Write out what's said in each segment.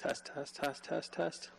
Test, test, test, test, test.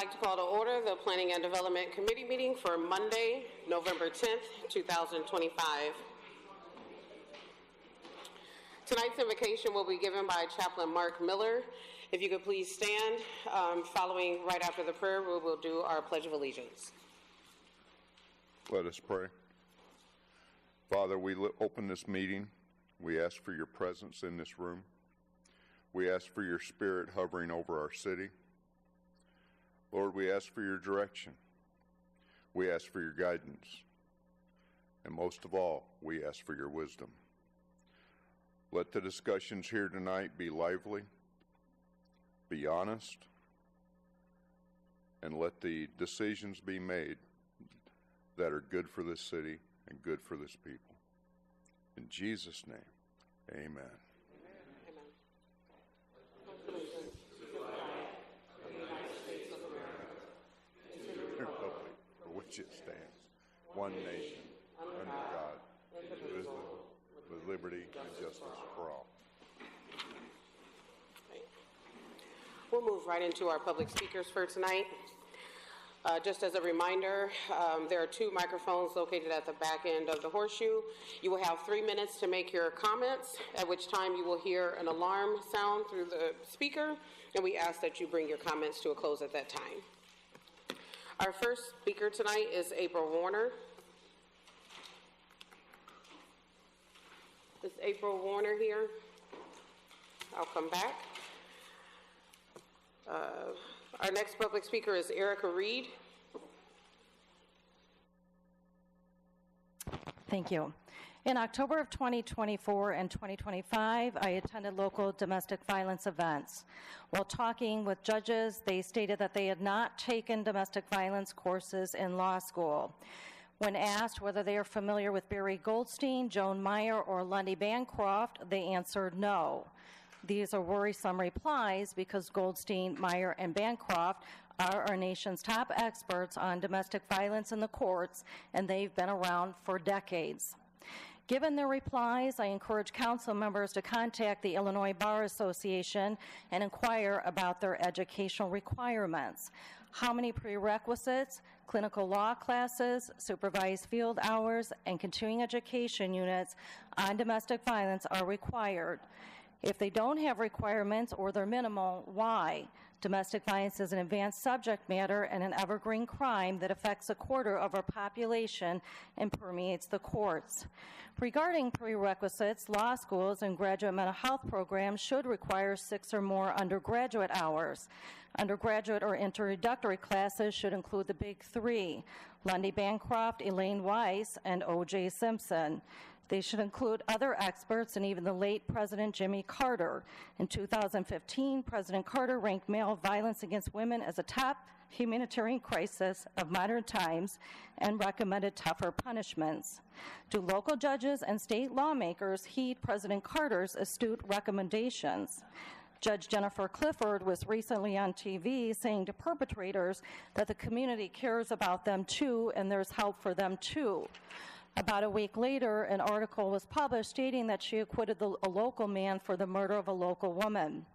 like to call to order the Planning and Development Committee meeting for Monday, November 10th, 2025. Tonight's invocation will be given by Chaplain Mark Miller. If you could please stand. Following right after the prayer, we will do our Pledge of Allegiance. Let us pray. Father, we open this meeting. We ask for your presence in this room. We ask for your spirit hovering over our city. Lord, we ask for your direction. We ask for your guidance. And most of all, we ask for your wisdom. Let the discussions here tonight be lively, be honest, and let the decisions be made that are good for this city and good for this people. In Jesus' name, amen. For which it stands, one nation, under God, indivisible, with liberty and justice for all. We'll move right into our public speakers for tonight. Just as a reminder, there are 2 microphones located at the back end of the horseshoe. You will have 3 minutes to make your comments, at which time you will hear an alarm sound through the speaker, and we ask that you bring your comments to a close at that time. Our first speaker tonight is April Warner. Is April Warner here? I'll come back. Our next public speaker is Erica Reed. Thank you. In October of 2024 and 2025, I attended local domestic violence events. While talking with judges, they stated that they had not taken domestic violence courses in law school. When asked whether they are familiar with Barry Goldstein, Joan Meyer, or Lundy Bancroft, they answered no. These are worrisome replies because Goldstein, Meyer, and Bancroft are our nation's top experts on domestic violence in the courts, and they've been around for decades. Given their replies, I encourage council members to contact the Illinois Bar Association and inquire about their educational requirements. How many prerequisites, clinical law classes, supervised field hours, and continuing education units on domestic violence are required? If they don't have requirements or they're minimal, why? Domestic violence is an advanced subject matter and an evergreen crime that affects 1/4 of our population and permeates the courts. Regarding prerequisites, law schools and graduate mental health programs should require 6 or more undergraduate hours. Undergraduate or introductory classes should include the big 3, Lundy Bancroft, Elaine Weiss, and O.J. Simpson. They should include other experts and even the late President Jimmy Carter. In 2015, President Carter ranked male violence against women as a top humanitarian crisis of modern times and recommended tougher punishments. Do local judges and state lawmakers heed President Carter's astute recommendations? Judge Jennifer Clifford was recently on TV saying to perpetrators that the community cares about them too and there's help for them too. About a week later, an article was published stating that she acquitted a local man for the murder of a local woman.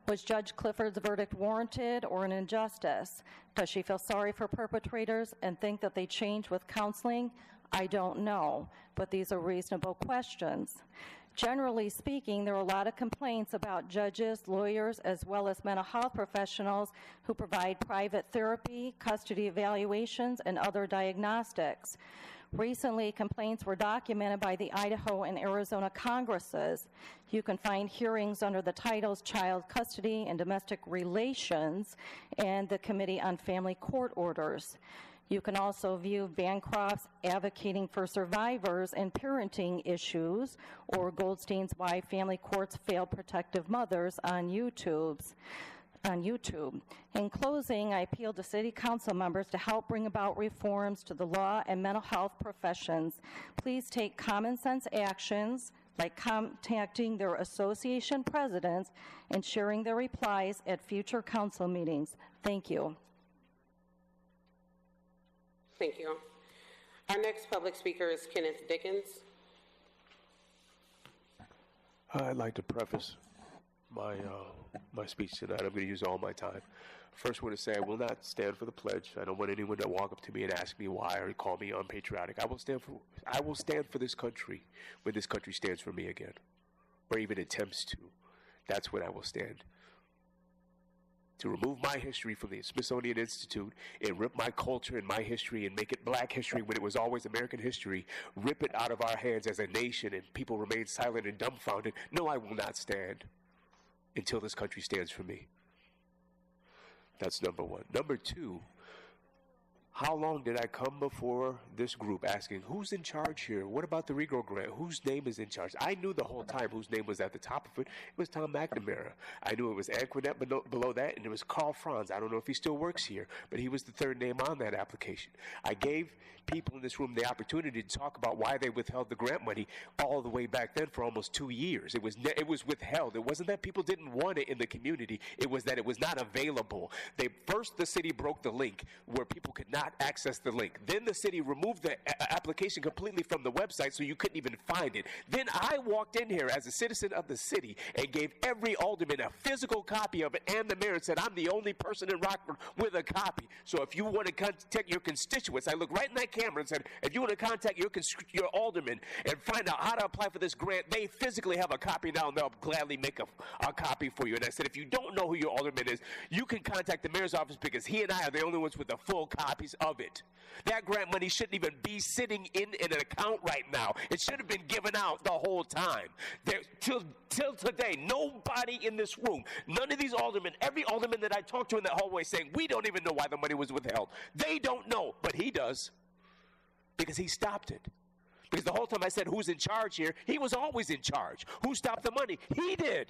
Was Judge Clifford's verdict warranted or an injustice? Does she feel sorry for perpetrators and think that they change with counseling? I don't know, but these are reasonable questions. Generally speaking, there are a lot of complaints about judges, lawyers, as well as mental health professionals who provide private therapy, custody evaluations, and other diagnostics. Recently, complaints were documented by the Idaho and Arizona Congresses. You can find hearings under the titles Child Custody and Domestic Relations and the Committee on Family Court Orders. You can also view Bancroft's Advocating for Survivors and Parenting Issues or Goldstein's Why Family Courts Fail Protective Mothers on YouTube. In closing, I appeal to City Council members to help bring about reforms to the law and mental health professions. Please take common sense actions like contacting their association presidents and sharing their replies at future council meetings. Thank you. Thank you. Our next public speaker is Kenneth Dickens. I'd like to preface my speech tonight. I'm going to use all my time. First, I want to say I will not stand for the pledge. I don't want anyone to walk up to me and ask me why or call me unpatriotic. I will stand for this country when this country stands for me again, or even attempts to. That's when I will stand. To remove my history from the Smithsonian Institute and rip my culture and my history and make it black history when it was always American history, rip it out of our hands as a nation and people remain silent and dumbfounded. No, I will not stand until this country stands for me. That's number one. Number two, how long did I come before this group asking, who's in charge here? What about the Regrow grant? Whose name is in charge? I knew the whole time whose name was at the top of it. It was Tom McNamara. I knew it was Anquinette below that, and it was Carl Franz. I don't know if he still works here, but he was the third name on that application. I gave people in this room the opportunity to talk about why they withheld the grant money all the way back then for almost 2 years. It was withheld. It wasn't that people didn't want it in the community. It was that it was not available. First, the city broke the link where people could not access the link. Then the city removed the application completely from the website so you couldn't even find it. Then I walked in here as a citizen of the city and gave every alderman a physical copy of it and the mayor and said, I'm the only person in Rockford with a copy. So if you want to contact your constituents, I looked right in that camera and said, if you want to contact your alderman and find out how to apply for this grant, they physically have a copy now and they'll gladly make a copy for you. And I said, if you don't know who your alderman is, you can contact the mayor's office because he and I are the only ones with the full copies of it. That grant money shouldn't even be sitting in an account right now. It should have been given out the whole time. Till today, nobody in this room, none of these aldermen, every alderman that I talked to in that hallway saying, we don't even know why the money was withheld. They don't know, but he does. Because he stopped it. Because the whole time I said, who's in charge here? He was always in charge. Who stopped the money? He did.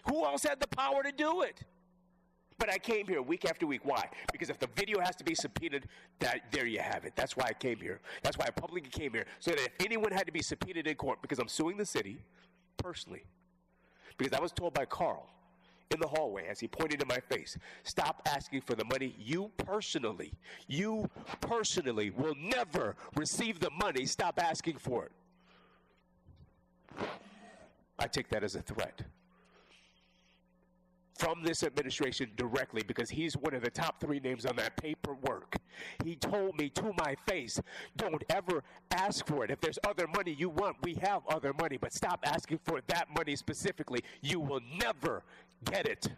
Who else had the power to do it? But I came here week after week. Why? Because if the video has to be subpoenaed, there you have it. That's why I came here. That's why I publicly came here. So that if anyone had to be subpoenaed in court, because I'm suing the city personally, because I was told by Carl in the hallway as he pointed in my face, stop asking for the money. You personally will never receive the money. Stop asking for it. I take that as a threat from this administration directly, because he's one of the top 3 names on that paperwork. He told me to my face, don't ever ask for it. If there's other money you want, we have other money, but stop asking for that money specifically. You will never get it.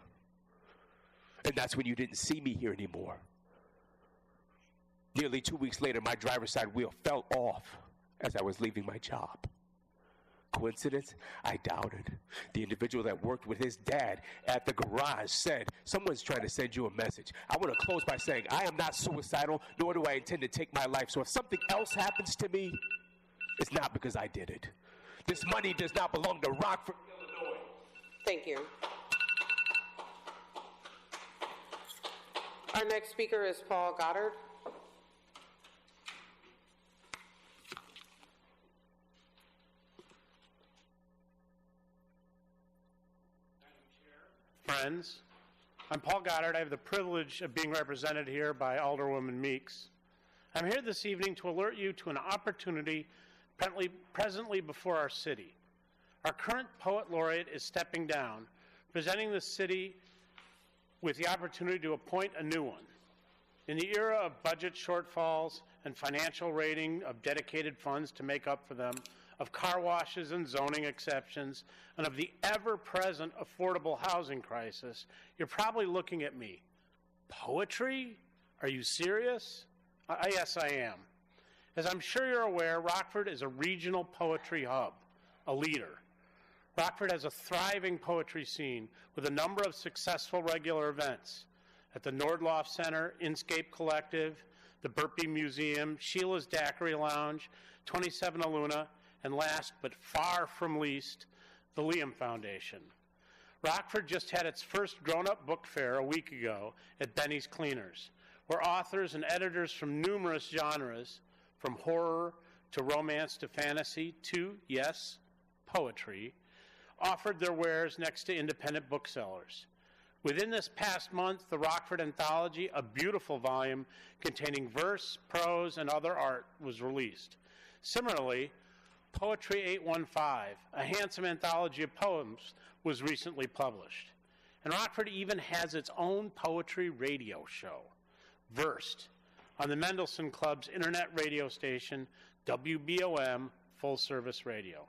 And that's when you didn't see me here anymore. Nearly 2 weeks later, my driver's side wheel fell off as I was leaving my job. Coincidence? I doubted. The individual that worked with his dad at the garage said, someone's trying to send you a message. I want to close by saying, I am not suicidal, nor do I intend to take my life. So if something else happens to me, it's not because I did it. This money does not belong to Rockford, Illinois. Thank you. Our next speaker is Paul Goddard. Friends, I'm Paul Goddard. I have the privilege of being represented here by Alderwoman Meeks. I'm here this evening to alert you to an opportunity presently before our city. Our current poet laureate is stepping down, presenting the city with the opportunity to appoint a new one. In the era of budget shortfalls and financial rating of dedicated funds to make up for them, of car washes and zoning exceptions, and of the ever-present affordable housing crisis, you're probably looking at me. Poetry? Are you serious? Yes, I am. As I'm sure you're aware, Rockford is a regional poetry hub, a leader. Rockford has a thriving poetry scene with a number of successful regular events at the Nordloff Center, Inscape Collective, the Burpee Museum, Sheila's Daiquiri Lounge, 27 Aluna, and last but far from least, the Liam Foundation. Rockford just had its first grown-up book fair a week ago at Benny's Cleaners, where authors and editors from numerous genres, from horror to romance to fantasy to, yes, poetry, offered their wares next to independent booksellers. Within this past month, the Rockford Anthology, a beautiful volume containing verse, prose, and other art, was released. Similarly, Poetry 815, a handsome anthology of poems, was recently published. And Rockford even has its own poetry radio show, Versed, on the Mendelssohn Club's internet radio station, WBOM Full Service Radio.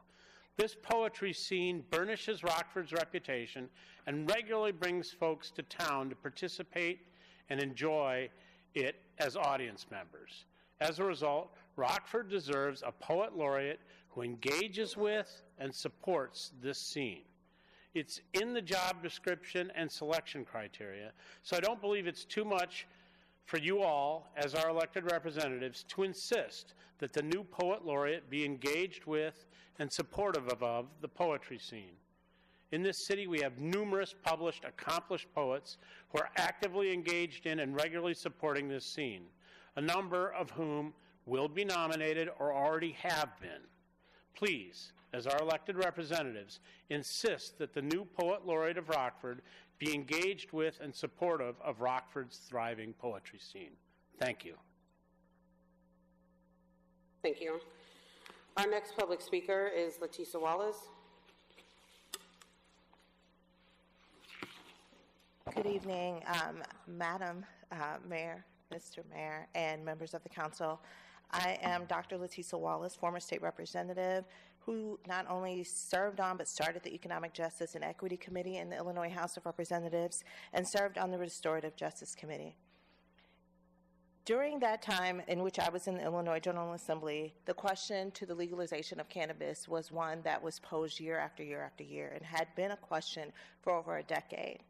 This poetry scene burnishes Rockford's reputation and regularly brings folks to town to participate and enjoy it as audience members. As a result, Rockford deserves a poet laureate who engages with and supports this scene. It's in the job description and selection criteria, so I don't believe it's too much for you all, as our elected representatives, to insist that the new poet laureate be engaged with and supportive of the poetry scene. In this city, we have numerous published, accomplished poets who are actively engaged in and regularly supporting this scene, a number of whom will be nominated or already have been. Please, as our elected representatives, insist that the new poet laureate of Rockford be engaged with and supportive of Rockford's thriving poetry scene. Thank you. Thank you. Our next public speaker is Letisa Wallace. Good evening, Madam Mayor, Mr. Mayor, and members of the council. I am Dr. Letisa Wallace, former state representative, who not only served on but started the Economic Justice and Equity Committee in the Illinois House of Representatives and served on the Restorative Justice Committee. During that time in which I was in the Illinois General Assembly, the question to the legalization of cannabis was one that was posed year after year after year and had been a question for over a decade.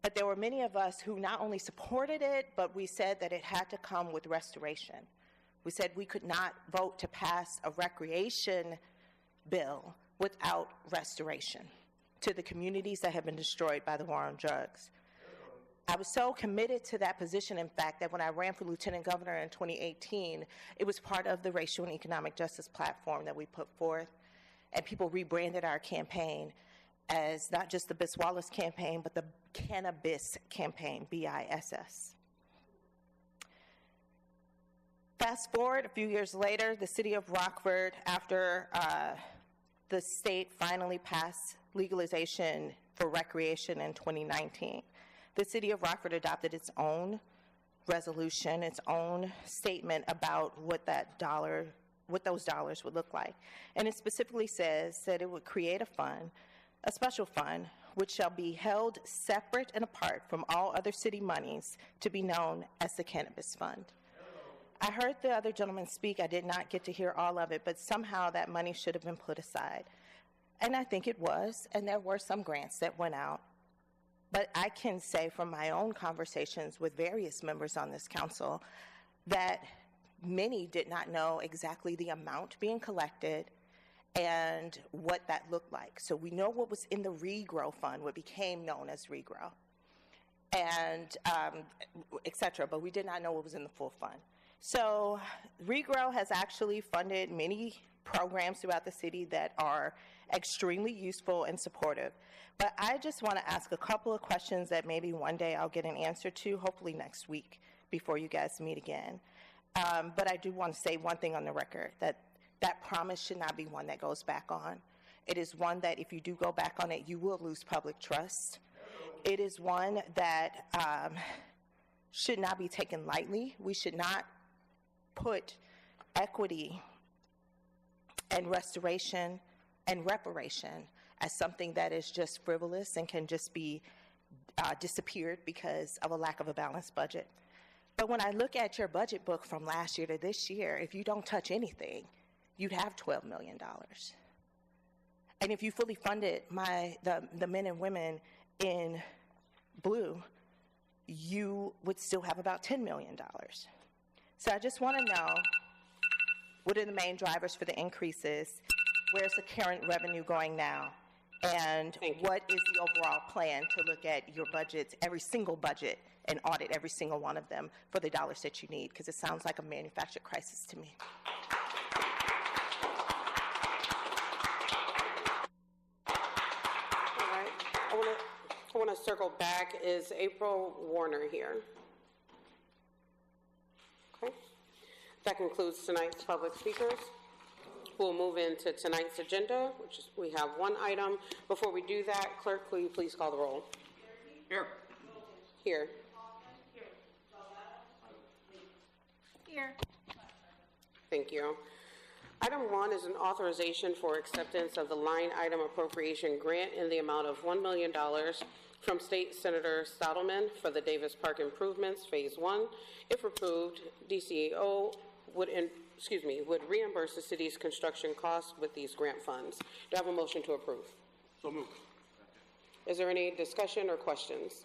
But there were many of us who not only supported it, but we said that it had to come with restoration. We said we could not vote to pass a recreation bill without restoration to the communities that have been destroyed by the war on drugs. I was so committed to that position, in fact, that when I ran for lieutenant governor in 2018, it was part of the racial and economic justice platform that we put forth, and people rebranded our campaign as not just the Biss Wallace campaign, but the Cannabis campaign, BISS. Fast forward a few years later, the city of Rockford, after the state finally passed legalization for recreation in 2019, the city of Rockford adopted its own resolution, its own statement about what those dollars would look like. And it specifically says that it would create a fund, a special fund, which shall be held separate and apart from all other city monies, to be known as the Cannabis Fund. I heard the other gentleman speak. I did not get to hear all of it, but somehow that money should have been put aside. And I think it was, and there were some grants that went out. But I can say from my own conversations with various members on this council that many did not know exactly the amount being collected and what that looked like. So we know what was in the regrow fund, what became known as regrow, and et cetera, but we did not know what was in the full fund. So regrow has actually funded many programs throughout the city that are extremely useful and supportive. But I just want to ask a couple of questions that maybe one day I'll get an answer to, hopefully next week before you guys meet again. But I do want to say one thing on the record, that promise should not be one that goes back on. It is one that if you do go back on it, you will lose public trust. It is one that should not be taken lightly. We should not put equity and restoration and reparation as something that is just frivolous and can just be disappeared because of a lack of a balanced budget. But when I look at your budget book from last year to this year, if you don't touch anything, you'd have $12 million. And if you fully funded the men and women in blue, you would still have about $10 million. So I just want to know, what are the main drivers for the increases? Where's the current revenue going now? And what is the overall plan to look at your budgets, every single budget, and audit every single one of them for the dollars that you need? Because it sounds like a manufactured crisis to me. All right. I want to circle back. Is April Warner here? Okay. That concludes tonight's public speakers. We'll move into tonight's agenda, which is, we have one item. Before we do that, clerk, will you please call the roll? Here. Here. Here. Thank you. Item 1 is an authorization for acceptance of the line item appropriation grant in the amount of $1 million from State Senator Stottleman for the Davis Park improvements, Phase 1. If approved, DCAO would reimburse the city's construction costs with these grant funds. Do I have a motion to approve? So moved. Is there any discussion or questions?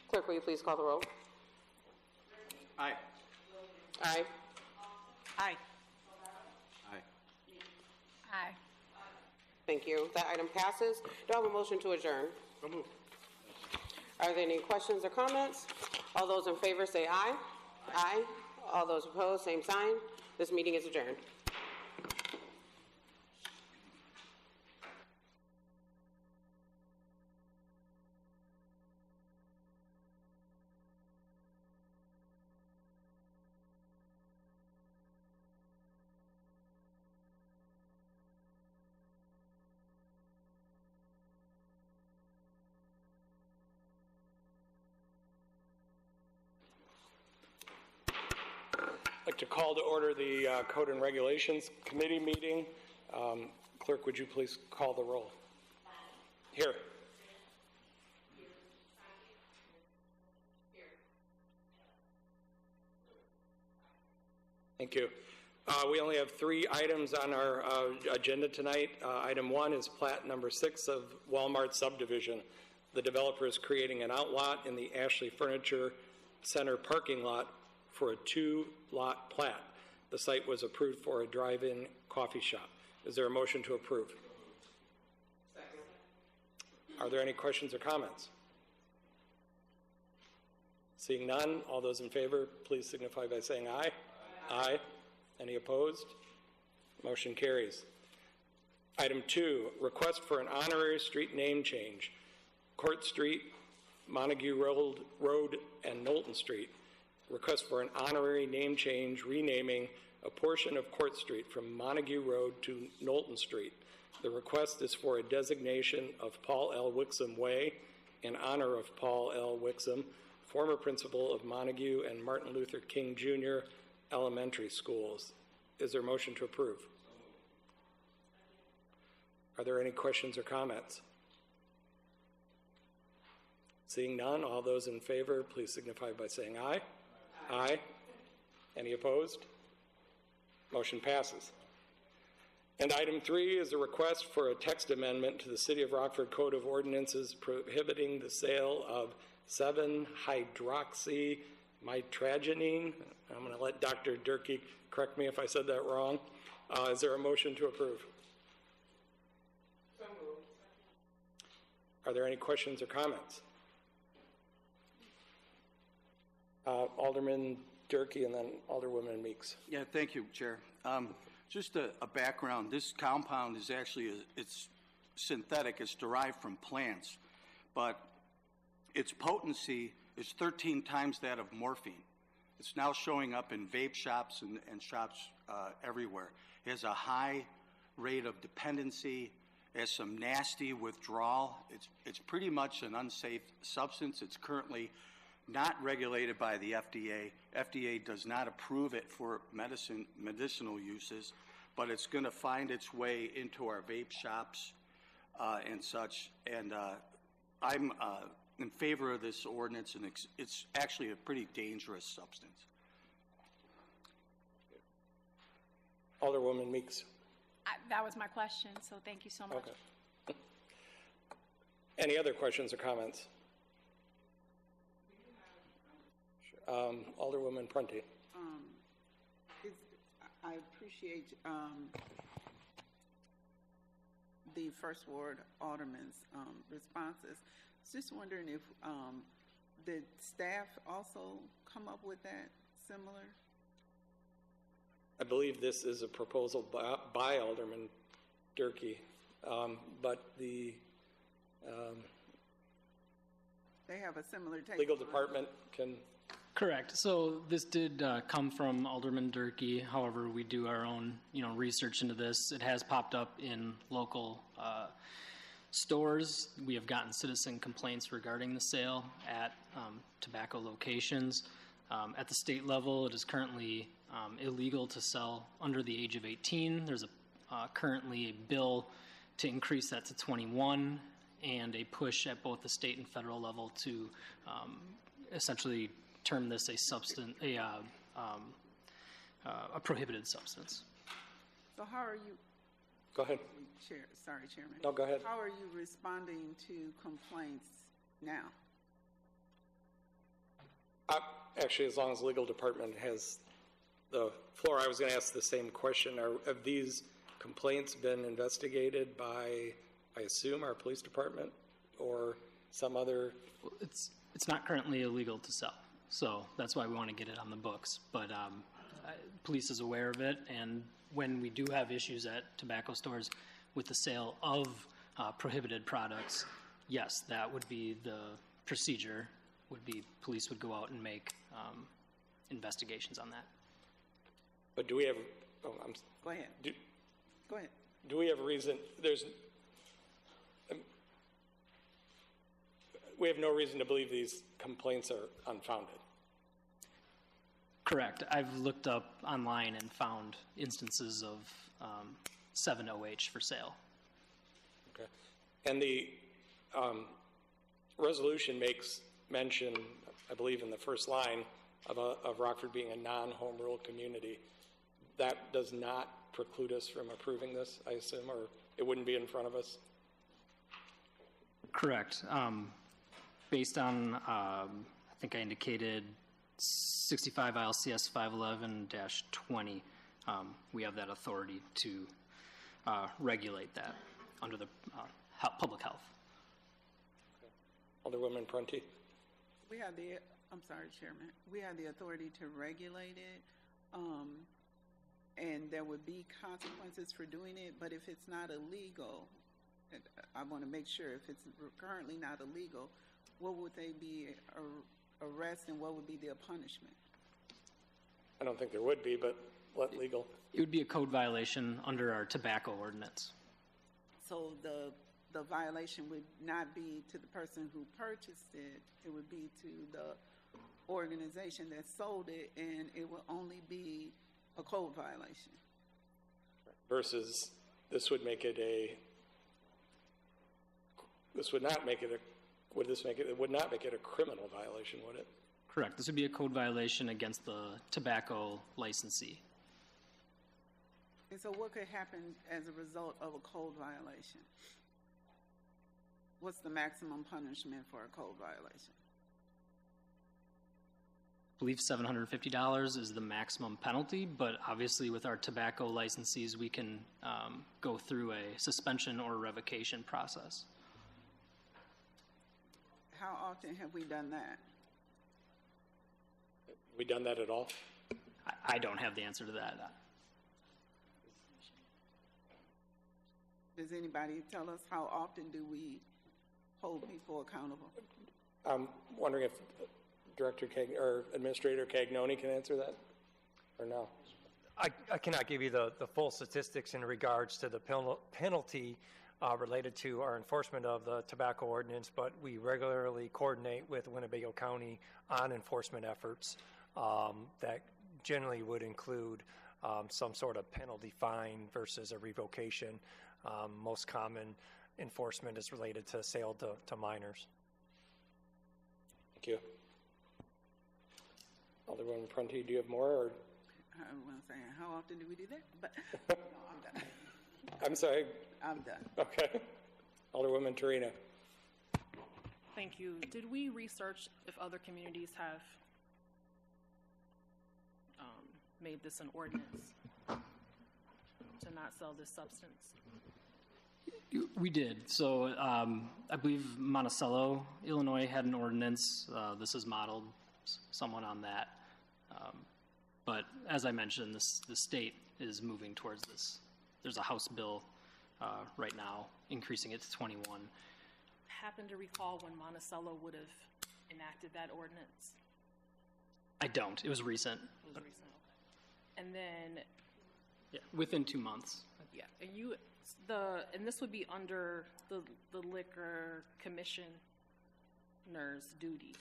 Clerk, will you please call the roll? Aye. Aye. Aye. Aye. Aye. Thank you. That item passes. Do I have a motion to adjourn? So moved. Are there any questions or comments? All those in favor say aye. Aye. All those opposed, same sign. This meeting is adjourned. I'd like to call to order the Code and Regulations Committee meeting. Clerk, would you please call the roll? Here. Thank you. We only have 3 items on our agenda tonight. Item 1 is plat number 6 of Walmart subdivision. The developer is creating an outlot in the Ashley Furniture Center parking lot for a 2-lot plat. The site was approved for a drive-in coffee shop. Is there a motion to approve? Second. Are there any questions or comments? Seeing none, all those in favor, please signify by saying aye. Aye. Any opposed? Motion carries. Item 2, request for an honorary street name change. Court Street, Montague Road, and Knowlton Street. Request for an honorary name change, renaming a portion of Court Street from Montague Road to Knowlton Street. The request is for a designation of Paul L. Wixom Way in honor of Paul L. Wixom, former principal of Montague and Martin Luther King Jr. Elementary Schools. Is there a motion to approve? Are there any questions or comments? Seeing none, all those in favor, please signify by saying aye. Aye. Any opposed? Motion passes. And item 3 is a request for a text amendment to the City of Rockford Code of Ordinances prohibiting the sale of 7-hydroxymitragynine. I'm going to let Dr. Durkee correct me if I said that wrong. Is there a motion to approve? So moved. Are there any questions or comments? Alderman Durkee and then Alderwoman Meeks. Yeah, thank you, Chair. Just a background. This compound is actually, it's synthetic. It's derived from plants, but its potency is 13 times that of morphine. It's now showing up in vape shops and shops everywhere. It has a high rate of dependency. It has some nasty withdrawal. It's pretty much an unsafe substance. It's currently not regulated by the FDA. FDA does not approve it for medicinal uses, but it's going to find its way into our vape shops and such. And I'm in favor of this ordinance, and it's actually a pretty dangerous substance. Alderwoman Meeks. That was my question, so thank you so much. Okay. Any other questions or comments? Alderwoman Prunty. I appreciate the First Ward Alderman's responses. Just wondering if the staff also come up with that similar? I believe this is a proposal by Alderman Durkee, but the They have a similar take. legal department can Correct. So this did come from Alderman Durkee. However, we do our own, research into this. It has popped up in local stores. We have gotten citizen complaints regarding the sale at tobacco locations. At the state level, it is currently illegal to sell under the age of 18. There's currently a bill to increase that to 21, and a push at both the state and federal level to essentially term this a prohibited substance. So how are you? Go ahead. Chairman. No, go ahead. How are you responding to complaints now? Actually, as long as the legal department has the floor, I was going to ask the same question. Have these complaints been investigated by, I assume, our police department or some other? Well, it's not currently illegal to sell, so that's why we want to get it on the books. But police is aware of it, and when we do have issues at tobacco stores with the sale of prohibited products, yes, that would be the procedure. Would be police would go out and make investigations on that. But do we have? Go ahead. Go ahead. Do we have reason? We have no reason to believe these complaints are unfounded. Correct. I've looked up online and found instances of 7OH for sale. Okay. And the resolution makes mention, I believe, in the first line of Rockford being a non-home rule community. That does not preclude us from approving this, I assume, or it wouldn't be in front of us? Correct. Based on, I think I indicated 65 ILCS 511-20, we have that authority to regulate that under the public health. Okay. Alderwoman Prunty. I'm sorry, Chairman. We have the authority to regulate it, and there would be consequences for doing it, but if it's not illegal, I want to make sure if it's currently not illegal, what would they be arrested and what would be their punishment? I don't think there would be, but what legal? It would be a code violation under our tobacco ordinance. So the violation would not be to the person who purchased it, it would be to the organization that sold it, and it would only be a code violation. Versus this would make it this would not make it it would not make it a criminal violation, would it? Correct. This would be a code violation against the tobacco licensee. And so what could happen as a result of a code violation? What's the maximum punishment for a code violation? I believe $750 is the maximum penalty, but obviously with our tobacco licensees, we can go through a suspension or revocation process. How often have we done that? Have we done that at all? I don't have the answer to that. Does anybody tell us how often do we hold people accountable? I'm wondering if or Administrator Cagnoni can answer that, or no? I cannot give you the full statistics in regards to the penalty related to our enforcement of the tobacco ordinance, but we regularly coordinate with Winnebago County on enforcement efforts that generally would include some sort of penalty fine versus a revocation. Most common enforcement is related to sale to minors. Thank you. Alderwoman Prunty, do you have more? Or? I want to say, how often do we do that? But no, I'm done. I'm sorry. I'm done. Okay. Alderwoman Torino. Thank you. Did we research if other communities have made this an ordinance to not sell this substance? We did. So I believe Monticello, Illinois had an ordinance. This is modeled somewhat on that. But as I mentioned, the state is moving towards this. There's a House bill right now increasing it to 21. Happen to recall when Monticello would have enacted that ordinance? I don't. It was recent. It was recent, okay. And then, Yeah, within 2 months. yeah, and this would be under the liquor commissioner's duties,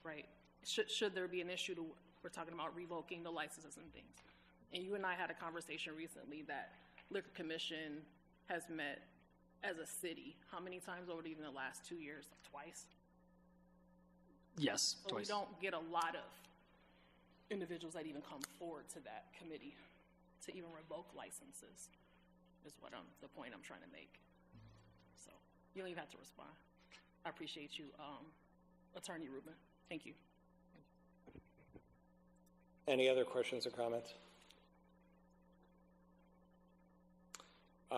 right? Should there be an issue we're talking about revoking the licenses and things. And you and I had a conversation recently that Liquor Commission has met as a city. How many times over even the last 2 years? Twice? Yes, So twice. we don't get a lot of individuals that even come forward to that committee to even revoke licenses, is what the point I'm trying to make. So you don't even have to respond. I appreciate you, Attorney Rubin. Thank you. Any other questions or comments?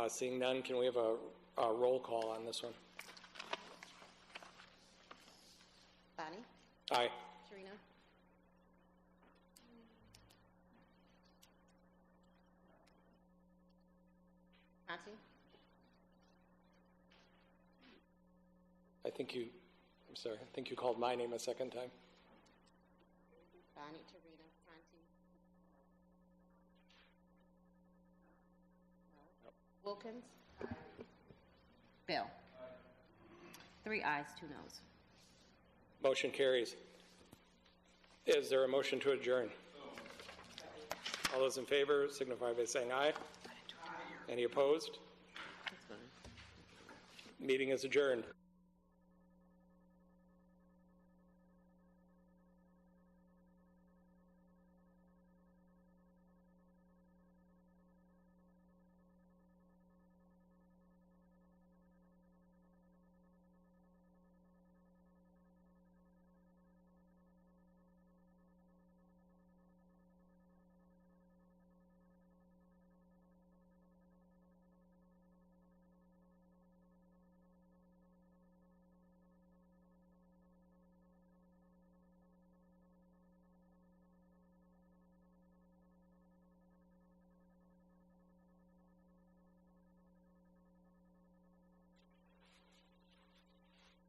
Seeing none, can we have a roll call on this one? Bonnie? Aye. Sharina? Hansi? I think you called my name a second time. Bonnie, Tarina, Hansi? No. Wilkins? Bill? 3 ayes, 2 noes. Motion carries. Is there a motion to adjourn? All those in favor signify by saying aye. Any opposed? Meeting is adjourned.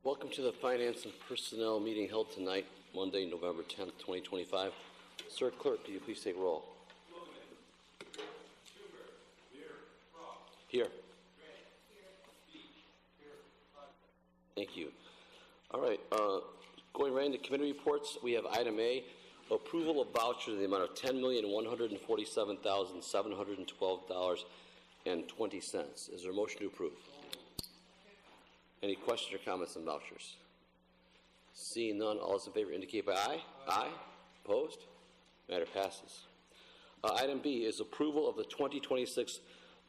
Welcome to the Finance and Personnel meeting held tonight, Monday, November 10th, 2025. Sir Clerk, could you please take roll? Here. Thank you. All right, going right into committee reports, we have item A, approval of vouchers in the amount of $10,147,712.20. Is there a motion to approve? Any questions or comments on vouchers? Seeing none, all those in favor indicate by aye. Aye. Opposed? Matter passes. Item B is approval of the 2026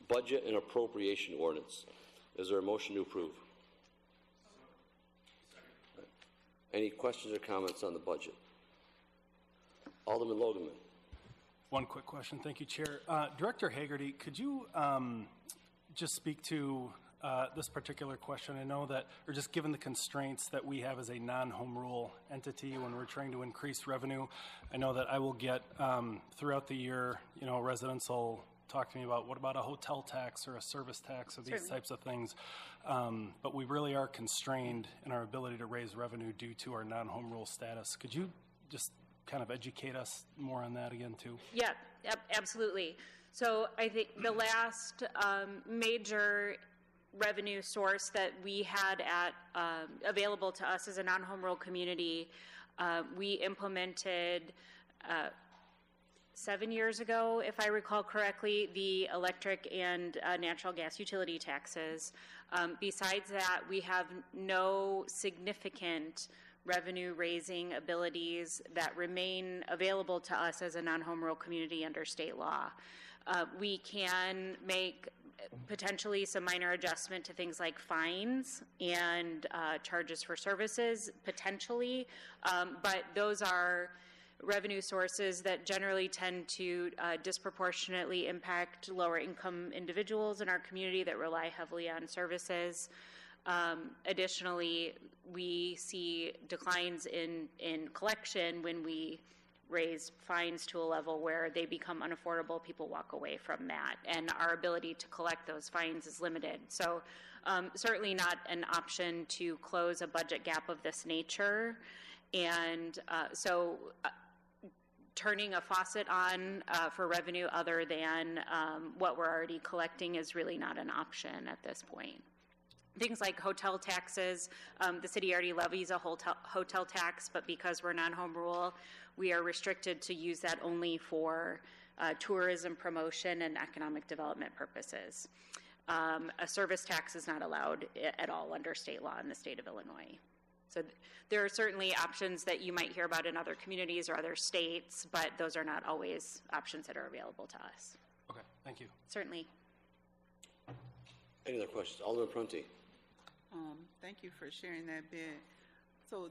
Budget and Appropriation Ordinance. Is there a motion to approve? Right. Any questions or comments on the budget? Alderman Loganman. One quick question. Thank you, Chair. Director Hagerty, could you just speak to this particular question? I know that, or just given the constraints that we have as a non-home rule entity when we're trying to increase revenue, I know that I will get throughout the year, residents will talk to me about what about a hotel tax or a service tax or these types of things. But we really are constrained in our ability to raise revenue due to our non-home rule status. Could you just kind of educate us more on that again, too? Yeah, absolutely. So I think the last major revenue source that we had available to us as a non-home rule community, we implemented 7 years ago, if I recall correctly, the electric and natural gas utility taxes. Besides that, we have no significant revenue-raising abilities that remain available to us as a non-home rule community under state law. We can make potentially some minor adjustment to things like fines and charges for services, potentially, but those are revenue sources that generally tend to disproportionately impact lower income individuals in our community that rely heavily on services. Additionally, we see declines in collection when we raise fines to a level where they become unaffordable. People walk away from that, and our ability to collect those fines is limited. So certainly not an option to close a budget gap of this nature. And so turning a faucet on for revenue other than what we're already collecting is really not an option at this point. Things like hotel taxes, the city already levies a hotel tax, but because we're non-home rule, we are restricted to use that only for tourism promotion and economic development purposes. A service tax is not allowed at all under state law in the state of Illinois. So there are certainly options that you might hear about in other communities or other states, but those are not always options that are available to us. Okay, thank you. Certainly. Any other questions? Alderman Prunty. Thank you for sharing that bit. So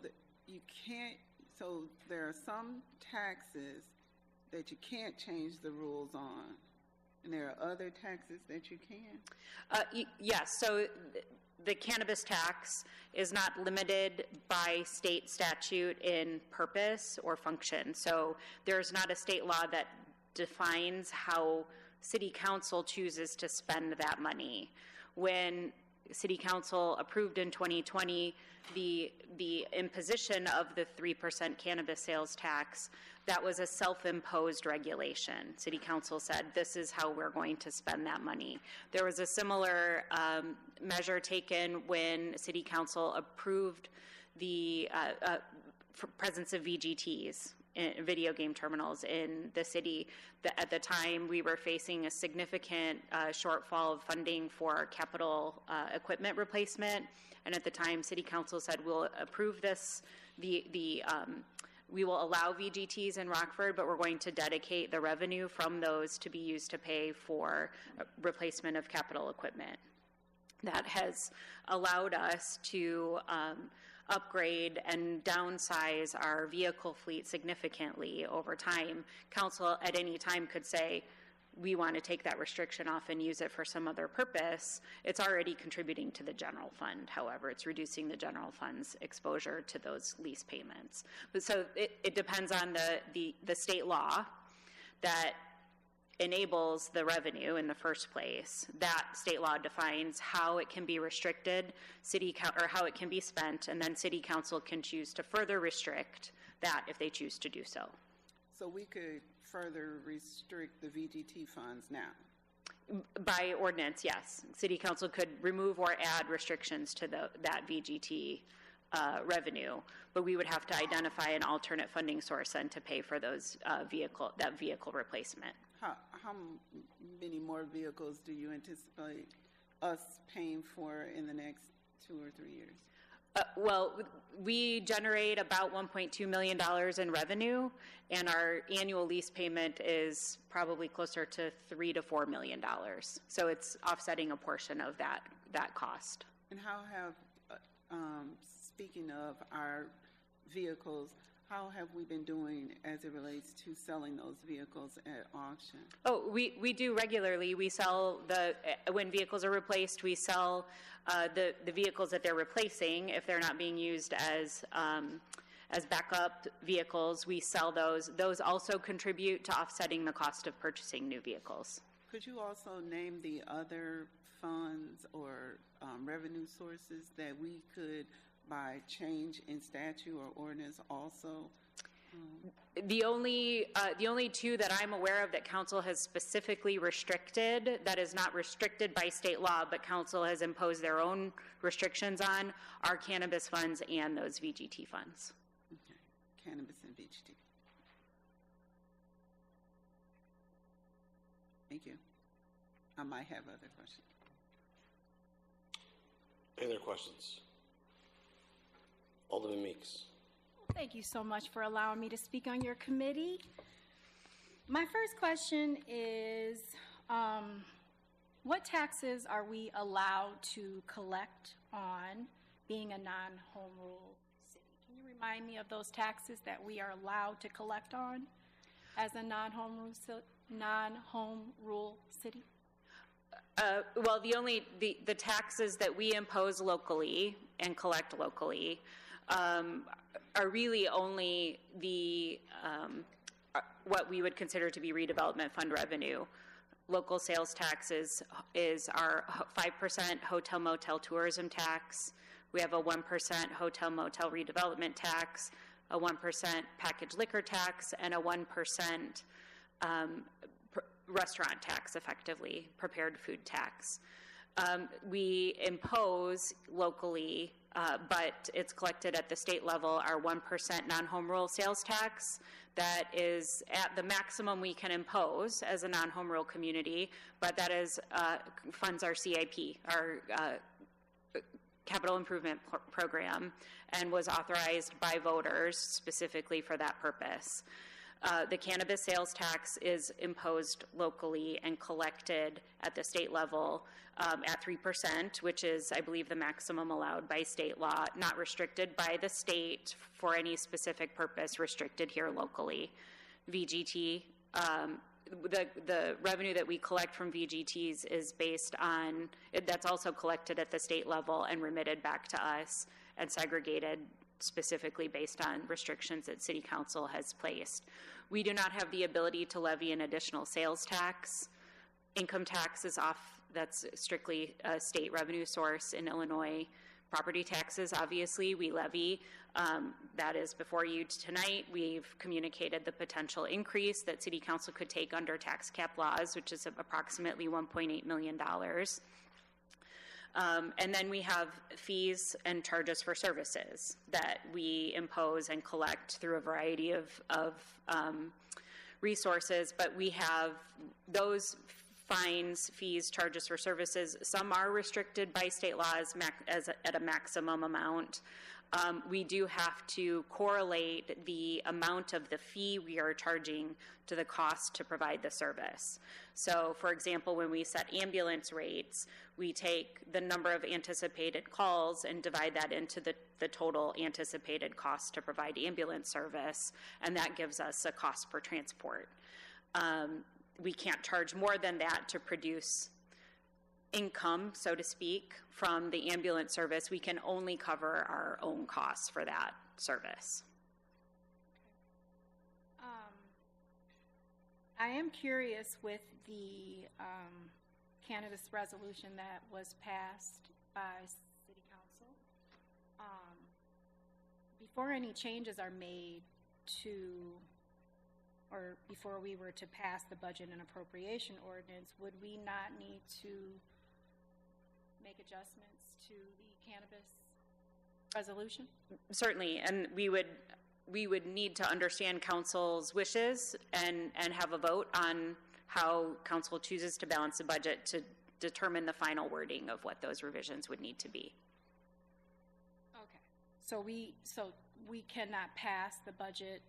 so there are some taxes that you can't change the rules on, and there are other taxes that you can? Yes, so the cannabis tax is not limited by state statute in purpose or function. So there's not a state law that defines how city council chooses to spend that money. When city council approved in 2020 the imposition of the 3% cannabis sales tax, that was a self-imposed regulation. City council said, this is how we're going to spend that money. There was a similar measure taken when city council approved the presence of VGTs, video game terminals in the city. At the time, we were facing a significant shortfall of funding for capital equipment replacement, and at the time, City Council said, we'll approve this, we will allow VGTs in Rockford, but we're going to dedicate the revenue from those to be used to pay for replacement of capital equipment. That has allowed us to upgrade and downsize our vehicle fleet significantly over time. Council at any time could say, we want to take that restriction off and use it for some other purpose. It's already contributing to the general fund. However, it's reducing the general fund's exposure to those lease payments. But so it depends on the state law that enables the revenue in the first place. That state law defines how it can be restricted, or how it can be spent, and then city council can choose to further restrict that if they choose to do so. So we could further restrict the VGT funds now? By ordinance, yes. City council could remove or add restrictions to that VGT revenue, but we would have to identify an alternate funding source then to pay for those vehicle replacement. How many more vehicles do you anticipate us paying for in the next 2 or 3 years? Well, we generate about $1.2 million in revenue, and our annual lease payment is probably closer to $3 to $4 million. So it's offsetting a portion of that cost. And how have, speaking of our vehicles, how have we been doing as it relates to selling those vehicles at auction? Oh, we do regularly. We sell when vehicles are replaced, we sell the vehicles that they're replacing. If they're not being used as backup vehicles, we sell those. Those also contribute to offsetting the cost of purchasing new vehicles. Could you also name the other funds or revenue sources that we could, by change in statute or ordinance, also? The only two that I'm aware of that council has specifically restricted, that is not restricted by state law, but council has imposed their own restrictions on, are cannabis funds and those VGT funds. Okay, cannabis and VGT. Thank you. I might have other questions. Any other questions? Alderman Meeks. Thank you so much for allowing me to speak on your committee. My first question is, what taxes are we allowed to collect on being a non-home rule city? Can you remind me of those taxes that we are allowed to collect on as a non-home rule city? Well, the taxes that we impose locally and collect locally are really only what we would consider to be redevelopment fund revenue. Local sales taxes is our 5% hotel motel tourism tax. We have a 1% hotel motel redevelopment tax. a 1% packaged liquor tax, and a 1% restaurant tax, effectively, prepared food tax. We impose locally, but it's collected at the state level, our 1% non-home rule sales tax that is at the maximum we can impose as a non-home rule community, but that is funds our CIP, our capital improvement program, and was authorized by voters specifically for that purpose. The cannabis sales tax is imposed locally and collected at the state level at 3%, which is, I believe, the maximum allowed by state law, not restricted by the state for any specific purpose, restricted here locally. VGT, the revenue that we collect from VGTs is based on, that's also collected at the state level and remitted back to us and segregated specifically based on restrictions that City Council has placed. We do not have the ability to levy an additional sales tax. Income tax is off, that's strictly a state revenue source in Illinois. Property taxes, obviously, we levy. That is before you tonight. We've communicated the potential increase that City Council could take under tax cap laws, which is approximately $1.8 million. And then we have fees and charges for services that we impose and collect through a variety of resources, but we have those fines, fees, charges for services. Some are restricted by state laws at a maximum amount. We do have to correlate the amount of the fee we are charging to the cost to provide the service. So, for example, when we set ambulance rates, we take the number of anticipated calls and divide that into the total anticipated cost to provide ambulance service, and that gives us a cost per transport. We can't charge more than that to produce income, so to speak, from the ambulance service. We can only cover our own costs for that service. I am curious with the cannabis resolution that was passed by City Council. Before any changes are made to, or before we were to pass the budget and appropriation ordinance, would we not need to make adjustments to the cannabis resolution? Certainly, and we would need to understand council's wishes and have a vote on how council chooses to balance the budget to determine the final wording of what those revisions would need to be. Okay, so we cannot pass the budget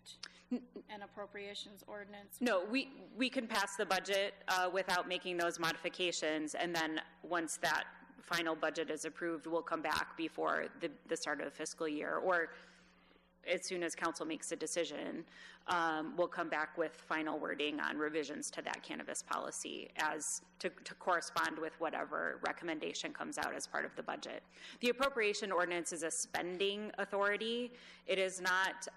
and appropriations ordinance? No, we can pass the budget without making those modifications, and then once that final budget is approved, we'll come back before the start of the fiscal year, or as soon as council makes a decision, we'll come back with final wording on revisions to that cannabis policy as to correspond with whatever recommendation comes out as part of the budget. The appropriation ordinance is a spending authority. It is not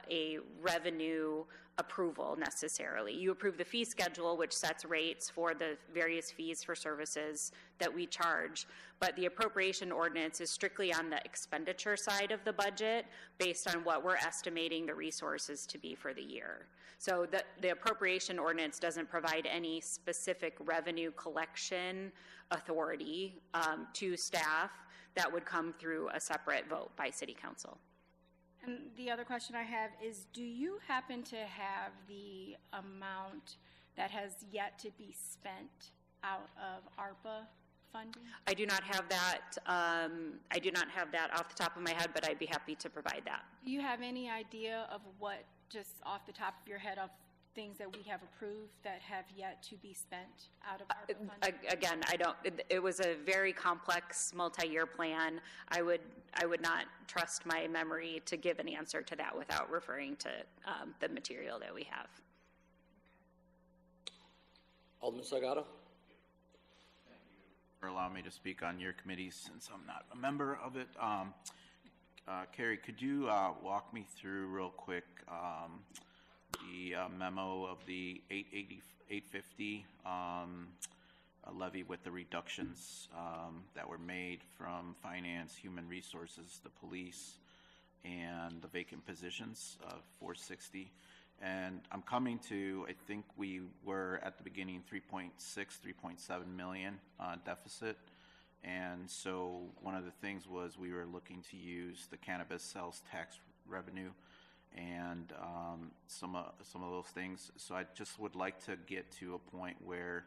a revenue approval necessarily. You approve the fee schedule, which sets rates for the various fees for services that we charge, but the appropriation ordinance is strictly on the expenditure side of the budget based on what we're estimating the resources to be for the year. So the appropriation ordinance doesn't provide any specific revenue collection authority to staff. That would come through a separate vote by City Council. And the other question I have is, do you happen to have the amount that has yet to be spent out of ARPA funding? I do not have that. I do not have that off the top of my head, but I'd be happy to provide that. Do you have any idea of what, just off the top of your head, of things that we have approved that have yet to be spent out of ARPA funding? Again, I don't. It was a very complex multi-year plan. I would not trust my memory to give an answer to that without referring to the material that we have. Alderman Salgado. For allowing me to speak on your committee since I'm not a member of it. Carrie, could you walk me through real quick the memo of the 850 levy with the reductions that were made from finance, human resources, the police, and the vacant positions of 460. And I'm coming to, I think we were at the beginning 3.6, 3.7 million deficit. And so one of the things was we were looking to use the cannabis sales tax revenue and some of those things. So I just would like to get to a point where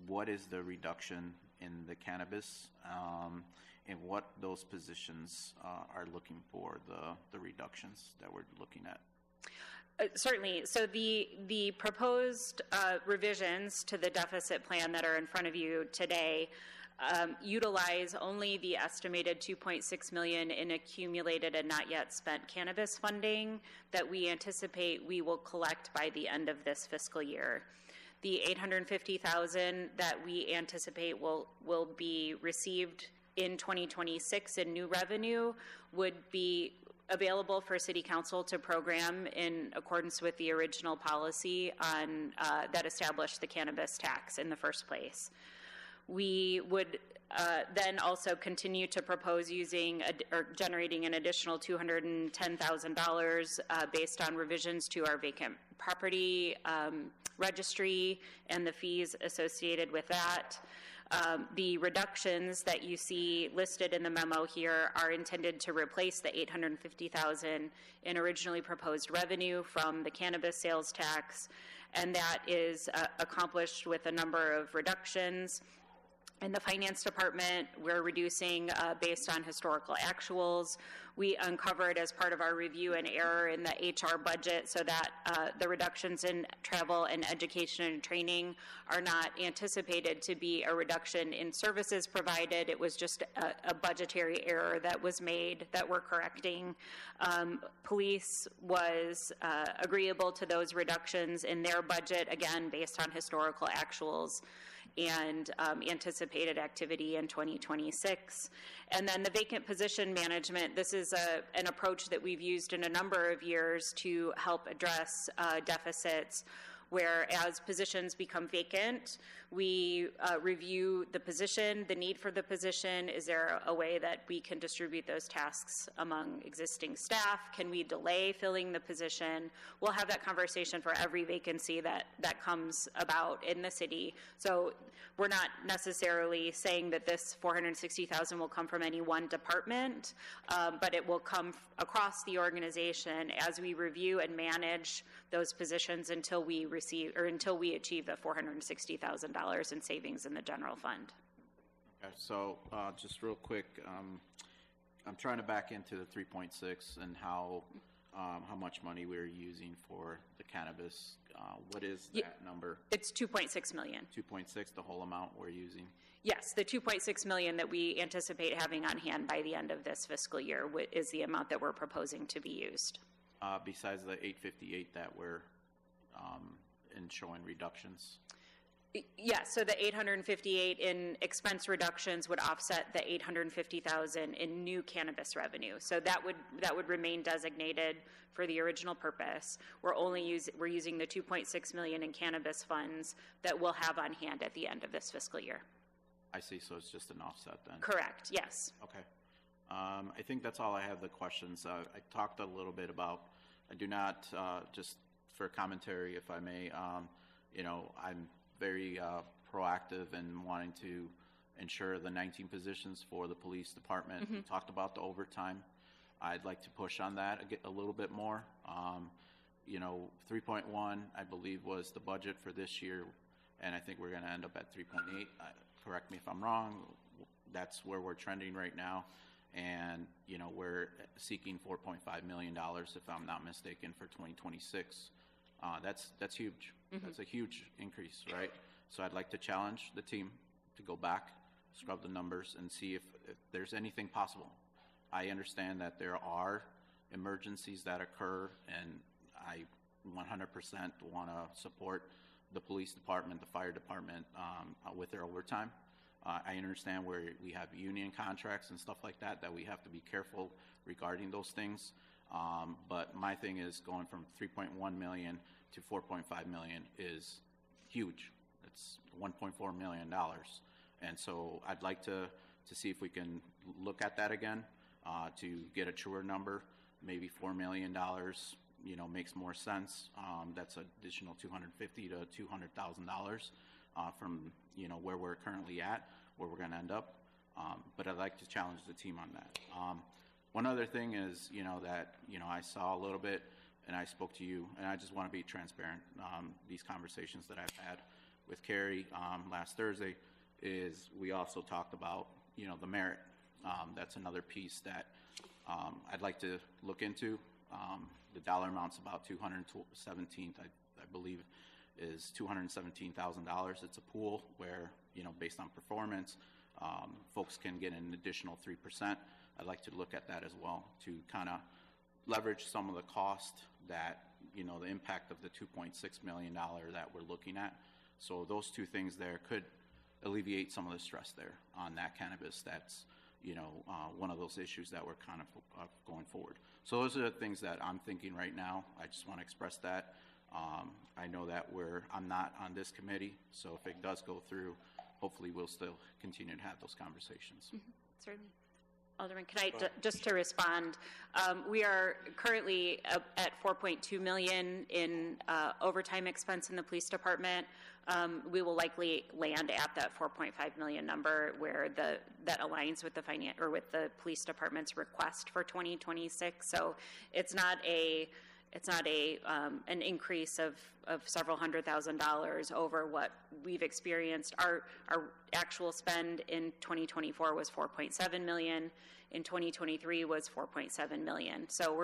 what is the reduction in the cannabis and what those positions are looking for, the reductions that we're looking at. Certainly. So the proposed revisions to the deficit plan that are in front of you today utilize only the estimated $2.6 million in accumulated and not yet spent cannabis funding that we anticipate we will collect by the end of this fiscal year. The $850,000 that we anticipate will be received in 2026 in new revenue would be available for City Council to program in accordance with the original policy on that established the cannabis tax in the first place. We would then also continue to propose using or generating an additional $210,000 based on revisions to our vacant property registry and the fees associated with that. The reductions that you see listed in the memo here are intended to replace the $850,000 in originally proposed revenue from the cannabis sales tax, and that is accomplished with a number of reductions. In the finance department, we're reducing based on historical actuals. We uncovered as part of our review an error in the HR budget so that the reductions in travel and education and training are not anticipated to be a reduction in services provided. It was just a budgetary error that was made that we're correcting. Police was agreeable to those reductions in their budget, again, based on historical actuals and anticipated activity in 2026. And then the vacant position management, this is an approach that we've used in a number of years to help address deficits, where as positions become vacant, we review the position, the need for the position. Is there a way that we can distribute those tasks among existing staff? Can we delay filling the position? We'll have that conversation for every vacancy that comes about in the city. So we're not necessarily saying that this $460,000 will come from any one department, but it will come across the organization as we review and manage those positions until we achieve the $460,000 in savings in the general fund. Okay, so just real quick, I'm trying to back into the 3.6 and how much money we're using for the cannabis. What is that number? It's $2.6 million. 2.6, the whole amount we're using? Yes, the $2.6 million that we anticipate having on hand by the end of this fiscal year is the amount that we're proposing to be used. Besides the 858 that we're in showing reductions? Yes, so the 858 in expense reductions would offset the 850,000 in new cannabis revenue. So that would remain designated for the original purpose. We're using the 2.6 million in cannabis funds that we'll have on hand at the end of this fiscal year. I see. So it's just an offset then. Correct. Yes. Okay. I think that's all I have. The questions. I talked a little bit about. I do not just for commentary, if I may. I'm very proactive in wanting to ensure the 19 positions for the police department. Mm-hmm. We talked about the overtime. I'd like to push on that a little bit more. 3.1, I believe, was the budget for this year, and I think we're going to end up at 3.8. Correct me if I'm wrong. That's where we're trending right now, and we're seeking $4.5 million, if I'm not mistaken, for 2026. That's huge. Mm-hmm. That's a huge increase, right? So I'd like to challenge the team to go back, scrub the numbers, and see if there's anything possible. I understand that there are emergencies that occur, and I 100% want to support the police department, the fire department with their overtime. I understand where we have union contracts and stuff like that we have to be careful regarding those things. But my thing is going from 3.1 million to 4.5 million is huge. It's $1.4 million. And so I'd like to see if we can look at that again. to get a truer number. Maybe $4 million, makes more sense. That's an additional $250,000 to $200,000 from, where we're currently at, where we're going to end up. But I'd like to challenge the team on that. One other thing is, that, I saw a little bit, and I spoke to you, and I just want to be transparent. These conversations that I've had with Carrie last Thursday is we also talked about, the merit. That's another piece that I'd like to look into. The dollar amount's about $217,000, I believe, is $217,000. It's a pool where, based on performance, folks can get an additional 3%. I'd like to look at that as well to kind of leverage some of the cost that, the impact of the $2.6 million that we're looking at. So those two things there could alleviate some of the stress there on that cannabis. That's, one of those issues that we're kind of going forward. So those are the things that I'm thinking right now. I just want to express that. I know that I'm not on this committee, so if it does go through, hopefully we'll still continue to have those conversations. Certainly. Alderman, can I, just to respond, we are currently at $4.2 million in overtime expense in the police department. We will likely land at that $4.5 million number where that aligns with with the police department's request for 2026. So it's not an increase of several $100,000 over what we've experienced. Our actual spend in 2024 was $4.7 million. In 2023 was $4.7 million. So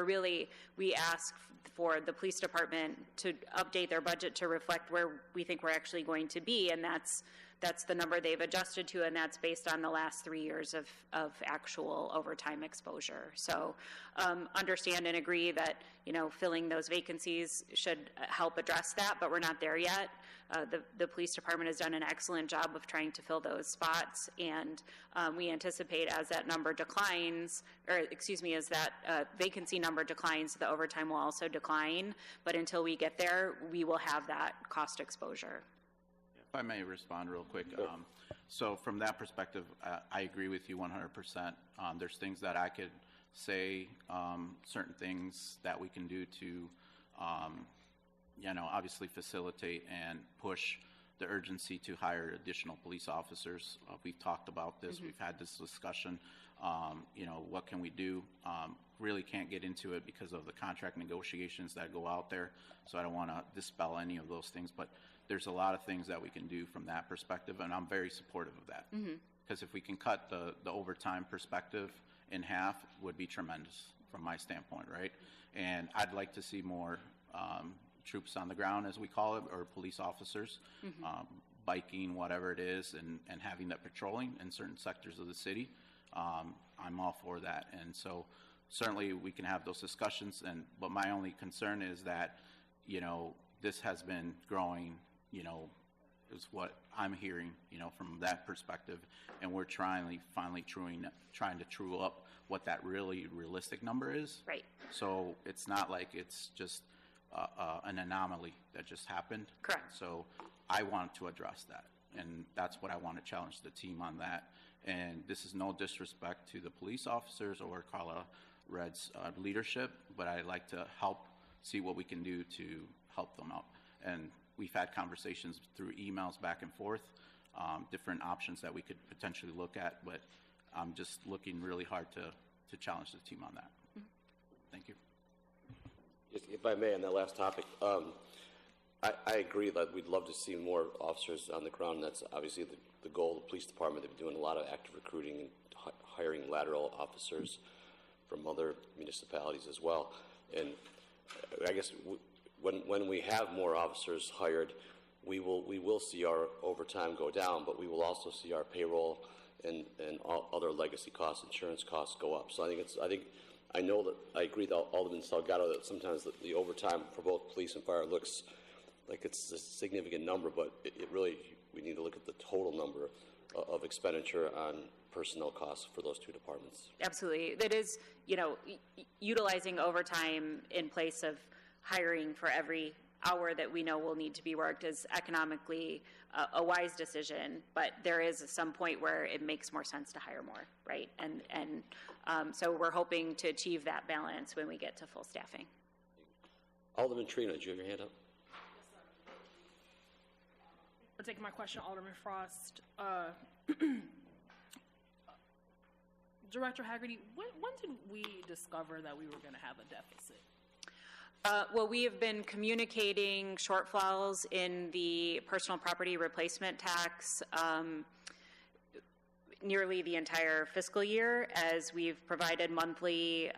we ask for the police department to update their budget to reflect where we think we're actually going to be, and that's the number they've adjusted to, and that's based on the last 3 years of actual overtime exposure. So understand and agree that, filling those vacancies should help address that, but we're not there yet. The police department has done an excellent job of trying to fill those spots, and we anticipate as that number declines, as that vacancy number declines, the overtime will also decline. But until we get there, we will have that cost exposure. If I may respond real quick. So from that perspective, I agree with you 100%. There's things that I could say, certain things that we can do to, obviously facilitate and push the urgency to hire additional police officers. We've talked about this. We've had this discussion. What can we do? Really can't get into it because of the contract negotiations that go out there. So I don't want to dispel any of those things, but there's a lot of things that we can do from that perspective, and I'm very supportive of that. Because if we can cut the overtime perspective in half, would be tremendous from my standpoint, right? And I'd like to see more troops on the ground, as we call it, or police officers, biking, whatever it is, and having that patrolling in certain sectors of the city. I'm all for that. And so certainly we can have those discussions, but my only concern is that, this has been growing, is what I'm hearing, from that perspective, and we're finally trying to true up what that really realistic number is. Right. So it's not like it's just an anomaly that just happened. Correct. So I want to address that, and that's what I want to challenge the team on that. And this is no disrespect to the police officers or Carla Red's leadership, but I'd like to help see what we can do to help them out. And we've had conversations through emails back and forth, different options that we could potentially look at, but I'm just looking really hard to challenge the team on that. Thank you. If I may, on that last topic, I agree that we'd love to see more officers on the ground. That's obviously the goal of the police department. They've been doing a lot of active recruiting and hiring lateral officers from other municipalities as well. And I guess when we have more officers hired, we will see our overtime go down, but we will also see our payroll and all other legacy costs, insurance costs go up. So I know that I agree with Alderman Salgado that sometimes the overtime for both police and fire looks like it's a significant number, but it really, we need to look at the total number of expenditure on personnel costs for those two departments. Absolutely. That is, utilizing overtime in place of hiring for every hour that we know will need to be worked is economically a wise decision, but there is some point where it makes more sense to hire more, right? And so we're hoping to achieve that balance when we get to full staffing. Alderman Trina, did you have your hand up? For taking my question, Alderman Frost. Director Haggerty, when did we discover that we were going to have a deficit? Well, we have been communicating shortfalls in the personal property replacement tax nearly the entire fiscal year, as we've provided monthly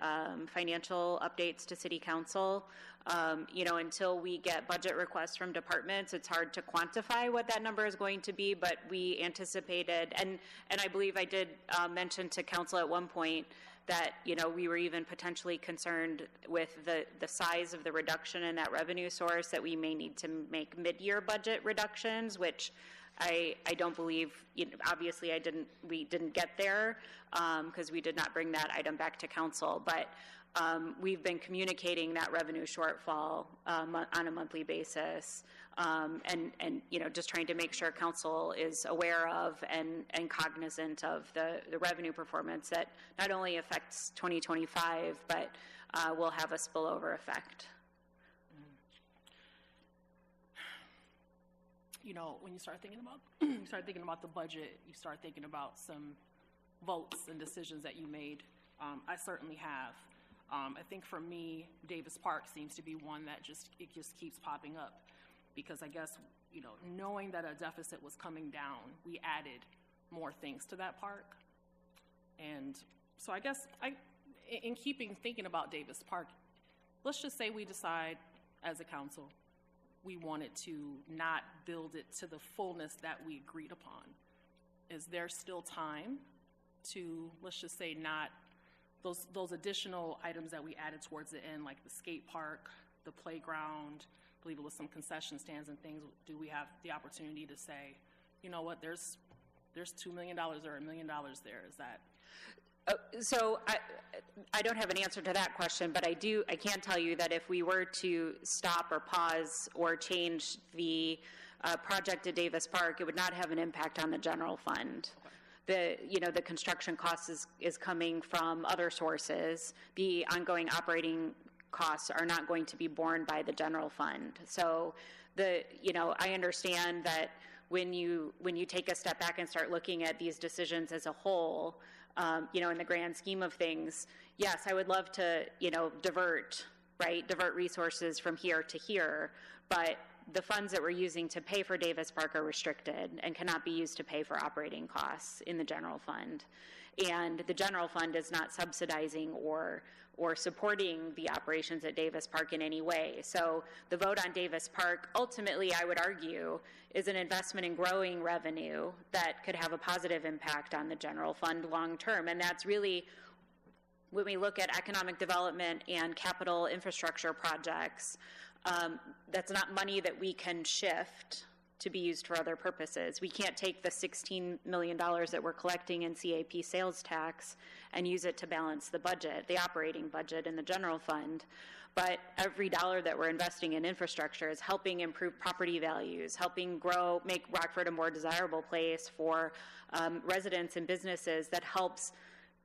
financial updates to City Council. Until we get budget requests from departments, it's hard to quantify what that number is going to be, but we anticipated, and I believe I did mention to Council at one point that, we were even potentially concerned with the size of the reduction in that revenue source, that we may need to make mid-year budget reductions, which I don't believe, obviously we didn't get there because we did not bring that item back to Council, but we've been communicating that revenue shortfall on a monthly basis, and just trying to make sure Council is aware of and cognizant of the revenue performance that not only affects 2025, but will have a spillover effect. When you start thinking about the budget, you start thinking about some votes and decisions that you made. I certainly have. I think for me, Davis Park seems to be one that just keeps popping up, because I guess, knowing that a deficit was coming down, we added more things to that park. And so I guess in thinking about Davis Park, let's just say we decide as a council we wanted to not build it to the fullness that we agreed upon. Is there still time to, let's just say, not those additional items that we added towards the end, like the skate park, the playground, I believe it was some concession stands and things? Do we have the opportunity to say, you know what, there's $2 million or $1 million there? Is that? So I don't have an answer to that question, but I can tell you that if we were to stop or pause or change the project at Davis Park, it would not have an impact on the general fund. The construction cost is coming from other sources. The ongoing operating costs are not going to be borne by the general fund. So I understand that when you take a step back and start looking at these decisions as a whole, in the grand scheme of things, yes, I would love to, divert resources from here to here, but the funds that we're using to pay for Davis Park are restricted and cannot be used to pay for operating costs in the general fund. And the general fund is not subsidizing or supporting the operations at Davis Park in any way. So the vote on Davis Park, ultimately, I would argue, is an investment in growing revenue that could have a positive impact on the general fund long term. And that's really, when we look at economic development and capital infrastructure projects, that's not money that we can shift to be used for other purposes. We can't take the $16 million that we're collecting in CAP sales tax and use it to balance the budget, the operating budget in the general fund. But every dollar that we're investing in infrastructure is helping improve property values, helping make Rockford a more desirable place for residents and businesses, that helps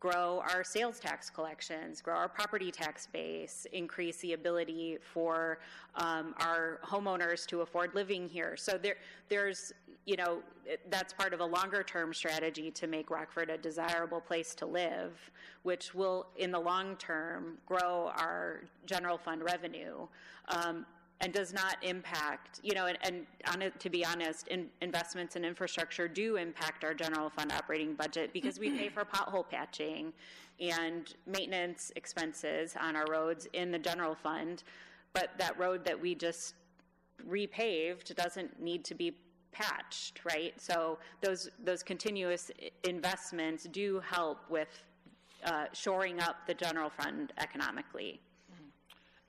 grow our sales tax collections, grow our property tax base, increase the ability for our homeowners to afford living here. So there's, that's part of a longer term strategy to make Rockford a desirable place to live, which will, in the long term, grow our general fund revenue. And does not impact, to be honest, investments in infrastructure do impact our general fund operating budget, because we pay for pothole patching and maintenance expenses on our roads in the general fund, but that road that we just repaved doesn't need to be patched, right? So those continuous investments do help with shoring up the general fund economically.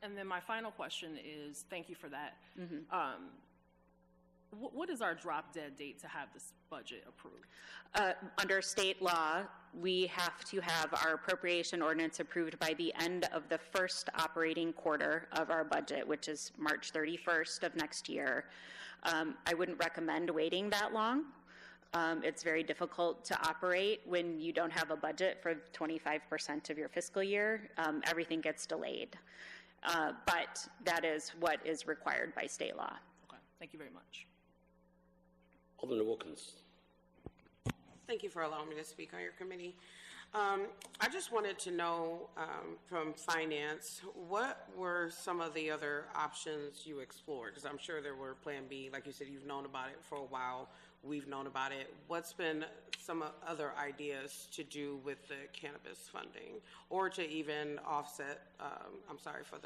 And then my final question is, thank you for that. what is our drop dead date to have this budget approved? Under state law, we have to have our appropriation ordinance approved by the end of the first operating quarter of our budget, which is March 31st of next year. I wouldn't recommend waiting that long. It's very difficult to operate when you don't have a budget for 25% of your fiscal year. Everything gets delayed. But that is what is required by state law. Okay, thank you very much. Alderman Wilkins. Thank you for allowing me to speak on your committee. I just wanted to know from finance, what were some of the other options you explored? Because I'm sure there were Plan B. Like you said, you've known about it for a while. We've known about it. What's been some other ideas to do with the cannabis funding, or to even offset, for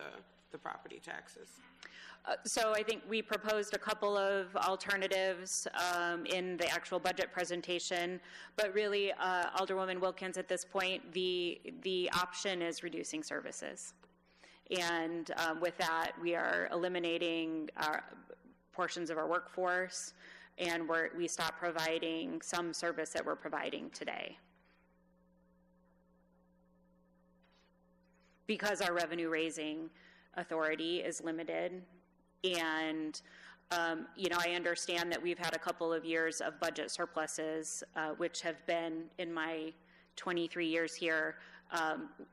the property taxes? So I think we proposed a couple of alternatives in the actual budget presentation, but really, Alderwoman Wilkins, at this point, the option is reducing services. And with that, we are eliminating portions of our workforce, and we stop providing some service that we're providing today. Because our revenue raising authority is limited. And, I understand that we've had a couple of years of budget surpluses, which have been, in my 23 years here,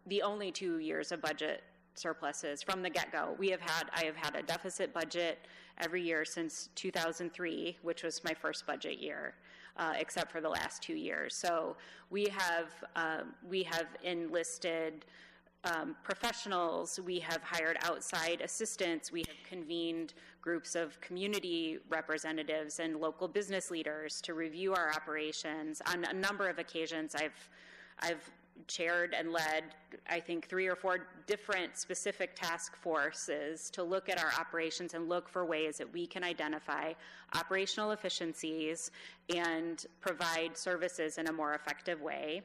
the only 2 years of budget surpluses from the get-go. I have had a deficit budget every year since 2003, which was my first budget year, except for the last 2 years. So we have enlisted professionals, we have hired outside assistants, we have convened groups of community representatives and local business leaders to review our operations. On a number of occasions, I've chaired and led, I think, 3 or 4 different specific task forces to look at our operations and look for ways that we can identify operational efficiencies and provide services in a more effective way.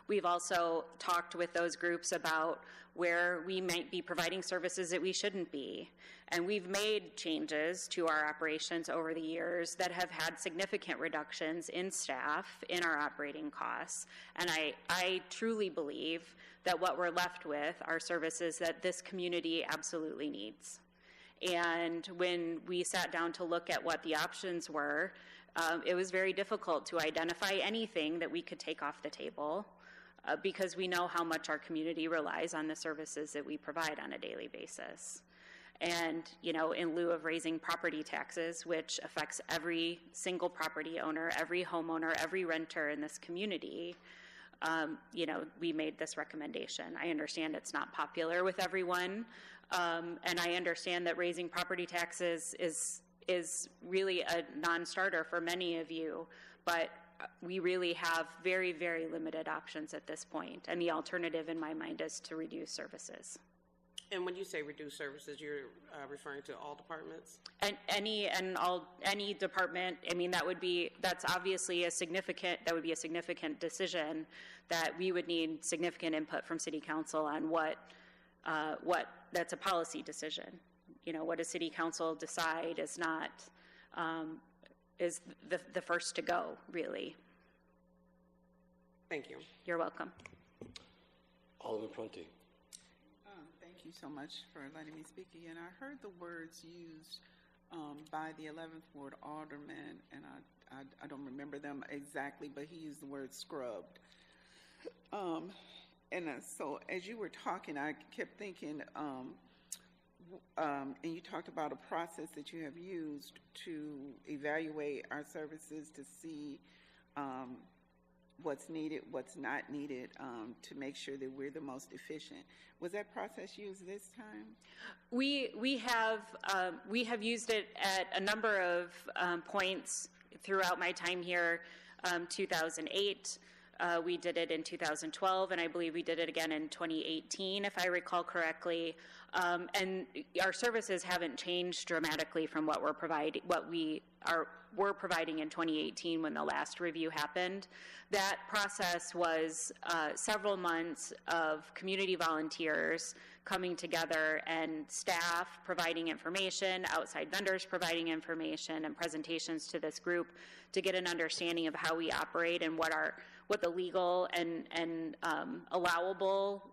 We've also talked with those groups about where we might be providing services that we shouldn't be. And we've made changes to our operations over the years that have had significant reductions in staff, in our operating costs. And I truly believe that what we're left with are services that this community absolutely needs. And when we sat down to look at what the options were, it was very difficult to identify anything that we could take off the table. Because we know how much our community relies on the services that we provide on a daily basis. And, in lieu of raising property taxes, which affects every single property owner, every homeowner, every renter in this community, we made this recommendation. I understand it's not popular with everyone, and I understand that raising property taxes is really a non-starter for many of you, but we really have very, very limited options at this point, and the alternative in my mind is to reduce services. And when you say reduce services, you're referring to all departments? And any department. I mean, that's obviously a significant decision that we would need significant input from City Council on what that's a policy decision. What does City Council decide is not. Is the first to go, really. Thank you. You're welcome. Alderman Prunty. Thank you so much for letting me speak again. I heard the words used by the 11th Ward Alderman, and I don't remember them exactly, but he used the word scrubbed. So as you were talking, I kept thinking, and you talked about a process that you have used to evaluate our services to see what's needed, what's not needed, to make sure that we're the most efficient. Was that process used this time? We have used it at a number of points throughout my time here. 2008. We did it in 2012, and I believe we did it again in 2018, if I recall correctly. And our services haven't changed dramatically from what we were providing in 2018 when the last review happened. That process was several months of community volunteers coming together and staff providing information, outside vendors providing information and presentations to this group to get an understanding of how we operate and what the legal and allowable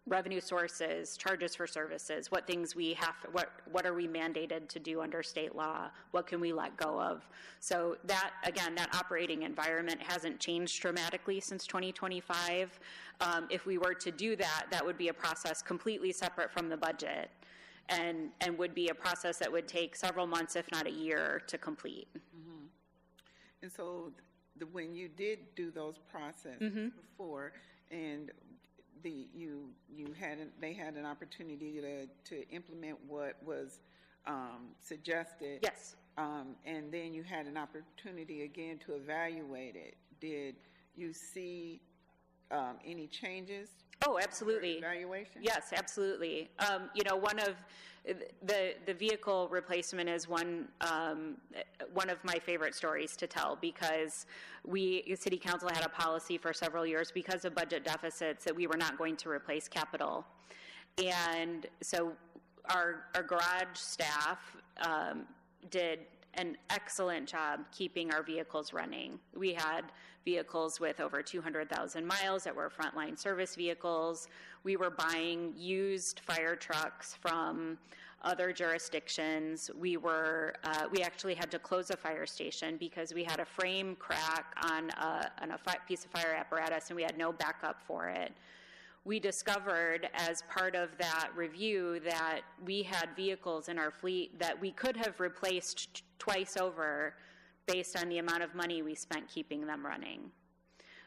revenue sources, charges for services, what things we have, what are we mandated to do under state law, what can we let go of. So that, again, that operating environment hasn't changed dramatically since 2025. If we were to do that, that would be a process completely separate from the budget and would be a process that would take several months, if not a year, to complete. Mm-hmm. And so when you did do those processes before, and they had an opportunity to implement what was suggested. Yes. And then you had an opportunity again to evaluate it. Did you see any changes? Oh, absolutely. Evaluation? Yes, absolutely. One of the vehicle replacement is one of my favorite stories to tell, because City Council had a policy for several years because of budget deficits that we were not going to replace capital. And so our garage staff did an excellent job keeping our vehicles running. We had vehicles with over 200,000 miles that were frontline service vehicles. We were buying used fire trucks from other jurisdictions. We actually had to close a fire station because we had a frame crack on a piece of fire apparatus and we had no backup for it. We discovered as part of that review that we had vehicles in our fleet that we could have replaced twice over based on the amount of money we spent keeping them running.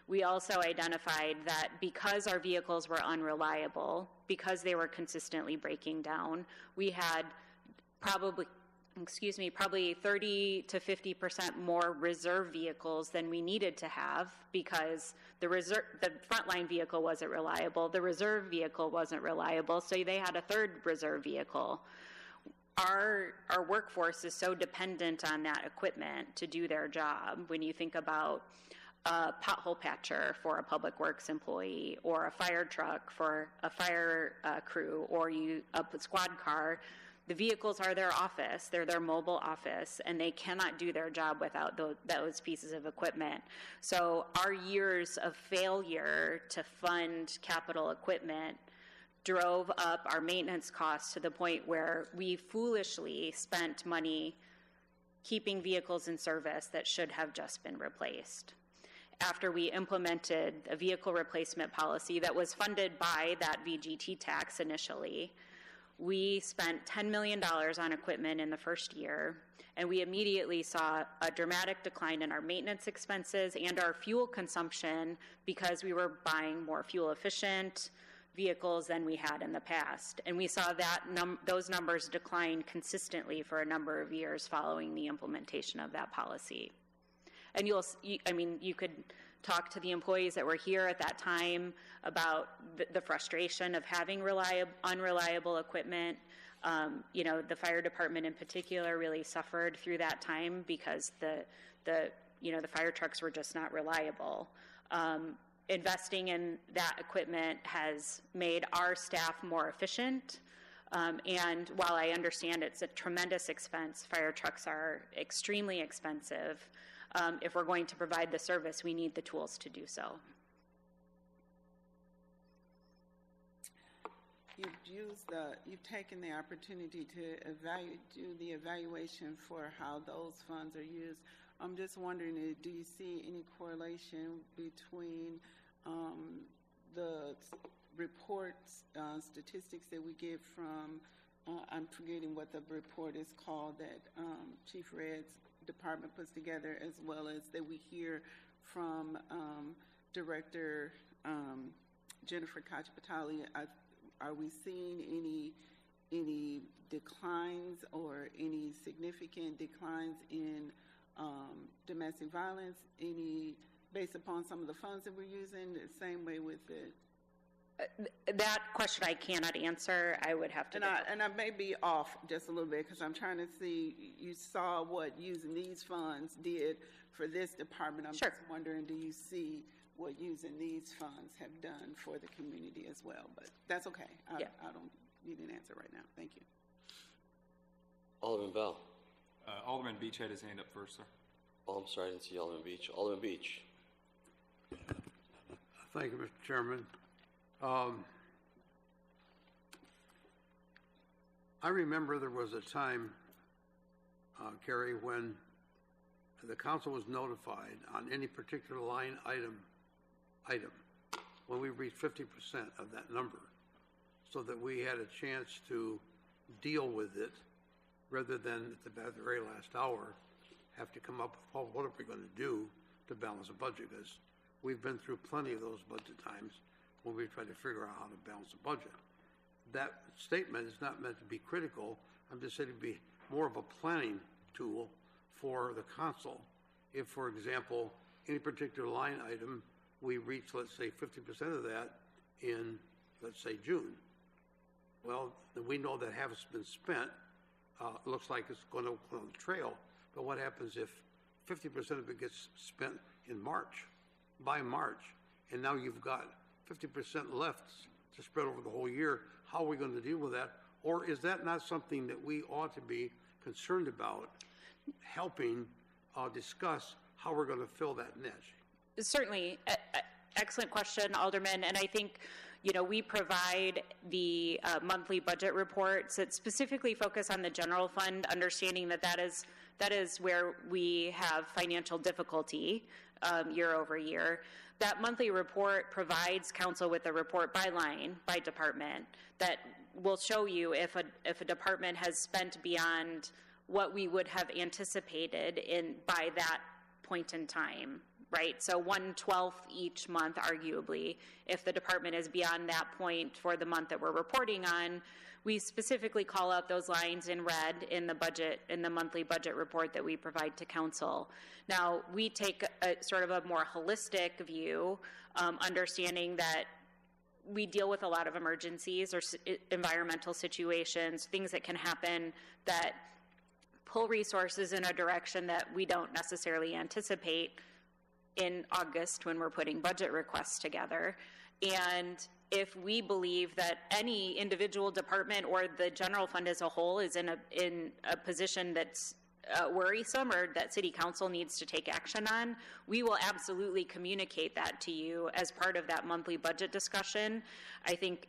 We also identified that because our vehicles were unreliable, because they were consistently breaking down, we had probably 30 to 50% more reserve vehicles than we needed to have, because the frontline vehicle wasn't reliable, the reserve vehicle wasn't reliable, so they had a third reserve vehicle. Our workforce is so dependent on that equipment to do their job. When you think about a pothole patcher for a public works employee, or a fire truck for a fire crew, or a squad car, the vehicles are their office, they're their mobile office, and they cannot do their job without those pieces of equipment. So our years of failure to fund capital equipment drove up our maintenance costs to the point where we foolishly spent money keeping vehicles in service that should have just been replaced. After we implemented a vehicle replacement policy that was funded by that VGT tax initially, we spent $10 million on equipment in the first year, and we immediately saw a dramatic decline in our maintenance expenses and our fuel consumption because we were buying more fuel-efficient vehicles than we had in the past. And we saw that those numbers decline consistently for a number of years following the implementation of that policy. And you could talk to the employees that were here at that time about the frustration of having unreliable equipment. The fire department in particular really suffered through that time because the fire trucks were just not reliable. Investing in that equipment has made our staff more efficient. And while I understand it's a tremendous expense, fire trucks are extremely expensive. If we're going to provide the service, we need the tools to do so. You've taken the opportunity to do the evaluation for how those funds are used. I'm just wondering, do you see any correlation between the reports, statistics that we get from, I'm forgetting what the report is called, that Chief Red's department puts together, as well as that we hear from Director Jennifer Kachpatali? Are we seeing any declines or any significant declines in domestic violence, based upon some of the funds that we're using, the same way with it? That question I cannot answer. I would have to. And I may be off just a little bit because I'm trying to see, you saw what using these funds did for this department. I'm just wondering, do you see what using these funds have done for the community as well. But that's okay. I don't need an answer right now. Thank you. Alderman Bell. Alderman Beach had his hand up first, sir. Oh, I'm sorry, I didn't see Alderman Beach. Alderman Beach. Thank you, Mr. Chairman. I remember there was a time, Carrie, when the council was notified on any particular line item, when we reached 50% of that number, so that we had a chance to deal with it rather than at the very last hour have to come up with, well, what are we going to do to balance a budget? Because we've been through plenty of those budget times when we try to figure out how to balance a budget. That statement is not meant to be critical. I'm just saying to be more of a planning tool for the council. If, for example, any particular line item, we reach, let's say, 50% of that in, let's say, June. Well, then we know that half has been spent. It looks like it's going to go on the trail. But what happens if 50% of it gets spent in March, by March, and now you've got 50% left to spread over the whole year? How are we going to deal with that? Or is that not something that we ought to be concerned about, helping discuss how we're going to fill that niche? Certainly. Excellent question, Alderman. And I think, we provide the monthly budget reports that specifically focus on the general fund, understanding that is where we have financial difficulty year over year. That monthly report provides council with a report by line, by department, that will show you if a department has spent beyond what we would have anticipated by that point in time, right? So 1/12 each month, arguably, if the department is beyond that point for the month that we're reporting on, we specifically call out those lines in red in the monthly budget report that we provide to council. Now, we take a sort of a more holistic view, understanding that we deal with a lot of emergencies or environmental situations, things that can happen that pull resources in a direction that we don't necessarily anticipate in August when we're putting budget requests together. And if we believe that any individual department or the general fund as a whole is in a position that's worrisome or that city council needs to take action on, we will absolutely communicate that to you as part of that monthly budget discussion. I think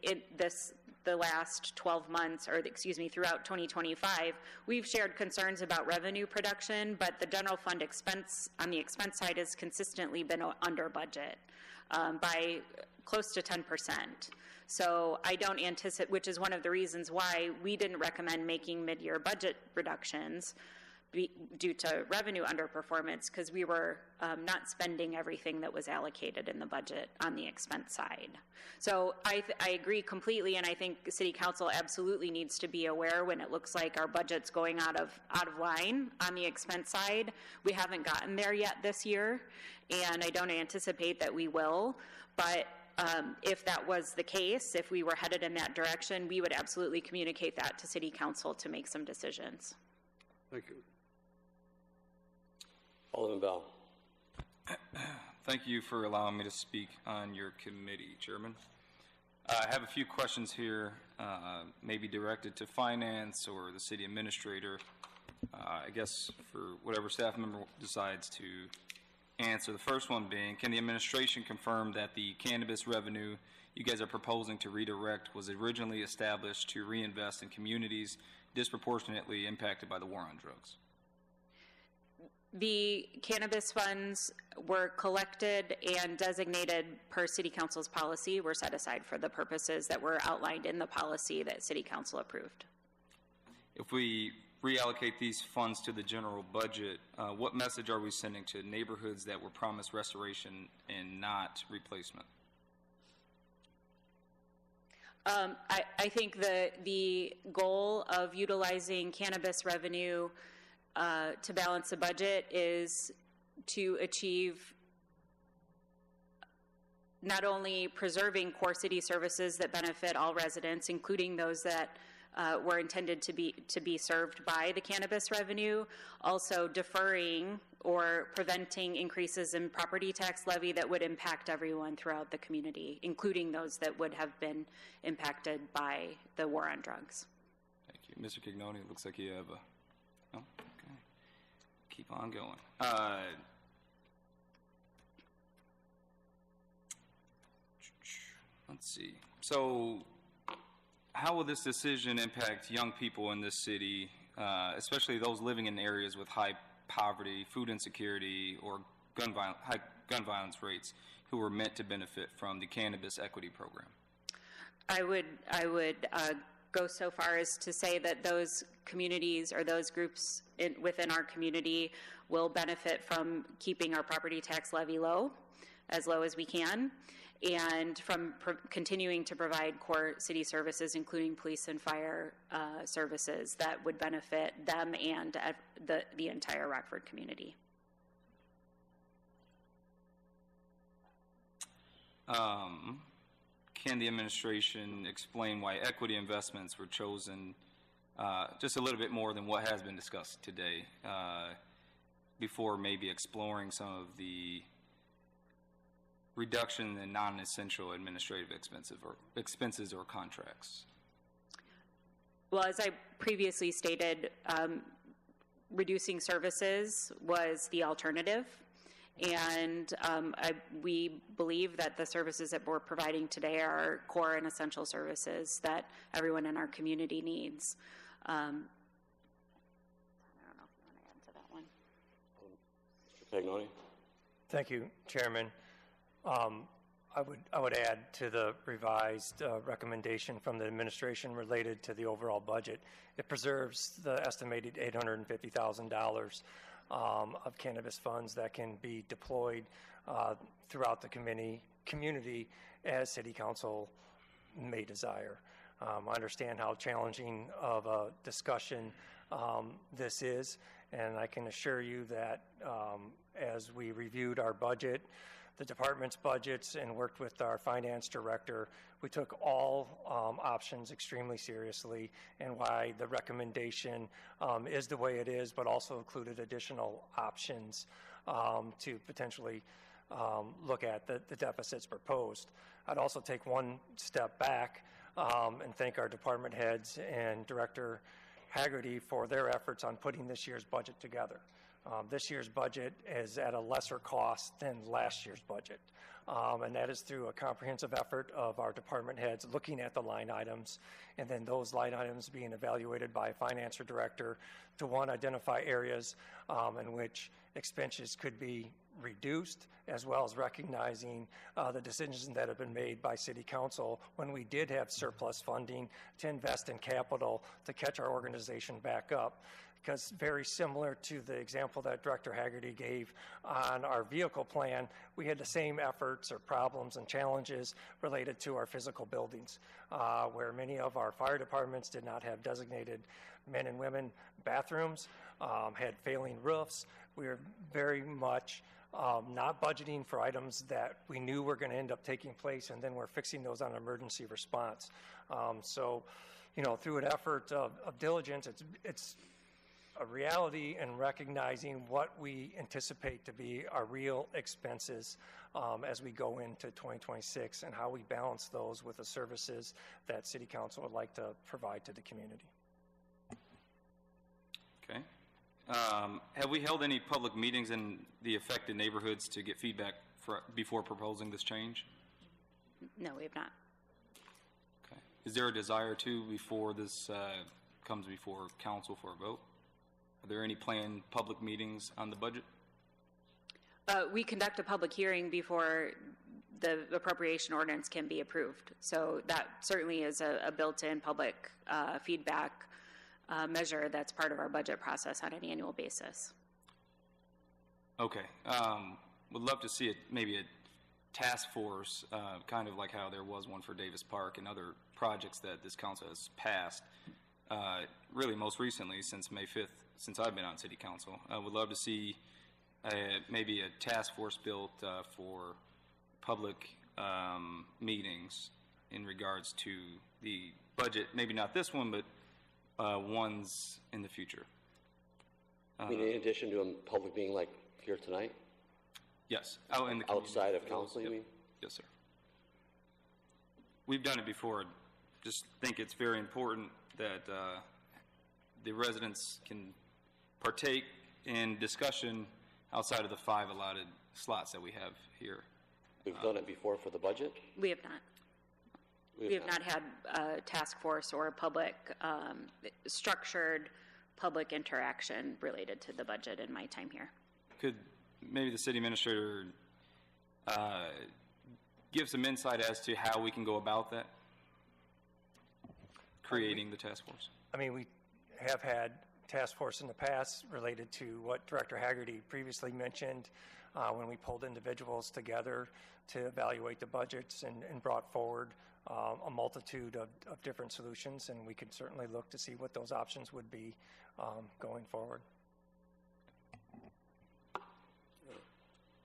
the last 12 months, or throughout 2025, we've shared concerns about revenue production, but the general fund expense on the expense side has consistently been under budget by close to 10%. So I don't anticipate, which is one of the reasons why we didn't recommend making mid-year budget reductions due to revenue underperformance, because we were not spending everything that was allocated in the budget on the expense side. So I agree completely, and I think the City Council absolutely needs to be aware when it looks like our budget's going out of line on the expense side. We haven't gotten there yet this year, and I don't anticipate that we will, but if that was the case, if we were headed in that direction, we would absolutely communicate that to City Council to make some decisions. Thank you. Alderman Bell. Thank you for allowing me to speak on your committee, Chairman. I have a few questions here, maybe directed to Finance or the City Administrator. I guess for whatever staff member decides to answer. The first one being, can the administration confirm that the cannabis revenue you guys are proposing to redirect was originally established to reinvest in communities disproportionately impacted by the war on drugs? The cannabis funds were collected and designated per City Council's policy, were set aside for the purposes that were outlined in the policy that City Council approved. If we reallocate these funds to the general budget, what message are we sending to neighborhoods that were promised restoration and not replacement? I think the goal of utilizing cannabis revenue to balance the budget is to achieve not only preserving core city services that benefit all residents, including those that were intended to be served by the cannabis revenue, also deferring or preventing increases in property tax levy that would impact everyone throughout the community, including those that would have been impacted by the war on drugs. Thank you. Mr. Cignoni, it looks like you have a, oh, okay. Keep on going. Let's see. So how will this decision impact young people in this city, especially those living in areas with high poverty, food insecurity, or high gun violence rates who were meant to benefit from the cannabis equity program? I would go so far as to say that those communities or those groups within our community will benefit from keeping our property tax levy low as we can, and from continuing to provide core city services, including police and fire services that would benefit them and the entire Rockford community. Can the administration explain why equity investments were chosen just a little bit more than what has been discussed today before maybe exploring some of the reduction in non-essential administrative expenses or contracts? Well, as I previously stated, reducing services was the alternative. And we believe that the services that we're providing today are core and essential services that everyone in our community needs. I don't know if you want to add to that one. Mr. Cignoni? Thank you, Chairman. I would add to the revised recommendation from the administration related to the overall budget. It preserves the estimated $850,000 of cannabis funds that can be deployed throughout the community as City Council may desire. I understand how challenging of a discussion this is, and I can assure you that as we reviewed our budget, the department's budgets, and worked with our finance director, we took all options extremely seriously, and why the recommendation is the way it is, but also included additional options to potentially look at the deficits proposed. I'd also take one step back and thank our department heads and Director Haggerty for their efforts on putting this year's budget together. This year's budget is at a lesser cost than last year's budget, and that is through a comprehensive effort of our department heads looking at the line items, and then those line items being evaluated by a finance director to, one, identify areas in which expenses could be reduced, as well as recognizing the decisions that have been made by City Council when we did have surplus funding to invest in capital to catch our organization back up. Because very similar to the example that Director Haggerty gave on our vehicle plan, we had the same efforts or problems and challenges related to our physical buildings, where many of our fire departments did not have designated men and women bathrooms, had failing roofs. We were very much not budgeting for items that we knew were going to end up taking place, and then we're fixing those on emergency response. So, through an effort of diligence, it's a reality and recognizing what we anticipate to be our real expenses as we go into 2026, and how we balance those with the services that City Council would like to provide to the community. Okay. Have we held any public meetings in the affected neighborhoods to get feedback before proposing this change? No, we have not. Okay. Is there a desire to before this comes before council for a vote? Are there any planned public meetings on the budget? We conduct a public hearing before the appropriation ordinance can be approved. So that certainly is a built-in public feedback measure that's part of our budget process on an annual basis. Okay. Would love to see maybe a task force, kind of like how there was one for Davis Park and other projects that this council has passed, really most recently since May 5th, since I've been on City Council. I would love to see maybe a task force built for public meetings in regards to the budget, maybe not this one, but ones in the future. I mean, in addition to a public meeting like here tonight? Yes, out in the community. Outside of council, you Yep. mean? Yes, sir. We've done it before. Just think it's very important that the residents can partake in discussion outside of the 5 allotted slots that we have here. We've done it before for the budget? We have not. We have not had a task force or a public, structured public interaction related to the budget in my time here. Could maybe the city administrator give some insight as to how we can go about that? Creating the task force? I mean, we have had task force in the past related to what Director Haggerty previously mentioned when we pulled individuals together to evaluate the budgets and brought forward a multitude of different solutions, and we could certainly look to see what those options would be going forward.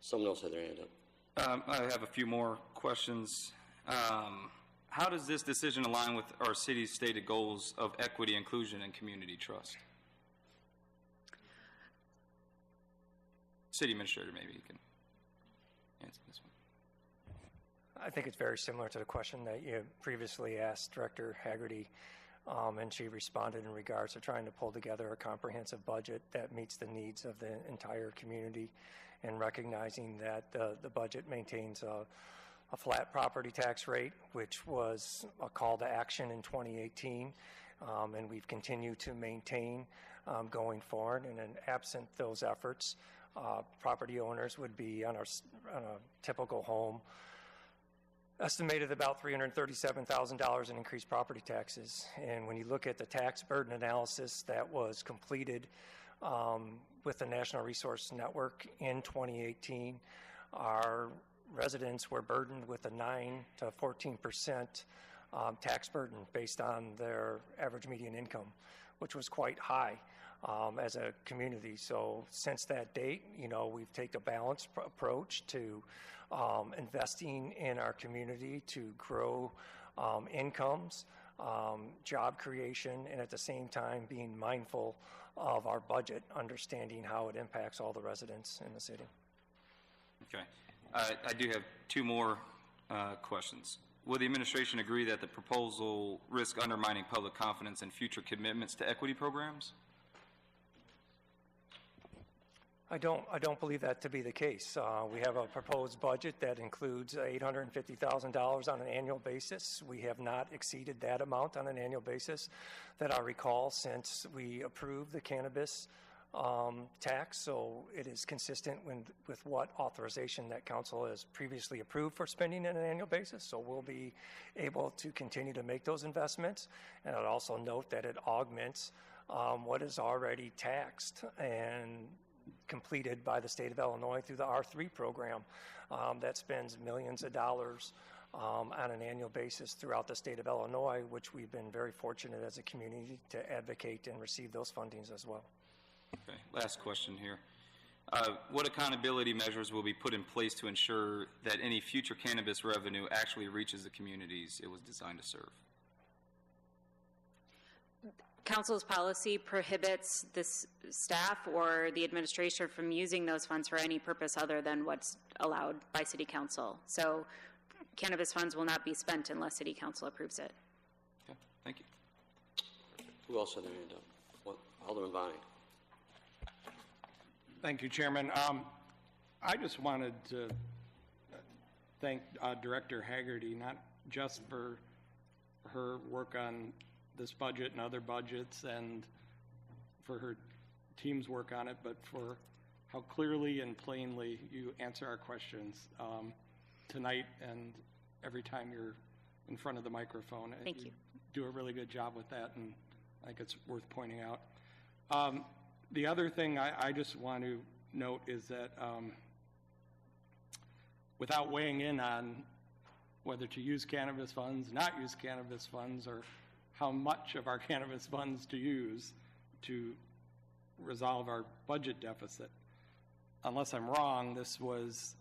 Someone else had their hand up. I have a few more questions. How does this decision align with our city's stated goals of equity, inclusion, and community trust? City administrator, maybe you can answer this one. I think it's very similar to the question that you previously asked Director Haggerty, and she responded in regards to trying to pull together a comprehensive budget that meets the needs of the entire community, and recognizing that the budget maintains a flat property tax rate, which was a call to action in 2018, and we've continued to maintain going forward. And then absent those efforts, property owners would be on a typical home estimated about $337,000 in increased property taxes. And when you look at the tax burden analysis that was completed with the National Resource Network in 2018, our residents were burdened with a 9 to 14% tax burden based on their average median income, which was quite high as a community. So since that date, we've taken a balanced approach to investing in our community to grow incomes, job creation, and at the same time being mindful of our budget, understanding how it impacts all the residents in the city. Okay. I do have 2 more questions. Will the administration agree that the proposal risks undermining public confidence in future commitments to equity programs? I don't believe that to be the case. We have a proposed budget that includes $850,000 on an annual basis. We have not exceeded that amount on an annual basis that I recall since we approved the cannabis tax, so it is consistent with what authorization that council has previously approved for spending on an annual basis. So we'll be able to continue to make those investments. And I'd also note that it augments what is already taxed and completed by the state of Illinois through the R3 program that spends millions of dollars on an annual basis throughout the state of Illinois, which we've been very fortunate as a community to advocate and receive those fundings as well. Okay, last question here. What accountability measures will be put in place to ensure that any future cannabis revenue actually reaches the communities it was designed to serve? Council's policy prohibits this staff or the administration from using those funds for any purpose other than what's allowed by City Council. So cannabis funds will not be spent unless City Council approves it. Okay, thank you. Who else had their hand up? Alderman Bonnie. Thank you, Chairman. I just wanted to thank Director Haggerty, not just for her work on this budget and other budgets and for her team's work on it, but for how clearly and plainly you answer our questions tonight and every time you're in front of the microphone. Thank you. Do a really good job with that, and I think it's worth pointing out. The other thing I just want to note is that without weighing in on whether to use cannabis funds, not use cannabis funds, or how much of our cannabis funds to use to resolve our budget deficit. Unless I'm wrong, this was,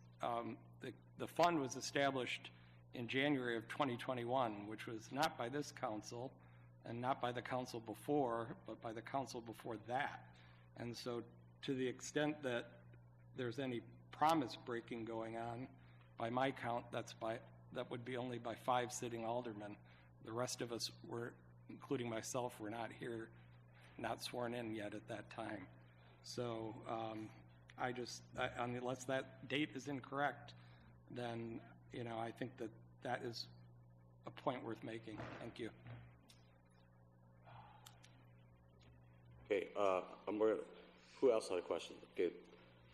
the fund was established in January of 2021, which was not by this council and not by the council before, but by the council before that. And so to the extent that there's any promise breaking going on, by my count, that would be only by 5 sitting aldermen. The rest of us were, including myself, were not here, not sworn in yet at that time. So unless that date is incorrect, then, I think that is a point worth making. Thank you. Okay, who else had a question? Okay,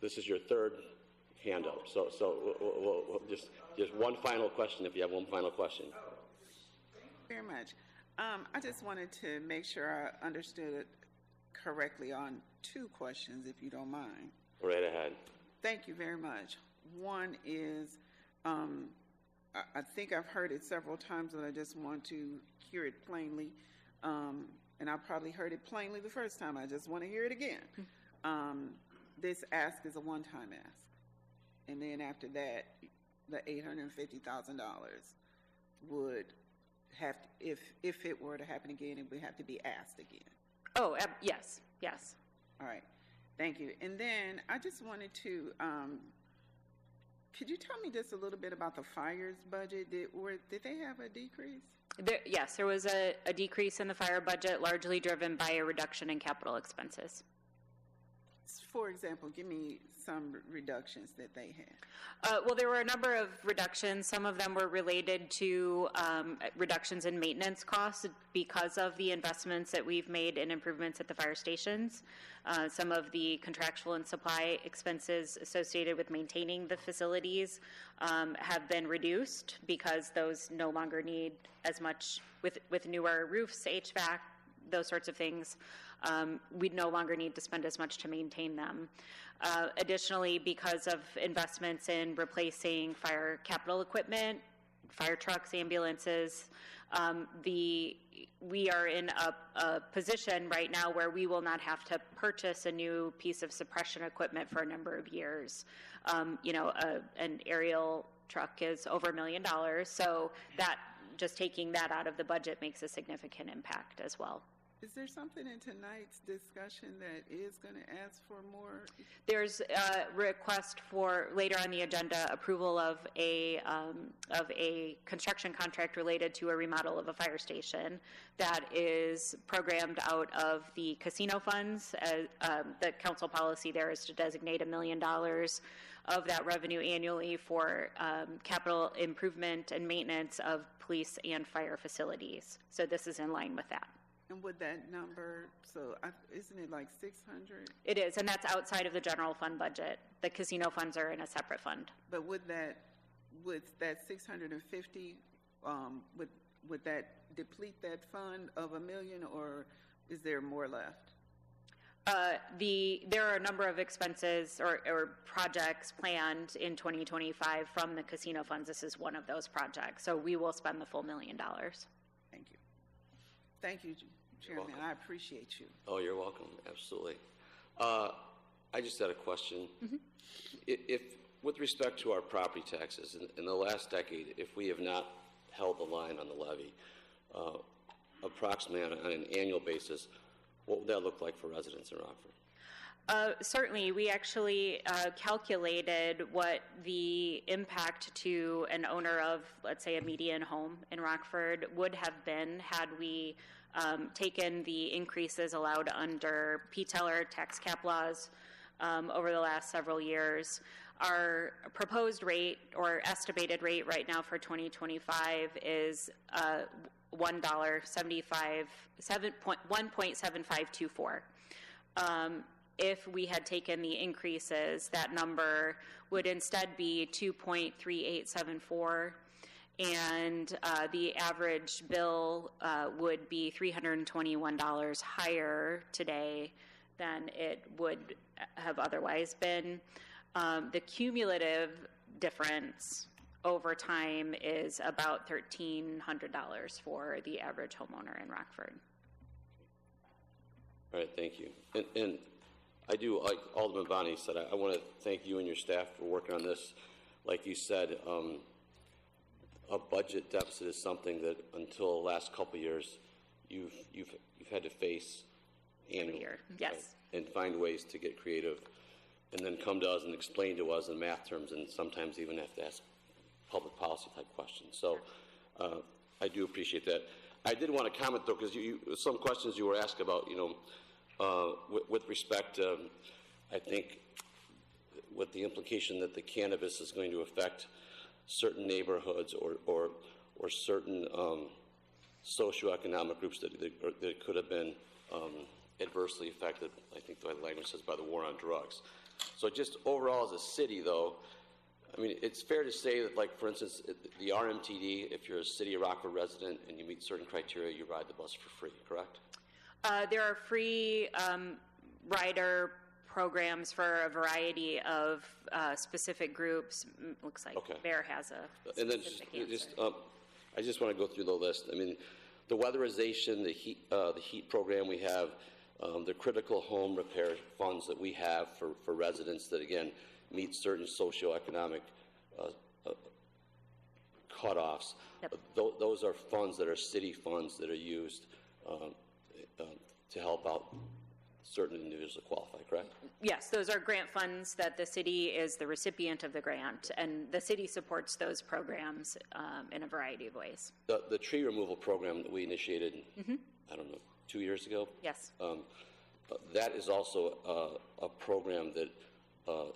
this is your third hand up, so we'll just one final question, if you have one final question. Very much. I just wanted to make sure I understood it correctly on 2 questions, if you don't mind. Right ahead. Thank you very much. One is, I think I've heard it several times, but I just want to hear it plainly. And I probably heard it plainly the first time. I just want to hear it again. This ask is a one-time ask. And then after that, the $850,000 would have to, if it were to happen again, it would have to be asked again. Oh, yes. All right. Thank you. And then I just wanted to, could you tell me just a little bit about the fires budget? Did they have a decrease? Yes, there was a decrease in the fire budget, largely driven by a reduction in capital expenses. For example, give me some reductions that they had. Well, there were a number of reductions. Some of them were related to reductions in maintenance costs because of the investments that we've made in improvements at the fire stations. Some of the contractual and supply expenses associated with maintaining the facilities have been reduced because those no longer need as much with newer roofs, HVAC, those sorts of things. We no longer need to spend as much to maintain them. Additionally, because of investments in replacing fire capital equipment, fire trucks, ambulances, we are in a position right now where we will not have to purchase a new piece of suppression equipment for a number of years. An aerial truck is over $1 million, so that just taking that out of the budget makes a significant impact as well. Is there something in tonight's discussion that is going to ask for more? There's a request for later on the agenda approval of a construction contract related to a remodel of a fire station that is programmed out of the casino funds. The council policy there is to designate $1 million of that revenue annually for capital improvement and maintenance of police and fire facilities. So this is in line with that. And would that number, isn't it like 600? It is, and that's outside of the general fund budget. The casino funds are in a separate fund. But would that 650, would that deplete that fund of $1 million, or is there more left? There are a number of expenses or projects planned in 2025 from the casino funds. This is one of those projects. So we will spend the full $1 million. Thank you. Thank you, Chairman. I appreciate you. Oh, you're welcome. Absolutely. I just had a question. Mm-hmm. If, with respect to our property taxes, in the last decade, if we have not held the line on the levy, approximately on an annual basis, what would that look like for residents in Rockford? Certainly. We actually calculated what the impact to an owner of, let's say, a median home in Rockford would have been had we taken the increases allowed under PTELR tax cap laws over the last several years. Our proposed rate or estimated rate right now for 2025 is $1.7524. If we had taken the increases, that number would instead be 2.3874, and the average bill would be $321 higher today than it would have otherwise been. The cumulative difference over time is about $1,300 for the average homeowner in Rockford. All right, thank you. And I do, like Alderman Bonnie said, I want to thank you and your staff for working on this. Like you said, a budget deficit is something that until the last couple of years you've had to face annually. Every year, yes. Right? And find ways to get creative. and then come to us and explain to us in math terms, and sometimes even have to ask public policy type questions. So I do appreciate that. I did want to comment, though, because some questions you were asked about, with respect to, I think, with the implication that the cannabis is going to affect certain neighborhoods or certain socioeconomic groups that could have been adversely affected, I think the language says, by the war on drugs. So just overall as a city, though, I mean, it's fair to say that, like, for instance, the RMTD, if you're a City of Rockford resident and you meet certain criteria, you ride the bus for free, correct? There are free rider programs for a variety of specific groups. Looks like Bear has a And then I just want to go through the list. I mean, the weatherization, the heat program we have, the critical home repair funds that we have for residents that, again, meet certain socioeconomic cutoffs. Yep. Those are funds that are city funds that are used to help out certain individuals that qualify, correct? Yes, those are grant funds that the city is the recipient of the grant, and the city supports those programs in a variety of ways. The tree removal program that we initiated, I don't know, 2 years ago? Yes. That is also a program that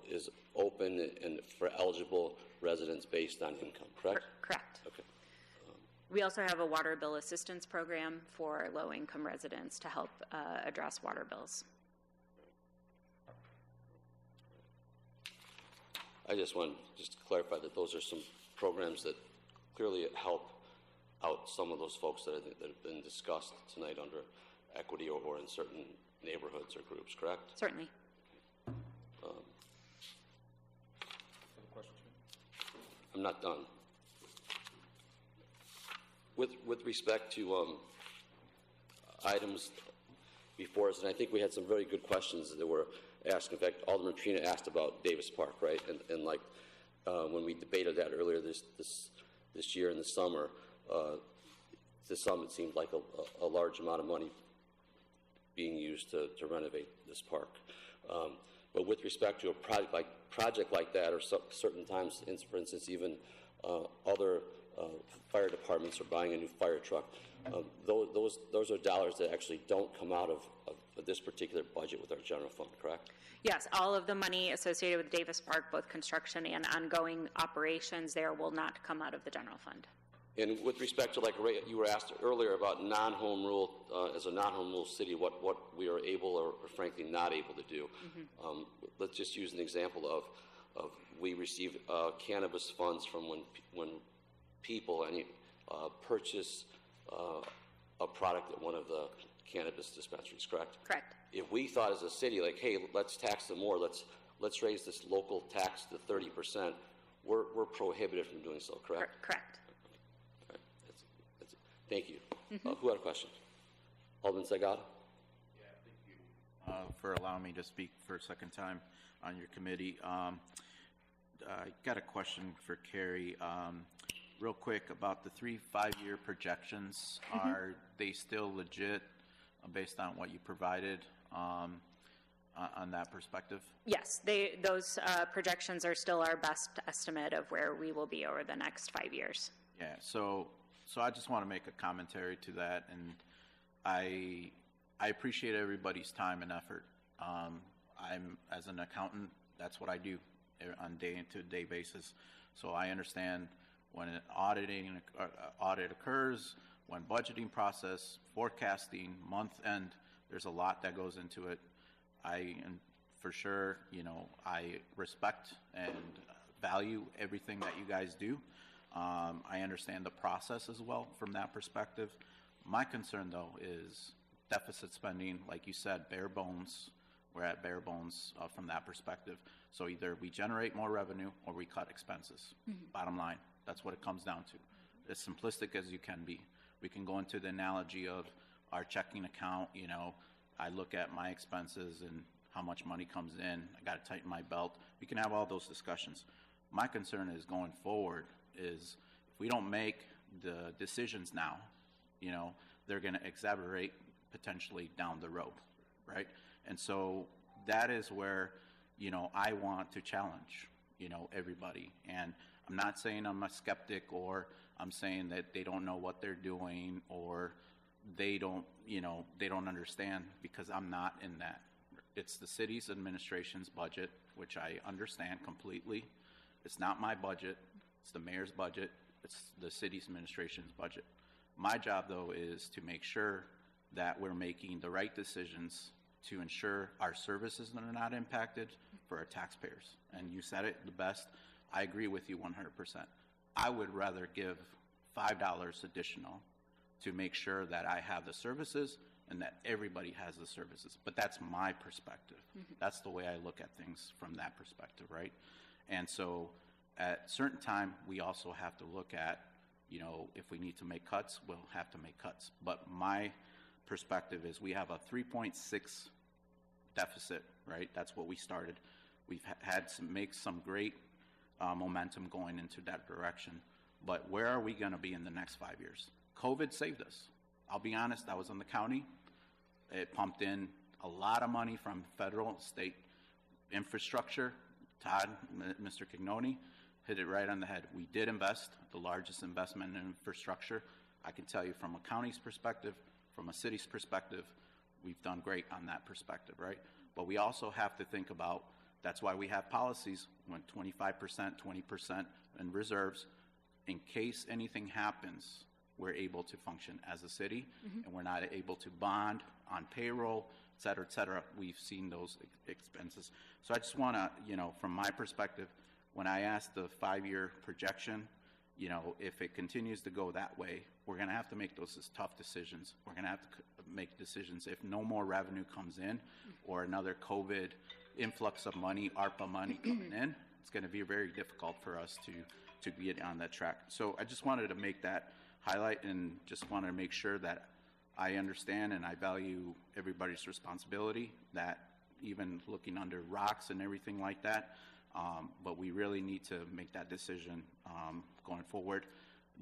is open and for eligible residents based on income, correct? Correct. Okay. We also have a water bill assistance program for low-income residents to help address water bills. I just want to clarify that those are some programs that clearly help out some of those folks that have been discussed tonight under equity or in certain neighborhoods or groups, correct? Certainly. I'm not done. With respect to items before us, and I think we had some very good questions that were asked. In fact, Alderman Trina asked about Davis Park, right? And like when we debated that earlier this year in the summer, to some it seemed like a large amount of money being used to renovate this park. But with respect to a project like that, or certain times, for instance, even other fire departments are buying a new fire truck, those are dollars that actually don't come out of this particular budget with our general fund, correct? Yes, all of the money associated with Davis Park, both construction and ongoing operations there, will not come out of the general fund. And with respect to, like you were asked earlier about non-home rule, as a non-home rule city, what we are able or frankly not able to do. Let's just use an example of we receive cannabis funds from when people purchase a product at one of the cannabis dispensaries, correct? Correct. If we thought as a city, like, hey, let's tax them more, let's raise this local tax to 30%, we're prohibited from doing so, correct? Correct. Thank you. Who had a question? Alderman Zagata? Yeah, thank you for allowing me to speak for a second time on your committee. I got a question for Carrie. Real quick about the 3-5-year projections. Are they still legit based on what you provided on that perspective? Yes, those projections are still our best estimate of where we will be over the next 5 years. Yeah, so I just want to make a commentary to that, and I appreciate everybody's time and effort. I'm, as an accountant, that's what I do on day-to-day basis. So I understand when an audit occurs, when budgeting process, forecasting, month end, there's a lot that goes into it. And for sure, I respect and value everything that you guys do. I understand the process as well from that perspective. My concern, though, is deficit spending. Like you said, bare bones. We're at bare bones from that perspective. So either we generate more revenue or we cut expenses. Bottom line, that's what it comes down to. As simplistic as you can be. We can go into the analogy of our checking account. I look at my expenses and how much money comes in. I got to tighten my belt. We can have all those discussions. My concern is going forward is if we don't make the decisions now, they're going to exacerbate potentially down the road, right? And so that is where, I want to challenge, everybody. And I'm not saying I'm a skeptic, or I'm saying that they don't know what they're doing, or they don't understand, because I'm not in that. It's the city's administration's budget, which I understand completely. It's not my budget. It's the mayor's budget. It's the city's administration's budget. My job, though, is to make sure that we're making the right decisions to ensure our services are not impacted for our taxpayers. And you said it the best. I agree with you 100%. I would rather give $5 additional to make sure that I have the services and that everybody has the services. But that's my perspective. That's the way I look at things from that perspective, right? And so at a certain time, we also have to look at, if we need to make cuts, we'll have to make cuts. But my perspective is we have a 3.6 deficit, right? That's what we started. We've had to make some great momentum going into that direction. But where are we going to be in the next 5 years? COVID saved us. I'll be honest, I was in the county. It pumped in a lot of money from federal, state infrastructure. Todd, Mr. Cagnoni, hit it right on the head. We did invest, the largest investment in infrastructure. I can tell you from a county's perspective, from a city's perspective, we've done great on that perspective, right? But we also have to think about, that's why we have policies, when 25%, 20% in reserves. In case anything happens, we're able to function as a city, and we're not able to bond on payroll, et cetera, et cetera. We've seen those expenses. So I just want to, from my perspective, when I asked the 5-year projection, if it continues to go that way, we're going to have to make those tough decisions. We're going to have to make decisions if no more revenue comes in, or another COVID influx of money, ARPA money coming in. It's going to be very difficult for us to get on that track. So I just wanted to make that highlight, and just wanted to make sure that I understand and I value everybody's responsibility, that even looking under rocks and everything like that, but we really need to make that decision going forward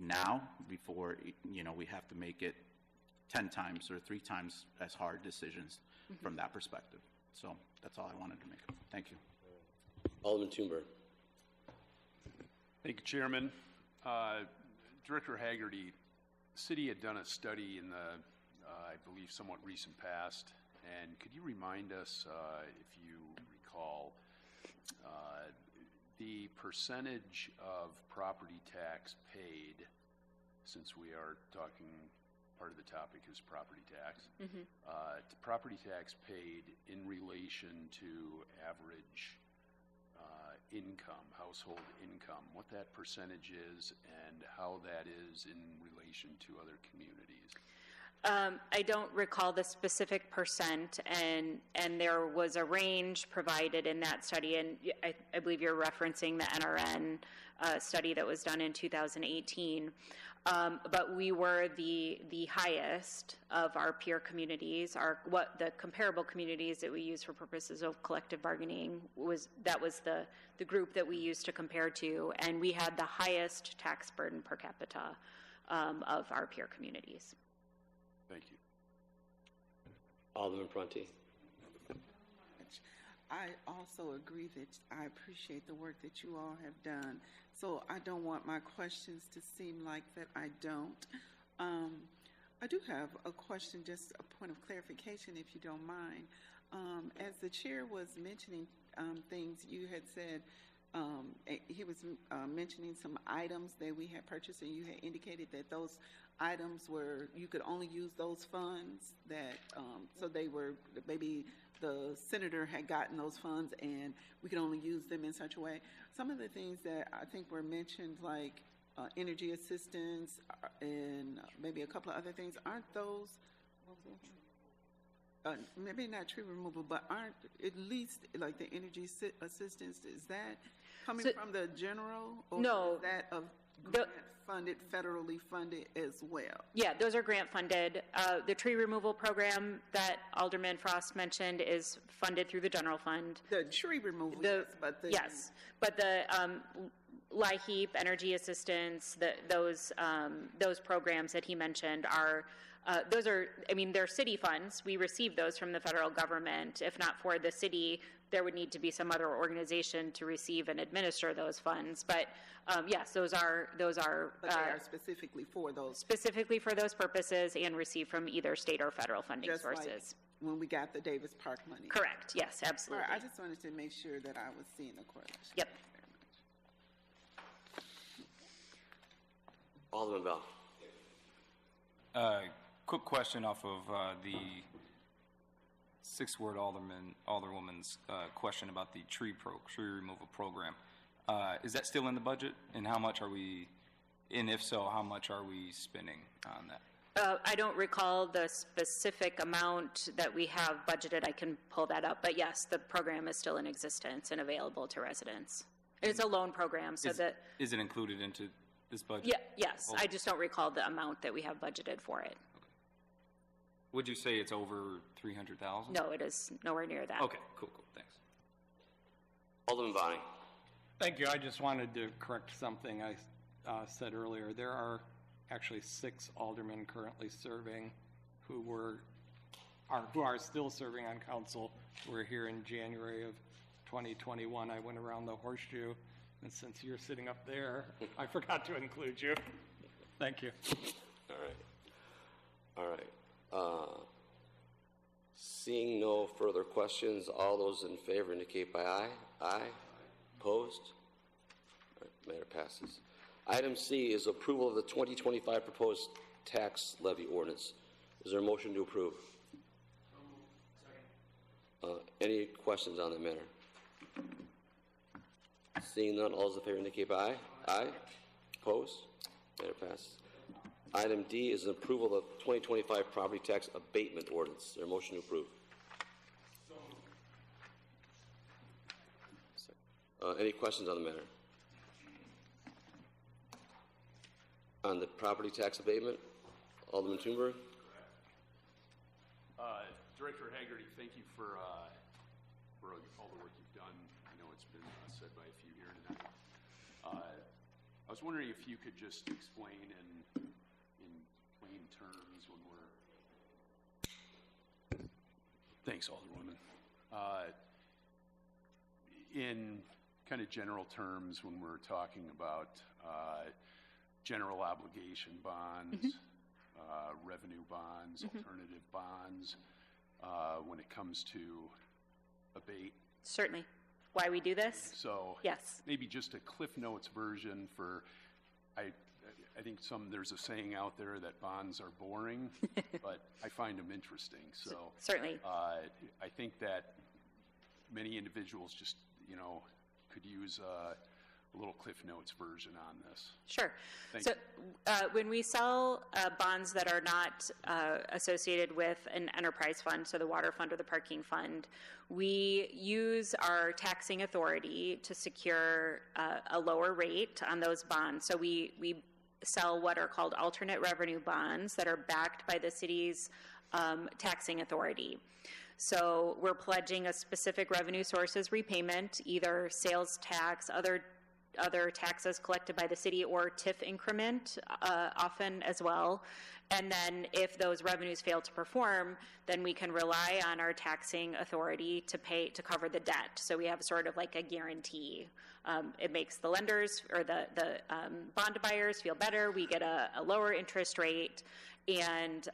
now, before we have to make it 10 times or 3 times as hard decisions from that perspective. So that's all I wanted to make. Thank you. Alderman Toomber. Thank you, Chairman. Director Haggerty, the city had done a study in the, I believe, somewhat recent past, and could you remind us, if you recall, the percentage of property tax paid, since we are talking, part of the topic is property tax, property tax paid in relation to average income, household income, what that percentage is and how that is in relation to other communities? I don't recall the specific percent, and there was a range provided in that study, and I believe you're referencing the NRN study that was done in 2018. But we were the highest of our peer communities. The comparable communities that we use for purposes of collective bargaining was the group that we used to compare to, and we had the highest tax burden per capita of our peer communities. Thank you. Alderman Prunty. I also agree that I appreciate the work that you all have done. So I don't want my questions to seem like that I don't. I do have a question, just a point of clarification, if you don't mind. As the chair was mentioning things, you had said he was mentioning some items that we had purchased, and you had indicated that those items were, you could only use those funds, that so they were, maybe the senator had gotten those funds and we could only use them in such a way. Some of the things that I think were mentioned, like energy assistance and maybe a couple of other things, aren't those, maybe not tree removal, but aren't at least like the energy assistance, is that coming from the general, or no, is that of grant funded, federally funded as well? Yeah, those are grant funded. The tree removal program that Alderman Frost mentioned is funded through the general fund. The tree removal, yes, but the LIHEAP, energy assistance, those programs that he mentioned are, those are, I mean, they're city funds. We receive those from the federal government. If not for the city there would need to be some other organization to receive and administer those funds. But yes, those are But they are specifically for those purposes and receive from either state or federal funding just sources. like when we got the Davis Park money. Correct. Yes, All absolutely. right, I just wanted to make sure that I was seeing the correlation. Yep. Alderman Bell. Quick question off of the sixth ward alderwoman's question about the tree removal program. Is that still in the budget? And how much are we, and if so, how much are we spending on that? I don't recall the specific amount that we have budgeted. I can pull that up. But yes, the program is still in existence and available to residents. It's a loan program, so Is it included into this budget? Yeah, yes. I just don't recall the amount that we have budgeted for it. Would you say it's over 300,000? No, it is nowhere near that. Okay, cool, thanks. Alderman Bonnie. Thank you. I just wanted to correct something I said earlier. There are actually 6 aldermen currently serving who are still serving on council. We're here in January of 2021. I went around the horseshoe, and since you're sitting up there, I forgot to include you. Thank you. All right. Seeing no further questions, all those in favor indicate by aye. Aye. Opposed? All right, matter passes. Item C is approval of the 2025 proposed tax levy ordinance. Is there a motion to approve? Any questions on the matter? Seeing none, all those in favor indicate by aye. Aye. Opposed? Matter passes. Item D is an approval of 2025 property tax abatement ordinance. Is there a motion to approve? Any questions on the matter? On the property tax abatement, Alderman Thunberg? Director Haggerty, thank you for all the work you've done. I know it's been said by a few here tonight. I was wondering if you could just explain in plain terms when we're... Thanks, Alderwoman. In kind of general terms, when we're talking about general obligation bonds, revenue bonds, alternative bonds, when it comes to abate. Certainly. Why we do this? So yes, maybe just a Cliff Notes version for, I think there's a saying out there that bonds are boring, but I find them interesting. So certainly, I think that many individuals just, could use a little Cliff Notes version on this. Sure. Thank so you. When we sell bonds that are not associated with an enterprise fund, so the water fund or the parking fund, we use our taxing authority to secure a lower rate on those bonds. So we sell what are called alternate revenue bonds that are backed by the city's taxing authority. So we're pledging a specific revenue sources repayment, either sales tax, other taxes collected by the city, or TIF increment often as well. And then if those revenues fail to perform, then we can rely on our taxing authority to cover the debt. So we have sort of like a guarantee. It makes the lenders or the bond buyers feel better. We get a lower interest rate, and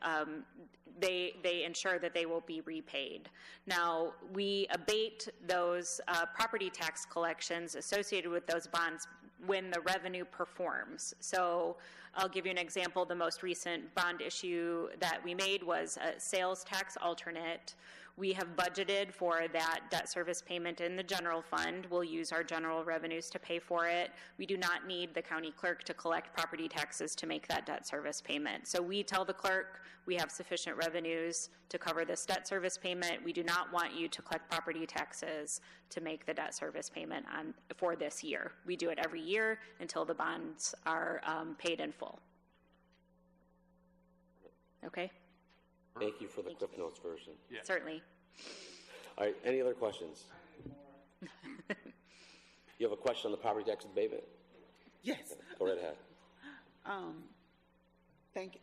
they ensure that they will be repaid. Now, we abate those property tax collections associated with those bonds when the revenue performs. So I'll give you an example. The most recent bond issue that we made was a sales tax alternate. We have budgeted for that debt service payment in the general fund. We'll use our general revenues to pay for it. We do not need the county clerk to collect property taxes to make that debt service payment. So we tell the clerk we have sufficient revenues to cover this debt service payment. We do not want you to collect property taxes to make the debt service payment for this year. We do it every year until the bonds are paid in full. Okay? Thank you for the Cliff Notes version. Yeah. Certainly. All right, any other questions? You have a question on the property tax abatement? Yes. Go right ahead.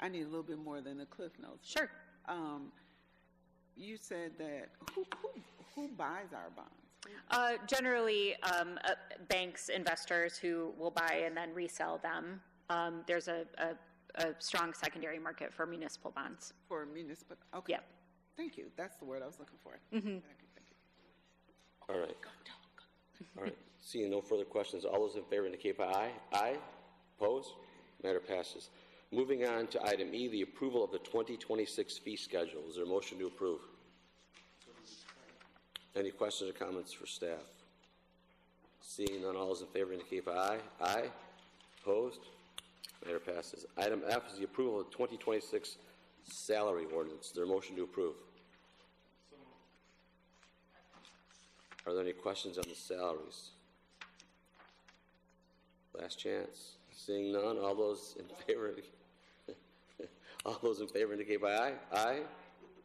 I need a little bit more than the Cliff Notes. Sure. You said that who buys our bonds? Generally, banks, investors who will buy and then resell them. There's a strong secondary market for municipal bonds. For municipal, okay. Yep. Thank you. That's the word I was looking for. Mhm. All right. All right. Seeing no further questions, all those in favor indicate by aye. Aye. Opposed? Matter passes. Moving on to item E, the approval of the 2026 fee schedule. Is there a motion to approve? Any questions or comments for staff? Seeing none, all those in favor indicate by aye. Aye. Opposed? Matter passes. Item F is the approval of the 2026 salary ordinance. Is there a motion to approve? Are there any questions on the salaries? Last chance. Seeing none, all those in favor, all those in favor indicate by aye. Aye.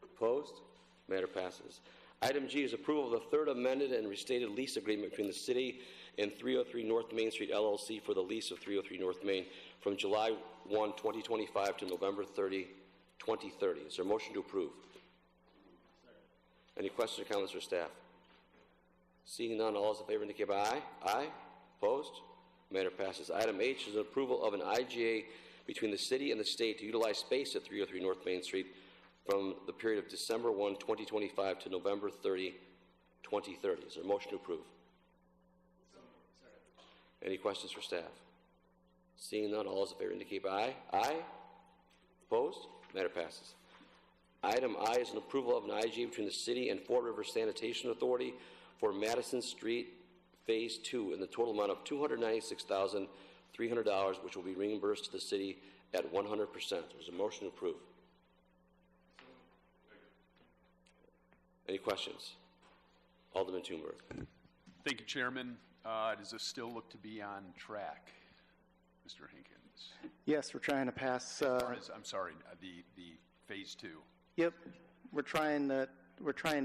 Opposed? Matter passes. Item G is approval of the third amended and restated lease agreement between the city and 303 North Main Street LLC for the lease of 303 North Main from July 1, 2025 to November 30, 2030. Is there a motion to approve? Any questions or comments for staff? Seeing none, all those in favor indicate by aye. Aye. Opposed? Matter passes. Item H is an approval of an IGA between the city and the state to utilize space at 303 North Main Street from the period of December 1, 2025 to November 30, 2030. Is there a motion to approve? Any questions for staff? Seeing none, all those in favor indicate by aye. Aye. Opposed? Matter passes. Item I is an approval of an IGA between the city and Fort River Sanitation Authority for Madison Street Phase 2 in the total amount of $296,300, which will be reimbursed to the city at 100%. There's a motion to approve. Any questions? Alderman Thunberg. Thank you, Chairman. Does this still look to be on track, Mr. Hinkins? Yes, we're trying to pass. I'm sorry, the Phase 2. Yep, we're trying to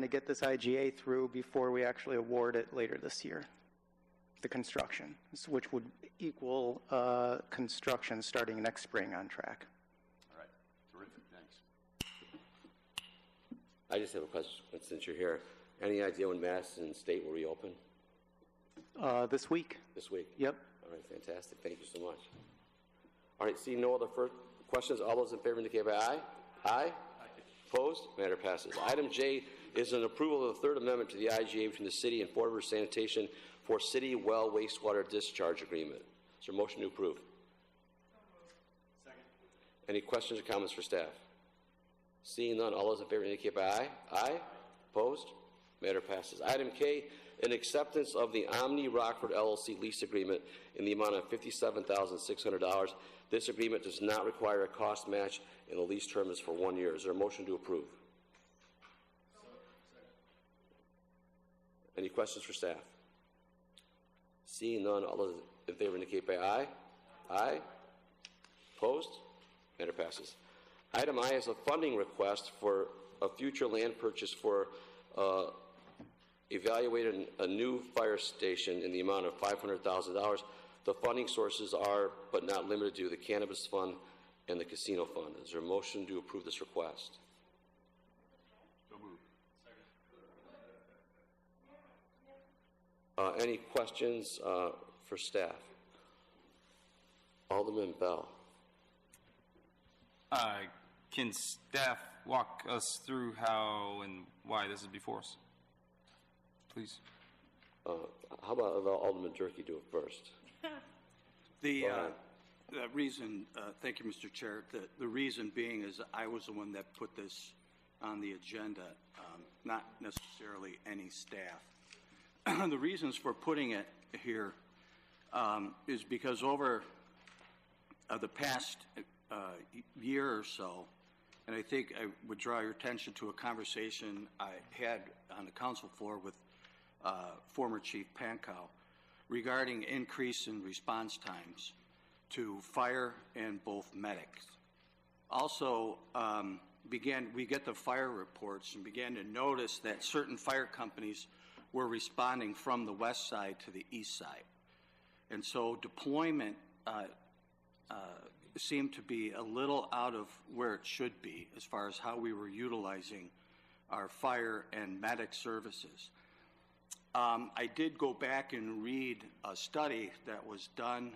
get this IGA through before we actually award it later this year. The construction, which would equal construction starting next spring on track. All right, terrific, thanks. I just have a question since you're here. Any idea when Madison State will reopen? This week. This week? Yep. All right, fantastic. Thank you so much. All right, seeing no other questions, all those in favor indicate by aye. Aye. Opposed? Matter passes. Item J is an approval of the third amendment to the IGA between the city and Fort River Sanitation for city well wastewater discharge agreement. Is there a motion to approve? Second. Any questions or comments for staff? Seeing none, all those in favor indicate by aye. Aye. Opposed? Matter passes. Item K, an acceptance of the Omni Rockford LLC lease agreement in the amount of $57,600. This agreement does not require a cost match, and the lease term is for 1 year. Is there a motion to approve? Any questions for staff? Seeing none, all those in favor indicate by aye. Aye. Opposed? Matter passes. Item I is a funding request for a future land purchase for evaluating a new fire station in the amount of $500,000. The funding sources are, but not limited to, the Cannabis Fund and the Casino Fund. Is there a motion to approve this request? So moved. Any questions for staff? Alderman Bell. Can staff walk us through how and why this is before us? Please. How about Alderman Durkee do it first? The reason, thank you, Mr. Chair. The reason being is I was the one that put this on the agenda, not necessarily any staff. The reasons for putting it here is because over the past year or so, and I think I would draw your attention to a conversation I had on the council floor with former Chief Pankow regarding increase in response times to fire and both medics. Also, we get the fire reports and began to notice that certain fire companies were responding from the west side to the east side. And so deployment seemed to be a little out of where it should be as far as how we were utilizing our fire and medic services. I did go back and read a study that was done,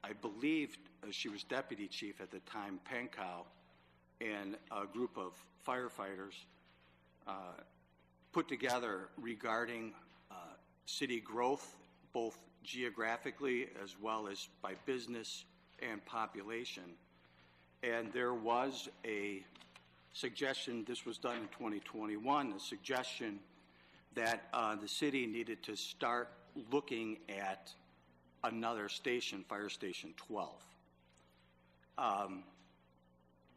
I believe she was deputy chief at the time, Pankow, and a group of firefighters put together regarding city growth, both geographically as well as by business and population. And there was a suggestion, this was done in 2021, a suggestion that the city needed to start looking at another station, Fire Station 12.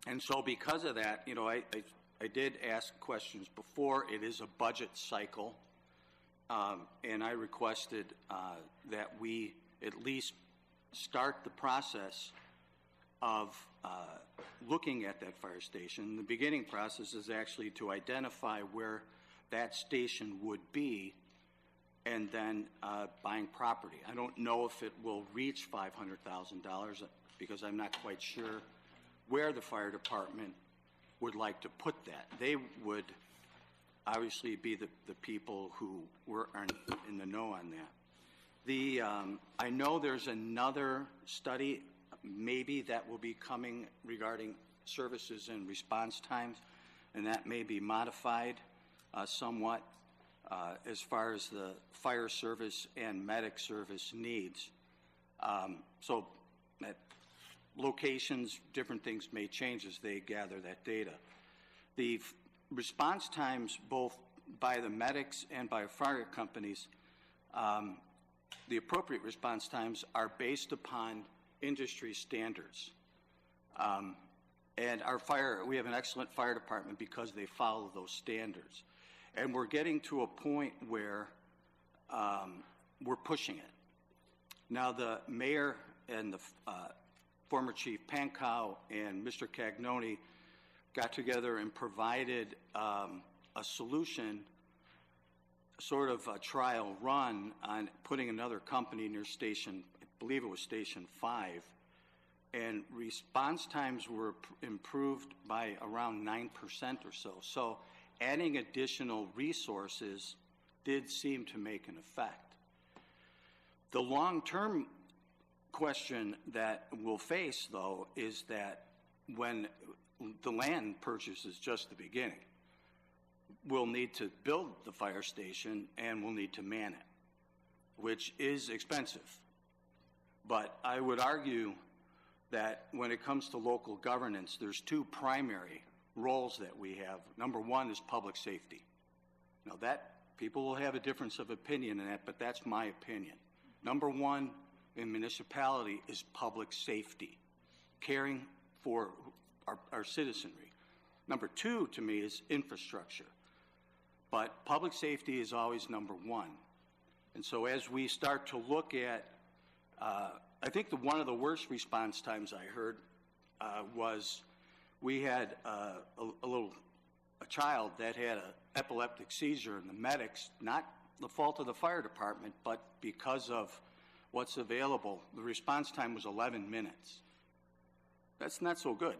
And so because of that, you know, I did ask questions before. It is a budget cycle, and I requested that we at least start the process of looking at that fire station. The beginning process is actually to identify where that station would be and then buying property. I don't know if it will reach $500,000 because I'm not quite sure where the fire department would like to put that. They would obviously be the people who were in the know on that. I know there's another study maybe that will be coming regarding services and response times, and that may be modified somewhat as far as the fire service and medic service needs. So at locations, different things may change as they gather that data. The response times, both by the medics and by fire companies, the appropriate response times are based upon industry standards. And we have an excellent fire department because they follow those standards. And we're getting to a point where we're pushing it. Now, the mayor and the former Chief Pankow and Mr. Cagnoni got together and provided a solution, sort of a trial run on putting another company near station, I believe it was Station 5, and response times were improved by around 9% or so. So adding additional resources did seem to make an effect. The long-term question that we'll face, though, is that when the land purchase is just the beginning, we'll need to build the fire station and we'll need to man it, which is expensive. But I would argue that when it comes to local governance, there's two primary roles that we have. Number one is public safety. Now, that people will have a difference of opinion in that, but that's my opinion. Number one in municipality is public safety, caring for our citizenry. Number two, to me, is infrastructure. But public safety is always number one. And so as we start to look at, I think one of the worst response times I heard was we had a child that had an epileptic seizure, and the medics, not the fault of the fire department, but because of what's available, the response time was 11 minutes. That's not so good.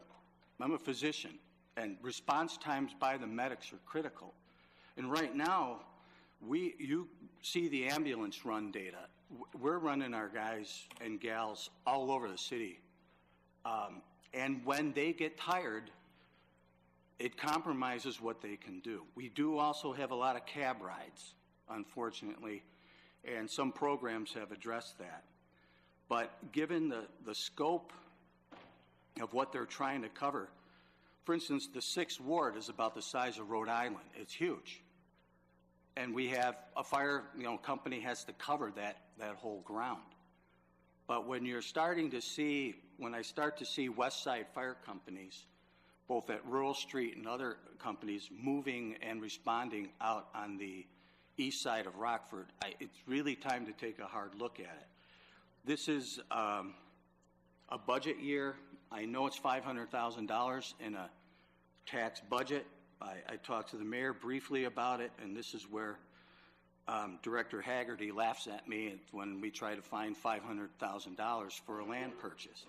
I'm a physician, and response times by the medics are critical. And right now, you see the ambulance run data. We're running our guys and gals all over the city. And when they get tired, it compromises what they can do. We do also have a lot of cab rides, unfortunately, and some programs have addressed that. But given the scope of what they're trying to cover, for instance, the 6th Ward is about the size of Rhode Island. It's huge. And we have a fire company has to cover that whole ground. But when you're starting to see, when I start to see West Side fire companies, both at Rural Street and other companies moving and responding out on the east side of Rockford, it's really time to take a hard look at it. This is a budget year. I know it's $500,000 in a tax budget. I talked to the mayor briefly about it, and this is where Director Haggerty laughs at me when we try to find $500,000 for a land purchase.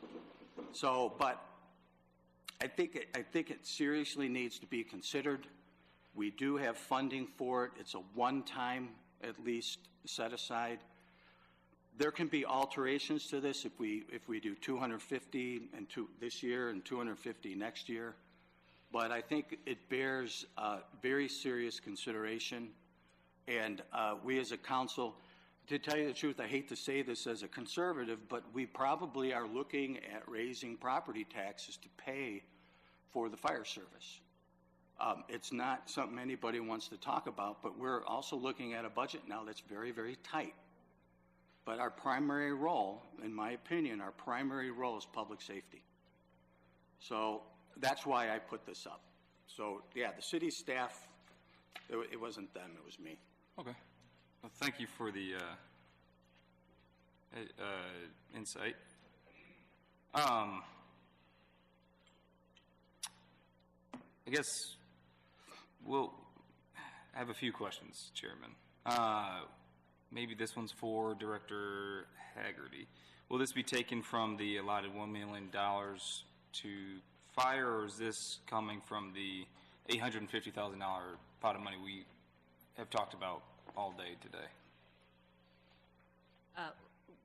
So, but I think it seriously needs to be considered. We do have funding for it. It's a one-time at least set aside. There can be alterations to this if we do 250 this year and 250 next year, but I think it bears very serious consideration, and we as a council, to tell you the truth, I hate to say this as a conservative, but we probably are looking at raising property taxes to pay for the fire service. It's not something anybody wants to talk about, but we're also looking at a budget now that's very, very tight. But our primary role, in my opinion, our primary role is public safety. So that's why I put this up. So, yeah, the city staff, it wasn't them, it was me. Okay. Well, thank you for the insight. I guess I have a few questions, Chairman. Maybe this one's for Director Haggerty. Will this be taken from the allotted $1 million to fire, or is this coming from the $850,000 pot of money we have talked about all day today?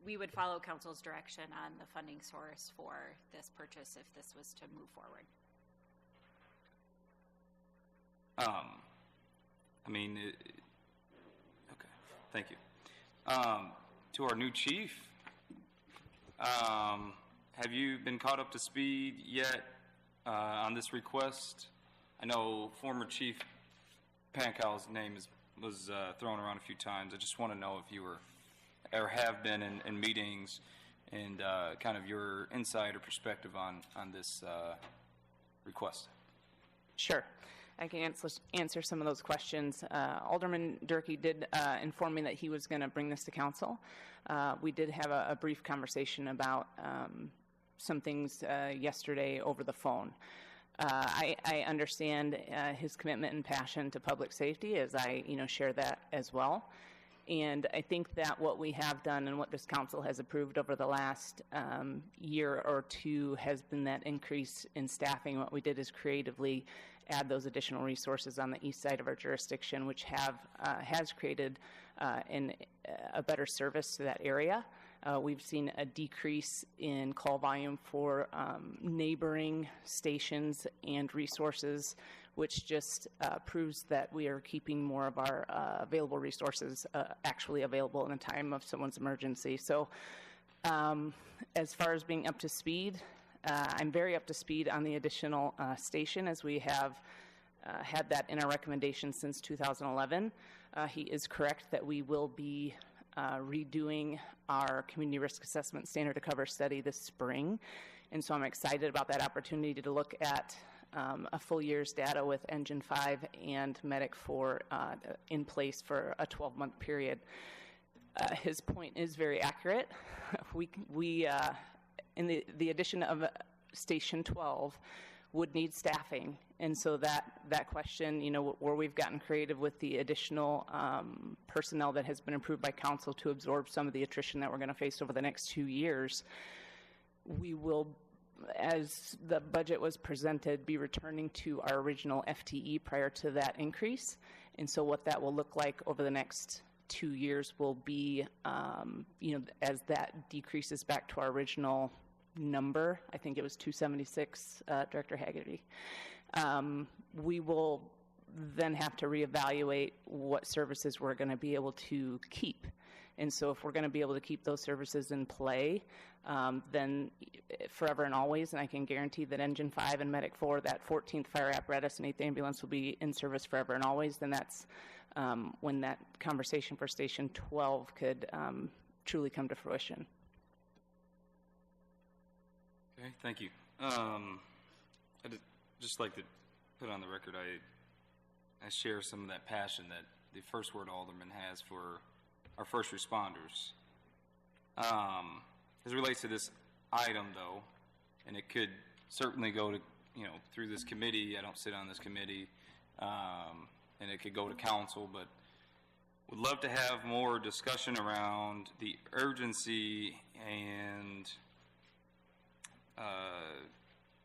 We would follow council's direction on the funding source for this purchase if this was to move forward. Okay, thank you. To our new chief, have you been caught up to speed yet on this request? I know former Chief Pankow's name was thrown around a few times. I just want to know if you were or have been in meetings and kind of your insight or perspective on this request. Sure. I can answer some of those questions. Alderman Durkee did inform me that he was going to bring this to council. We did have a brief conversation about some things yesterday over the phone. I understand his commitment and passion to public safety, as I share that as well. And I think that what we have done and what this council has approved over the last year or two has been that increase in staffing. What we did is creatively add those additional resources on the east side of our jurisdiction, which has created a better service to that area. We've seen a decrease in call volume for neighboring stations and resources, which just proves that we are keeping more of our available resources actually available in a time of someone's emergency. So as far as being up to speed, I'm very up to speed on the additional station, as we have had that in our recommendation since 2011. He is correct that we will be redoing our community risk assessment standard of cover study this spring. And so I'm excited about that opportunity to look at a full year's data with Engine 5 and Medic 4 in place for a 12-month period. His point is very accurate. We in the addition of Station 12 would need staffing. And so that question, where we've gotten creative with the additional personnel that has been approved by council to absorb some of the attrition that we're going to face over the next 2 years, we will, as the budget was presented, be returning to our original FTE prior to that increase. And so what that will look like over the next 2 years will be, as that decreases back to our original number, I think it was 276, Director Haggerty, we will then have to reevaluate what services we're going to be able to keep. And so if we're going to be able to keep those services in play, then forever and always, and I can guarantee that Engine 5 and Medic 4, that 14th fire apparatus and 8th ambulance will be in service forever and always, then that's when that conversation for Station 12 could truly come to fruition. Okay, thank you. I'd just like to put on the record, I share some of that passion that the First Ward Alderman has for our first responders. As it relates to this item, though, and it could certainly go to, through this committee. I don't sit on this committee, and it could go to council, but would love to have more discussion around the urgency and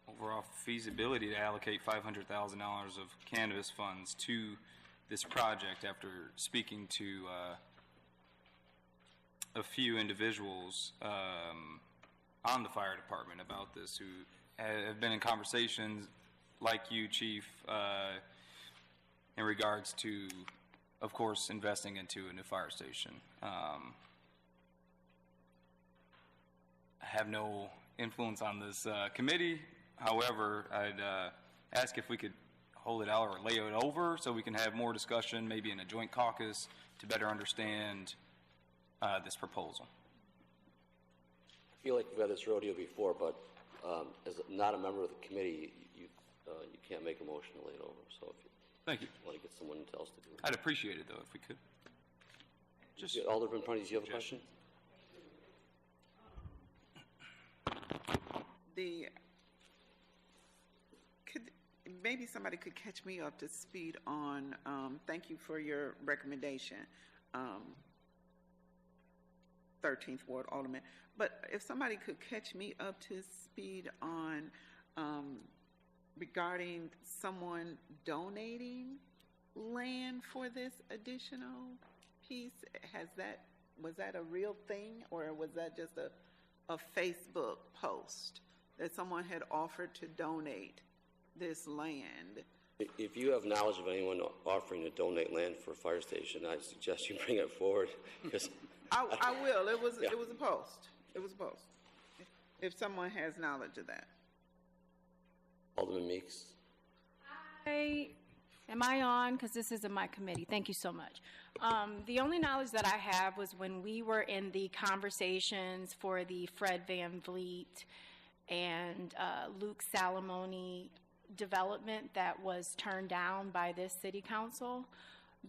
overall feasibility to allocate $500,000 of cannabis funds to this project after speaking to a few individuals on the fire department about this who have been in conversations like you, Chief, in regards to, of course, investing into a new fire station. I have no influence on this committee. However, I'd ask if we could hold it out or lay it over so we can have more discussion, maybe in a joint caucus, to better understand this proposal. I feel like we've had this rodeo before, but as not a member of the committee, you can't make a motion to lay it over. So if you Thank you. want to get someone else to do it. I'd appreciate it, though, if we could. Just Alderman Prunty, do you have a question? Maybe somebody could catch me up to speed on, thank you for your recommendation, 13th Ward Alderman. But if somebody could catch me up to speed on regarding someone donating land for this additional piece, was that a real thing, or was that just a Facebook post that someone had offered to donate this land? If you have knowledge of anyone offering to donate land for a fire station, I suggest you bring it forward. Because I will. It was a post. It was a post. If someone has knowledge of that. Alderman Meeks. Am I on? Because this isn't my committee. Thank you so much. The only knowledge that I have was when we were in the conversations for the Fred Van Vliet and Luke Salamone development that was turned down by this city council.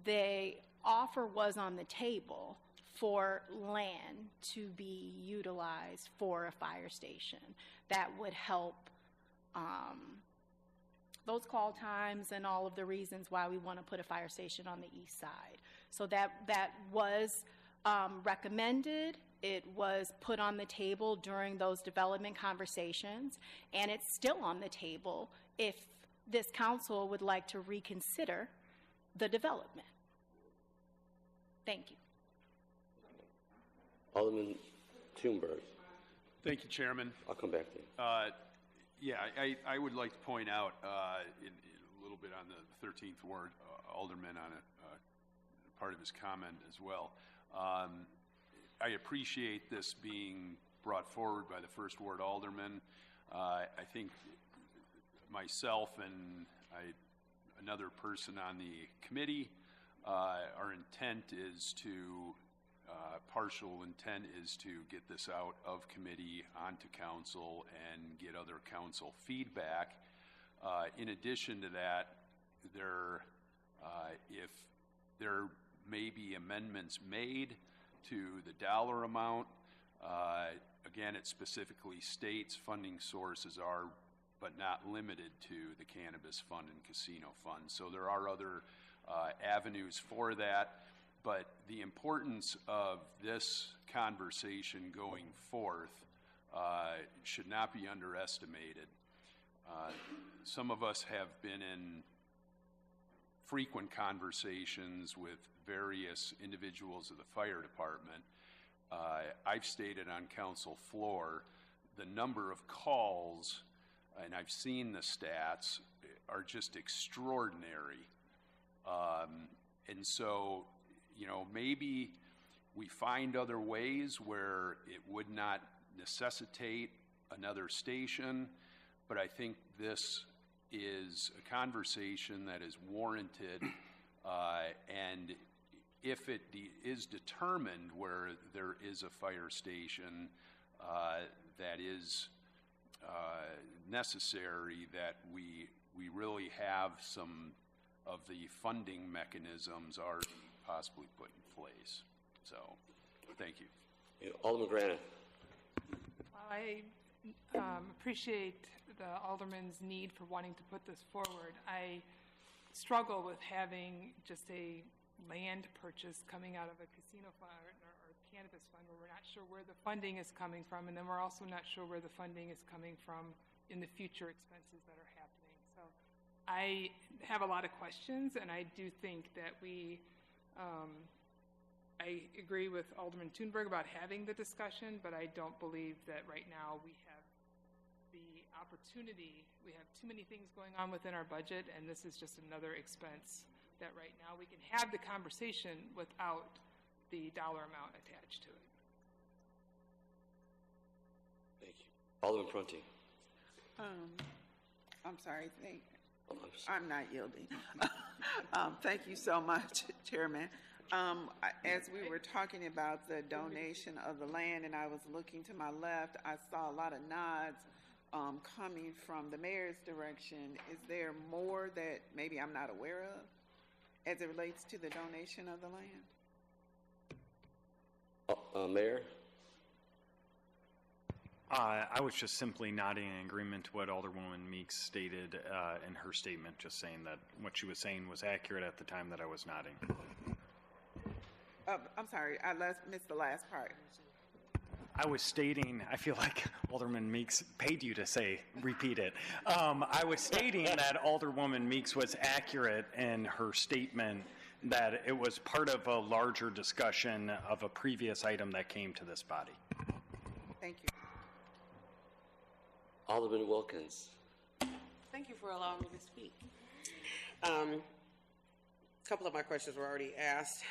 The offer was on the table for land to be utilized for a fire station that would help those call times and all of the reasons why we want to put a fire station on the east side. So that was recommended. It was put on the table during those development conversations, and it's still on the table if this council would like to reconsider the development. Thank you. Alderman Thunberg. Thank you, Chairman. I'll come back to you. Yeah, I would like to point out a little bit on the 13th Ward Alderman on a part of his comment as well. I appreciate this being brought forward by the 1st Ward Alderman. I think myself and another person on the committee, our intent is to, partial intent is to get this out of committee onto council and get other council feedback. In addition to that, if there may be amendments made to the dollar amount, again, it specifically states funding sources are but not limited to the cannabis fund and casino fund. So there are other avenues for that, but the importance of this conversation going forth should not be underestimated. Some of us have been in frequent conversations with various individuals of the fire department. I've stated on council floor the number of calls, and I've seen the stats, are just extraordinary. And so, maybe we find other ways where it would not necessitate another station, but I think this is a conversation that is warranted, and if it is determined where there is a fire station that is necessary, that we really have some of the funding mechanisms are possibly put in place. So, thank you. Alderman Granite. I appreciate the Alderman's need for wanting to put this forward. I struggle with having just a land purchase coming out of a casino fund or cannabis fund where we're not sure where the funding is coming from, and then we're also not sure where the funding is coming from in the future expenses that are happening. So I have a lot of questions, and I do think that I agree with Alderman Thunberg about having the discussion, but I don't believe that right now we have the opportunity. We have too many things going on within our budget, and this is just another expense that right now we can have the conversation without the dollar amount attached to it. Thank you. Alderman Prunty. I'm sorry. I'm not yielding. Thank you so much, Chairman. As we were talking about the donation of the land and I was looking to my left, I saw a lot of nods coming from the mayor's direction. Is there more that maybe I'm not aware of as it relates to the donation of the land? Mayor? I was just simply nodding in agreement to what Alderwoman Meeks stated in her statement, just saying that what she was saying was accurate at the time that I was nodding. I'm sorry, I missed the last part. I was stating, I feel like Alderman Meeks paid you to repeat it. I was stating that Alderwoman Meeks was accurate in her statement that it was part of a larger discussion of a previous item that came to this body. Thank you. Alderman Wilkins. Thank you for allowing me to speak. A couple of my questions were already asked,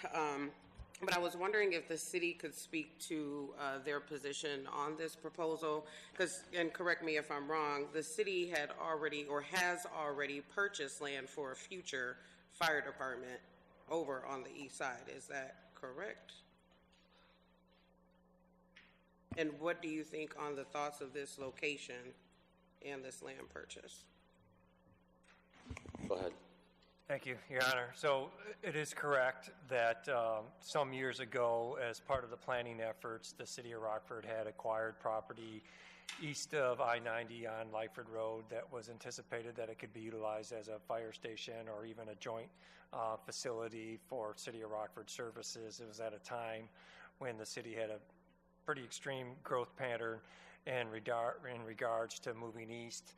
but I was wondering if the city could speak to their position on this proposal, because, and correct me if I'm wrong, the city had already or has already purchased land for a future fire department over on the east side. Is that correct? And what do you think on the thoughts of this location and this land purchase? Go ahead. Thank you, Your Honor. So it is correct that some years ago, as part of the planning efforts, the city of Rockford had acquired property east of I-90 on Lyford Road that was anticipated that it could be utilized as a fire station or even a joint facility for city of Rockford services. It was at a time when the city had a pretty extreme growth pattern in regards to moving east.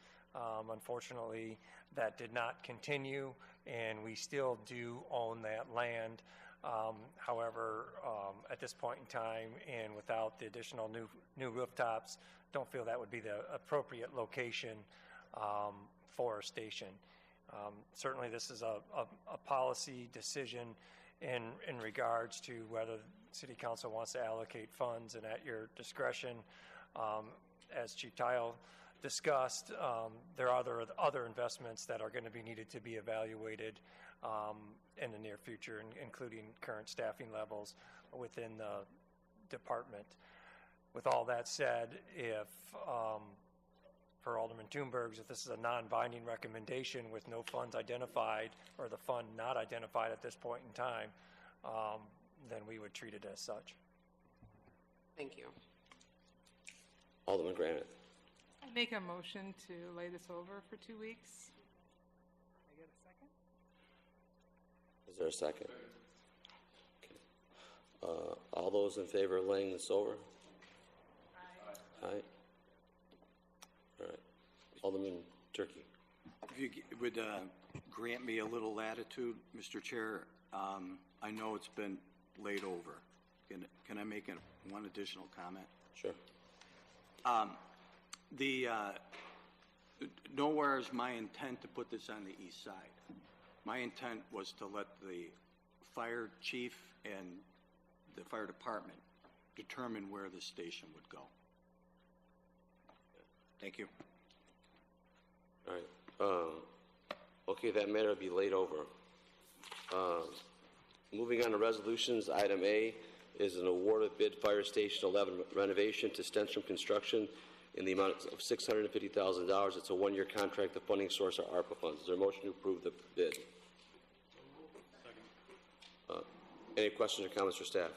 Unfortunately, that did not continue, and we still do own that land. However, at this point in time, and without the additional new rooftops, don't feel that would be the appropriate location for a station. Certainly, this is a policy decision in regards to whether City Council wants to allocate funds, and at your discretion, as Chief Tile discussed, there are other investments that are going to be needed to be evaluated in the near future, including current staffing levels within the department. With all that said, if for Alderman Thunberg's, if this is a non-binding recommendation with no funds identified or the fund not identified at this point in time, then we would treat it as such. Thank you. Alderman Granite. I make a motion to lay this over for 2 weeks. Can I get a second? Is there a second? Okay. All those in favor of laying this over? Aye. Aye. All right. Alderman Turkey. If you would grant me a little latitude, Mr. Chair, I know it's been laid over. Can I make one additional comment? Sure. Nowhere is my intent to put this on the east side. My intent was to let the fire chief and the fire department determine where the station would go. Thank you. All right. Okay, that matter will be laid over. Moving on to resolutions, item A is an award of bid Fire Station 11 renovation to Stenstrom Construction in the amount of $650,000. It's a one-year contract. The funding source are ARPA funds. Is there a motion to approve the bid? Any questions or comments for staff?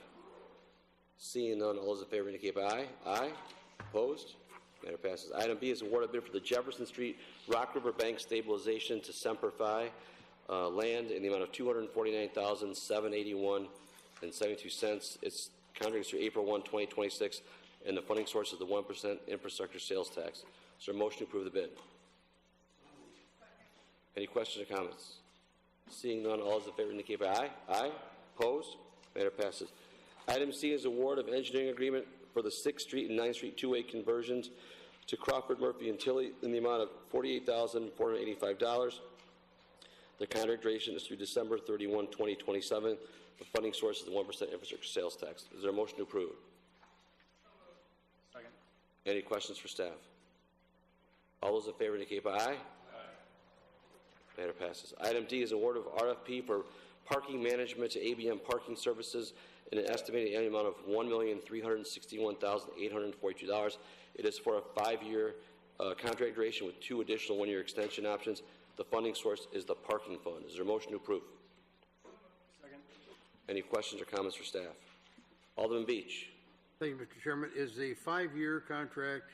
Seeing none, all those in favor indicate by aye. Aye. Opposed? Matter passes. Item B is award of bid for the Jefferson Street Rock River Bank stabilization to Semper Fi land in the amount of $249,781.72. It's contracted through April 1, 2026, and the funding source is the 1% infrastructure sales tax. Is there a motion to approve the bid? Any questions or comments? Seeing none, all those in favor indicate by aye. Aye. Opposed? Matter passes. Item C is award of engineering agreement for the 6th Street and 9th Street two-way conversions to Crawford, Murphy, and Tilly in the amount of $48,485. The contract duration is through December 31, 2027. The funding source is the 1% infrastructure sales tax. Is there a motion to approve? Second. Any questions for staff? All those in favor indicate by aye. Matter passes. Item D is award of RFP for parking management to ABM Parking Services in an estimated annual amount of $1,361,842. It is for a 5-year contract duration with 2 additional 1-year extension options. The funding source is the parking fund. Is there a motion to approve? Second. Any questions or comments for staff? Alderman Beach. Thank you, Mr. Chairman. Is the 5-year contract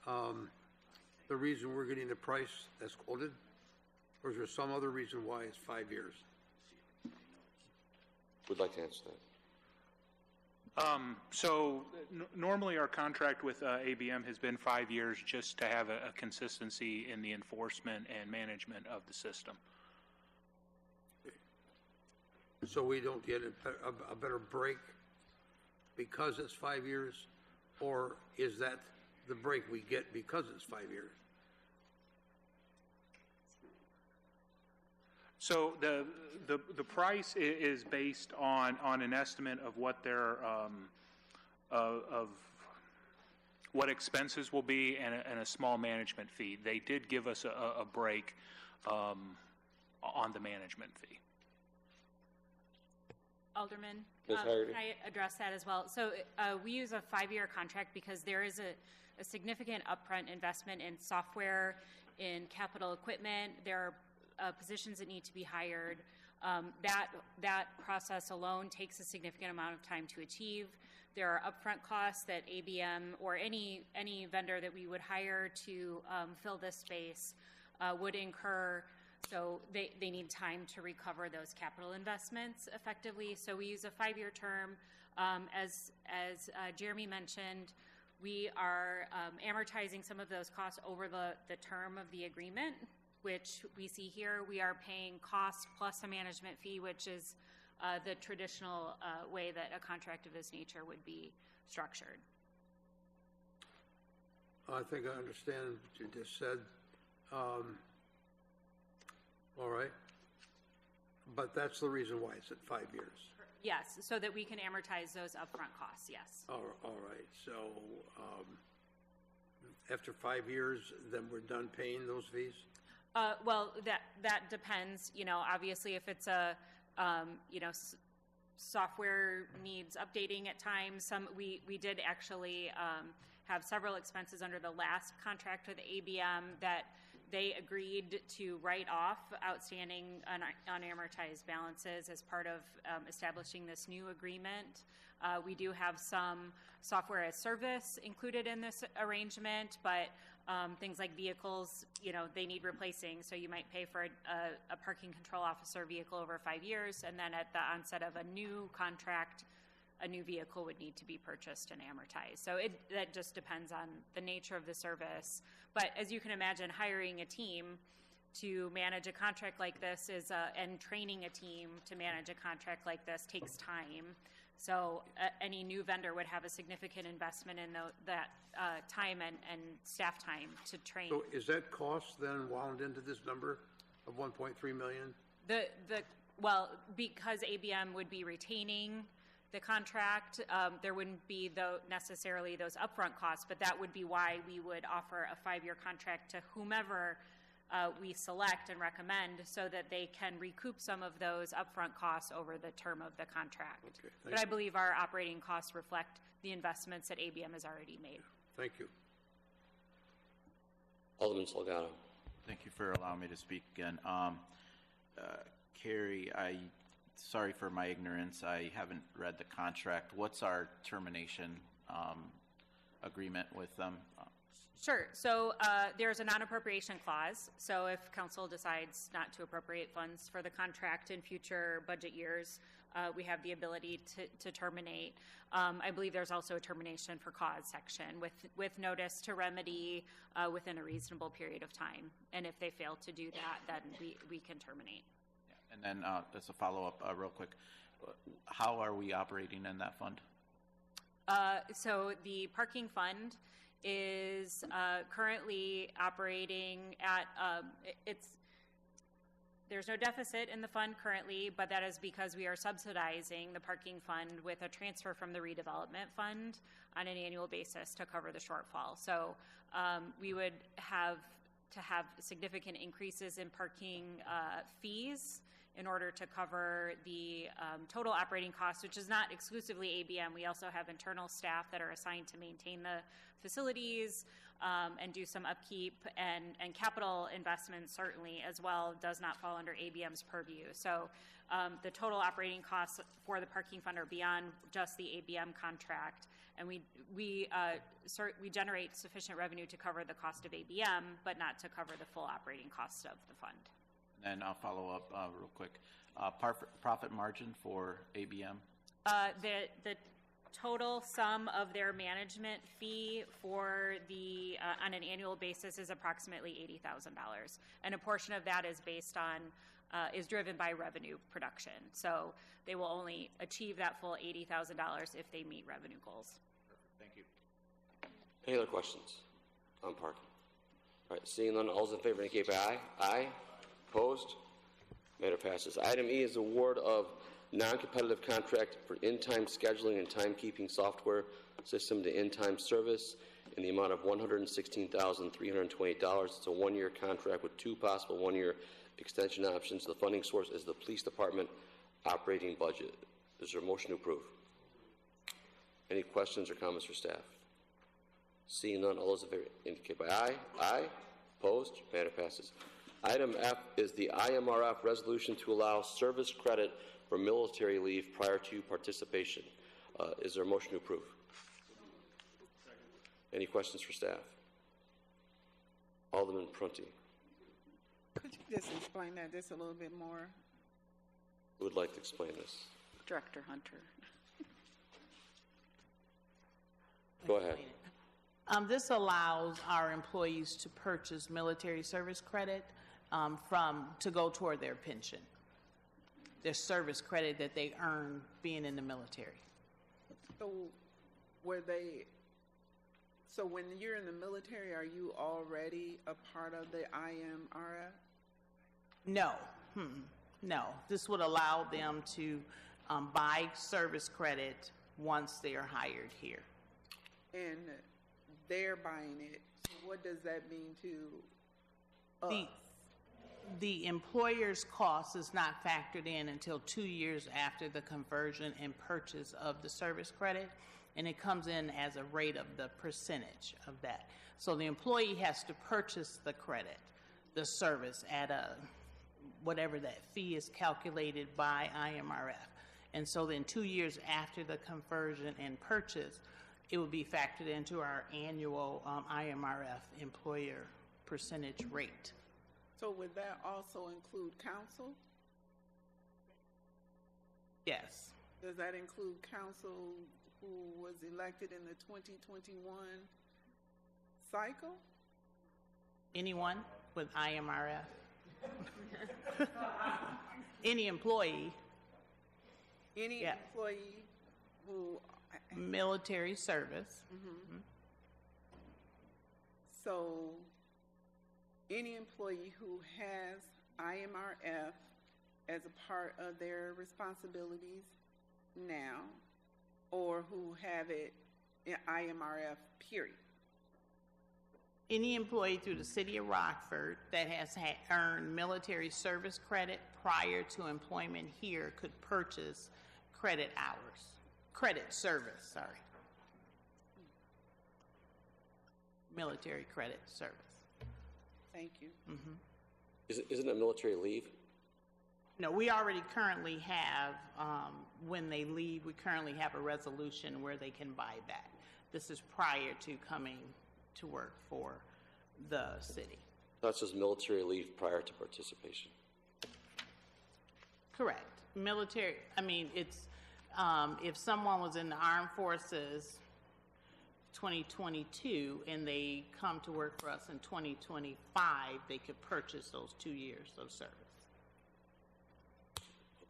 the reason we're getting the price that's quoted? Or is there some other reason why it's 5 years? Would like to answer that. Normally our contract with ABM has been 5 years just to have a consistency in the enforcement and management of the system. So we don't get a better break because it's 5 years? Or is that the break we get because it's 5 years? So the price is based on an estimate of what their of what expenses will be and a small management fee. They did give us a break on the management fee. Alderman, Ms. can Haggerty. I address that as well? So we use a 5-year contract because there is a significant upfront investment in software, in capital equipment. There are positions that need to be hired. That process alone takes a significant amount of time to achieve. There are upfront costs that ABM or any vendor that we would hire to fill this space would incur. So they need time to recover those capital investments effectively. So we use a 5-year term. As Jeremy mentioned, we are amortizing some of those costs over the term of the agreement, which we see here. We are paying cost plus a management fee, which is the traditional way that a contract of this nature would be structured. I think I understand what you just said. All right. But that's the reason why it's at 5 years. Yes, so that we can amortize those upfront costs, yes. All right. So after 5 years, then we're done paying those fees? Well, that depends. Obviously, if it's a software needs updating at times. We did actually have several expenses under the last contract with ABM that they agreed to write off outstanding unamortized balances as part of establishing this new agreement. We do have some software as service included in this arrangement, but things like vehicles, they need replacing. So you might pay for a parking control officer vehicle over 5 years, and then at the onset of a new contract, a new vehicle would need to be purchased and amortized. So that just depends on the nature of the service. But as you can imagine, hiring a team to manage a contract like this and training a team to manage a contract like this takes time. So any new vendor would have a significant investment in that time and staff time to train. So is that cost then wound into this number of $1.3 million? Well, because ABM would be retaining the contract, there wouldn't be necessarily those upfront costs, but that would be why we would offer a 5-year contract to whomever we select and recommend, so that they can recoup some of those upfront costs over the term of the contract. Okay, but I believe our operating costs reflect the investments that ABM has already made. Thank you. Alderman Salgado. Thank you for allowing me to speak again. Carrie, sorry for my ignorance. I haven't read the contract. What's our termination agreement with them? Sure. So there's a non-appropriation clause. So if council decides not to appropriate funds for the contract in future budget years, we have the ability to terminate. I believe there's also a termination for cause section with notice to remedy within a reasonable period of time. And if they fail to do that, then we can terminate. Yeah. And then as a follow-up, real quick, how are we operating in that fund? So the parking fund is currently operating at, there's no deficit in the fund currently, but that is because we are subsidizing the parking fund with a transfer from the redevelopment fund on an annual basis to cover the shortfall. So we would have to have significant increases in parking fees in order to cover the total operating costs, which is not exclusively ABM. We also have internal staff that are assigned to maintain the facilities and do some upkeep, and capital investments certainly as well does not fall under ABM's purview. So the total operating costs for the parking fund are beyond just the ABM contract, and we generate sufficient revenue to cover the cost of ABM, but not to cover the full operating costs of the fund. And I'll follow up real quick. Profit margin for ABM? The total sum of their management fee for the on an annual basis is approximately $80,000, and a portion of that is based on is driven by revenue production. So they will only achieve that full $80,000 if they meet revenue goals. Perfect. Thank you. Any other questions on parking? All right, seeing none, all those in favor indicate by aye. Aye. Opposed? Matter passes. Item E is award of non-competitive contract for in-time scheduling and timekeeping software system to in-time service in the amount of $116,328. It's a one-year contract with two possible one-year extension options. The funding source is the police department operating budget. Is there a motion to approve? Any questions or comments for staff? Seeing none, all those in favor indicate by aye. Aye. Opposed? Matter passes. Item F is the IMRF resolution to allow service credit for military leave prior to participation. Is there a motion to approve? Second. Any questions for staff? Alderman Prunty. Could you just explain that just a little bit more? Who would like to explain this? Director Hunter. Go ahead. This allows our employees to purchase military service credit to go toward their pension, their service credit that they earn being in the military. So when you're in the military, are you already a part of the IMRF? No. No. This would allow them to buy service credit once they are hired here. And they're buying it. So what does that mean to us? The employer's cost is not factored in until 2 years after the conversion and purchase of the service credit, and it comes in as a rate of the percentage of that. So the employee has to purchase the credit, the service, at whatever that fee is calculated by IMRF. And so then 2 years after the conversion and purchase, it will be factored into our annual IMRF employer percentage rate. So would that also include council? Yes. Does that include council who was elected in the 2021 cycle? Anyone with IMRF? Any employee. Any employee who... Military service. Mm-hmm. So any employee who has IMRF as a part of their responsibilities now, or who have it in IMRF, period. Any employee through the city of Rockford that has earned military service credit prior to employment here could purchase credit hours. Credit service, sorry. Military credit service. Thank you. Mm-hmm. Isn't it military leave? No, we already currently have, when they leave, we currently have a resolution where they can buy back. This is prior to coming to work for the city. That's just military leave prior to participation. Correct. Military, I mean, it's, if someone was in the armed forces 2022 and they come to work for us in 2025, they could purchase those 2 years of service.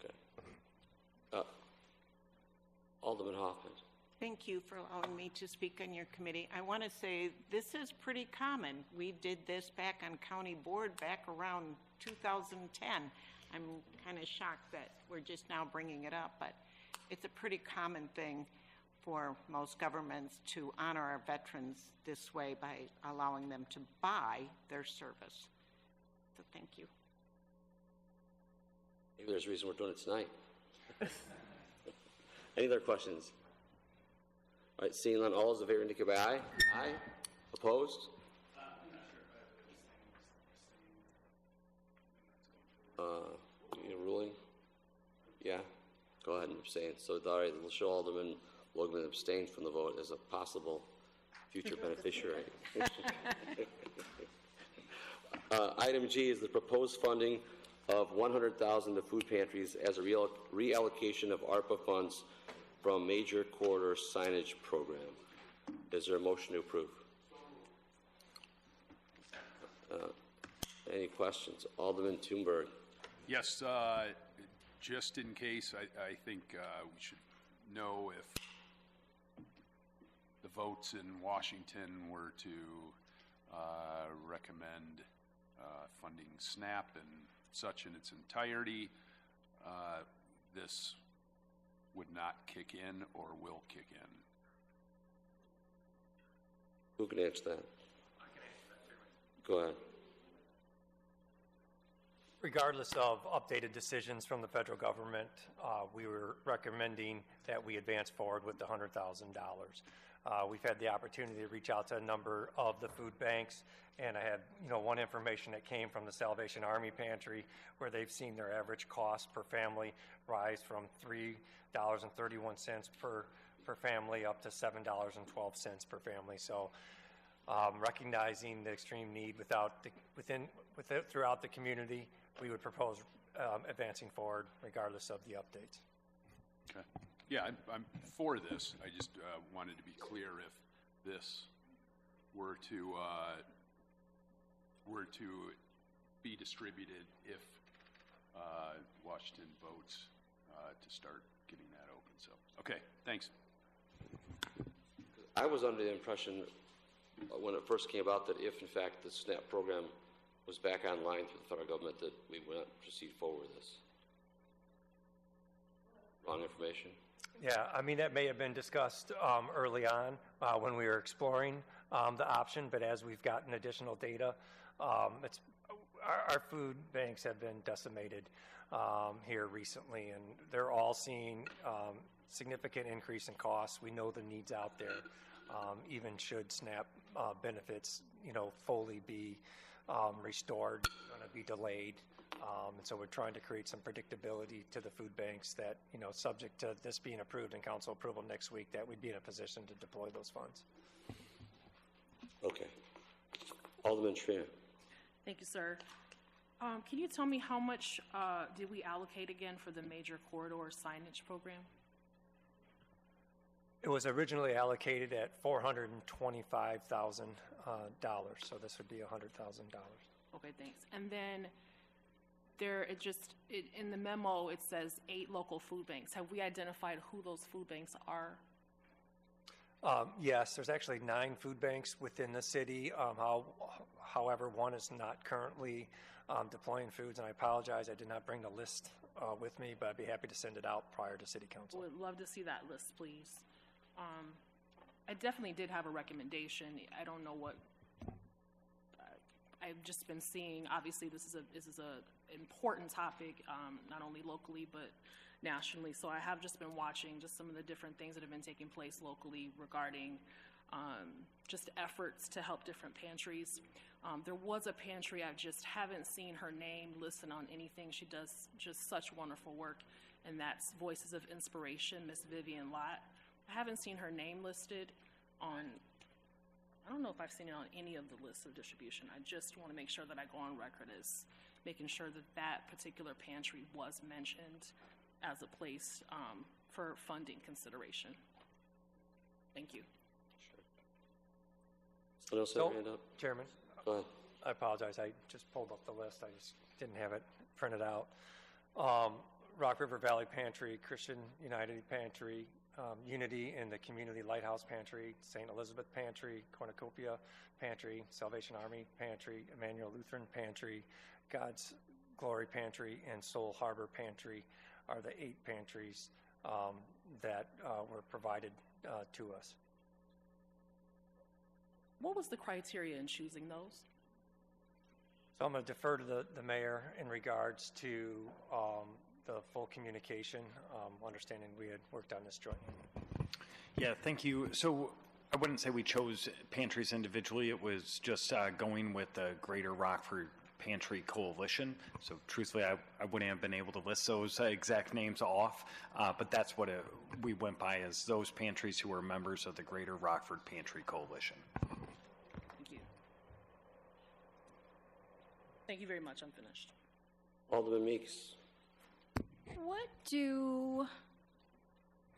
Okay. Alderman Hoffman. Thank you for allowing me to speak on your committee. I want to say this is pretty common. We did this back on county board back around 2010. I'm kind of shocked that we're just now bringing it up, but it's a pretty common thing for most governments to honor our veterans this way by allowing them to buy their service. So thank you. Maybe there's a reason we're doing it tonight. Any other questions? All right, seeing none, all those in favor indicate by aye. Aye. Opposed? Ruling? Yeah. Go ahead and abstain. So, all right, we'll show Alderman Logan abstained from the vote as a possible future beneficiary. Item G is the proposed funding of $100,000 to food pantries as a reallocation of ARPA funds from major corridor signage program. Is there a motion to approve? Any questions? Alderman Thunberg. Yes, just in case, I think we should know if the votes in Washington were to recommend funding SNAP and such in its entirety, this would not kick in or will kick in. Who can answer that? I can answer that too. Go ahead. Regardless of updated decisions from the federal government, we were recommending that we advance forward with the $100,000. We've had the opportunity to reach out to a number of the food banks, and I had, one information that came from the Salvation Army Pantry, where they've seen their average cost per family rise from $3.31 per family up to $7.12 per family. So, recognizing the extreme need throughout the community, we would propose advancing forward regardless of the updates. Okay. Yeah, I'm for this. I just wanted to be clear if this were to be distributed if Washington votes to start getting that open. So, okay, thanks. I was under the impression when it first came about that if, in fact, the SNAP program was back online through the federal government, that we would not proceed forward with this. Wrong information? Yeah, I mean, that may have been discussed early on when we were exploring the option, but as we've gotten additional data, our food banks have been decimated here recently, and they're all seeing significant increase in costs. We know the needs out there, even should SNAP benefits, fully be restored, going to be delayed. And so we're trying to create some predictability to the food banks that, subject to this being approved and council approval next week, that we'd be in a position to deploy those funds. Okay. Alderman Trier. Thank you, sir. Can you tell me how much did we allocate again for the major corridor signage program? It was originally allocated at $425,000, so this would be $100,000. Okay, thanks. And then in the memo, it says 8 local food banks. Have we identified who those food banks are? Yes, there's actually 9 food banks within the city. However, one is not currently deploying foods, and I apologize, I did not bring the list with me, but I'd be happy to send it out prior to city council. Would love to see that list, please. I definitely did have a recommendation. I don't know what. I've just been seeing. Obviously, this is a important topic, not only locally but nationally. So I have just been watching just some of the different things that have been taking place locally regarding just efforts to help different pantries. There was a pantry, I just haven't seen her name listed on anything. She does just such wonderful work, and that's Voices of Inspiration, Miss Vivian Lott. I haven't seen her name listed on I don't know if I've seen it on any of the lists of distribution. I just want to make sure that I go on record as making sure that that particular pantry was mentioned as a place for funding consideration. Thank you. Someone else have a hand up? Chairman, Go ahead. I apologize. I just pulled up the list. I just didn't have it printed out. Rock River Valley Pantry, Christian United Pantry, Unity in the Community Lighthouse Pantry, St. Elizabeth Pantry, Cornucopia Pantry, Salvation Army Pantry, Emmanuel Lutheran Pantry, God's Glory Pantry, and Soul Harbor Pantry are the 8 pantries that were provided to us. What was the criteria in choosing those? So I'm going to defer to the mayor in regards to the full communication, understanding we had worked on this jointly. Yeah, thank you. So I wouldn't say we chose pantries individually. It was just going with the Greater Rockford Pantry Coalition. So truthfully, I wouldn't have been able to list those exact names off, but that's what we went by as those pantries who were members of the Greater Rockford Pantry Coalition. Thank you. Thank you very much. I'm finished. Alderman Meeks.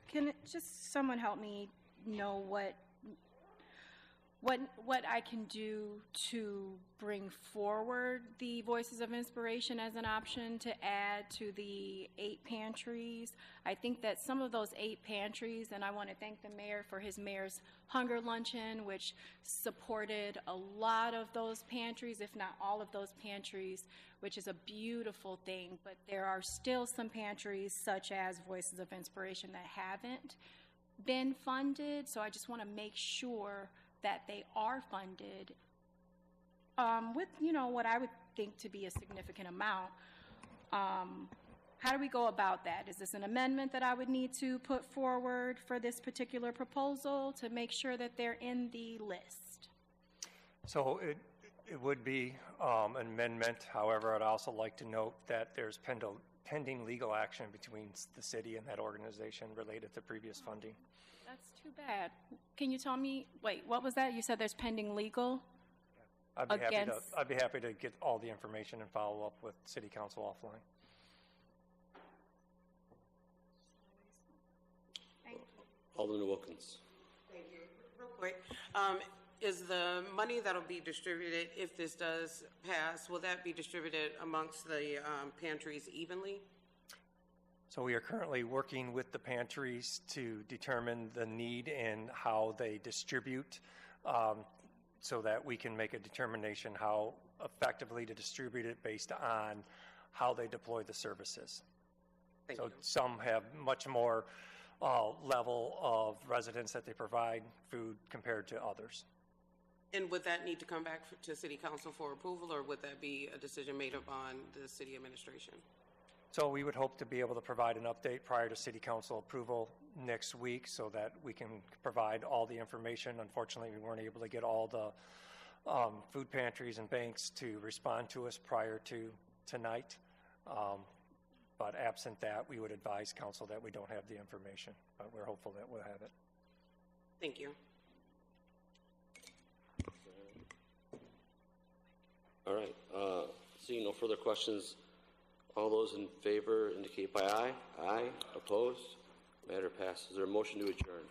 Can just someone help me know what I can do to bring forward the Voices of Inspiration as an option to add to the 8 pantries? I think that some of those 8 pantries, and I want to thank the mayor for his Mayor's Hunger Luncheon, which supported a lot of those pantries, if not all of those pantries, which is a beautiful thing. But there are still some pantries, such as Voices of Inspiration, that haven't been funded. So I just want to make sure that they are funded with, what I would think to be a significant amount. How do we go about that? Is this an amendment that I would need to put forward for this particular proposal to make sure that they're in the list? So it would be an amendment. However, I'd also like to note that there's pending legal action between the city and that organization related to previous funding. That's too bad. Can you tell me, wait, what was that? You said there's pending legal? I'd be happy to get all the information and follow up with City Council offline. Thank you. Alderman Wilkins. Thank you. Real quick, is the money that'll be distributed, if this does pass, will that be distributed amongst the pantries evenly? So we are currently working with the pantries to determine the need and how they distribute, so that we can make a determination how effectively to distribute it based on how they deploy the services. Thank you. Some have much more level of residents that they provide food compared to others. And would that need to come back to City Council for approval, or would that be a decision made upon the city administration? So we would hope to be able to provide an update prior to City Council approval next week so that we can provide all the information. Unfortunately, we weren't able to get all the food pantries and banks to respond to us prior to tonight. But absent that, we would advise council that we don't have the information, but we're hopeful that we'll have it. Thank you. All right. Seeing no further questions, all those in favor indicate by aye. Aye. Opposed? Matter passes. Is there a motion to adjourn?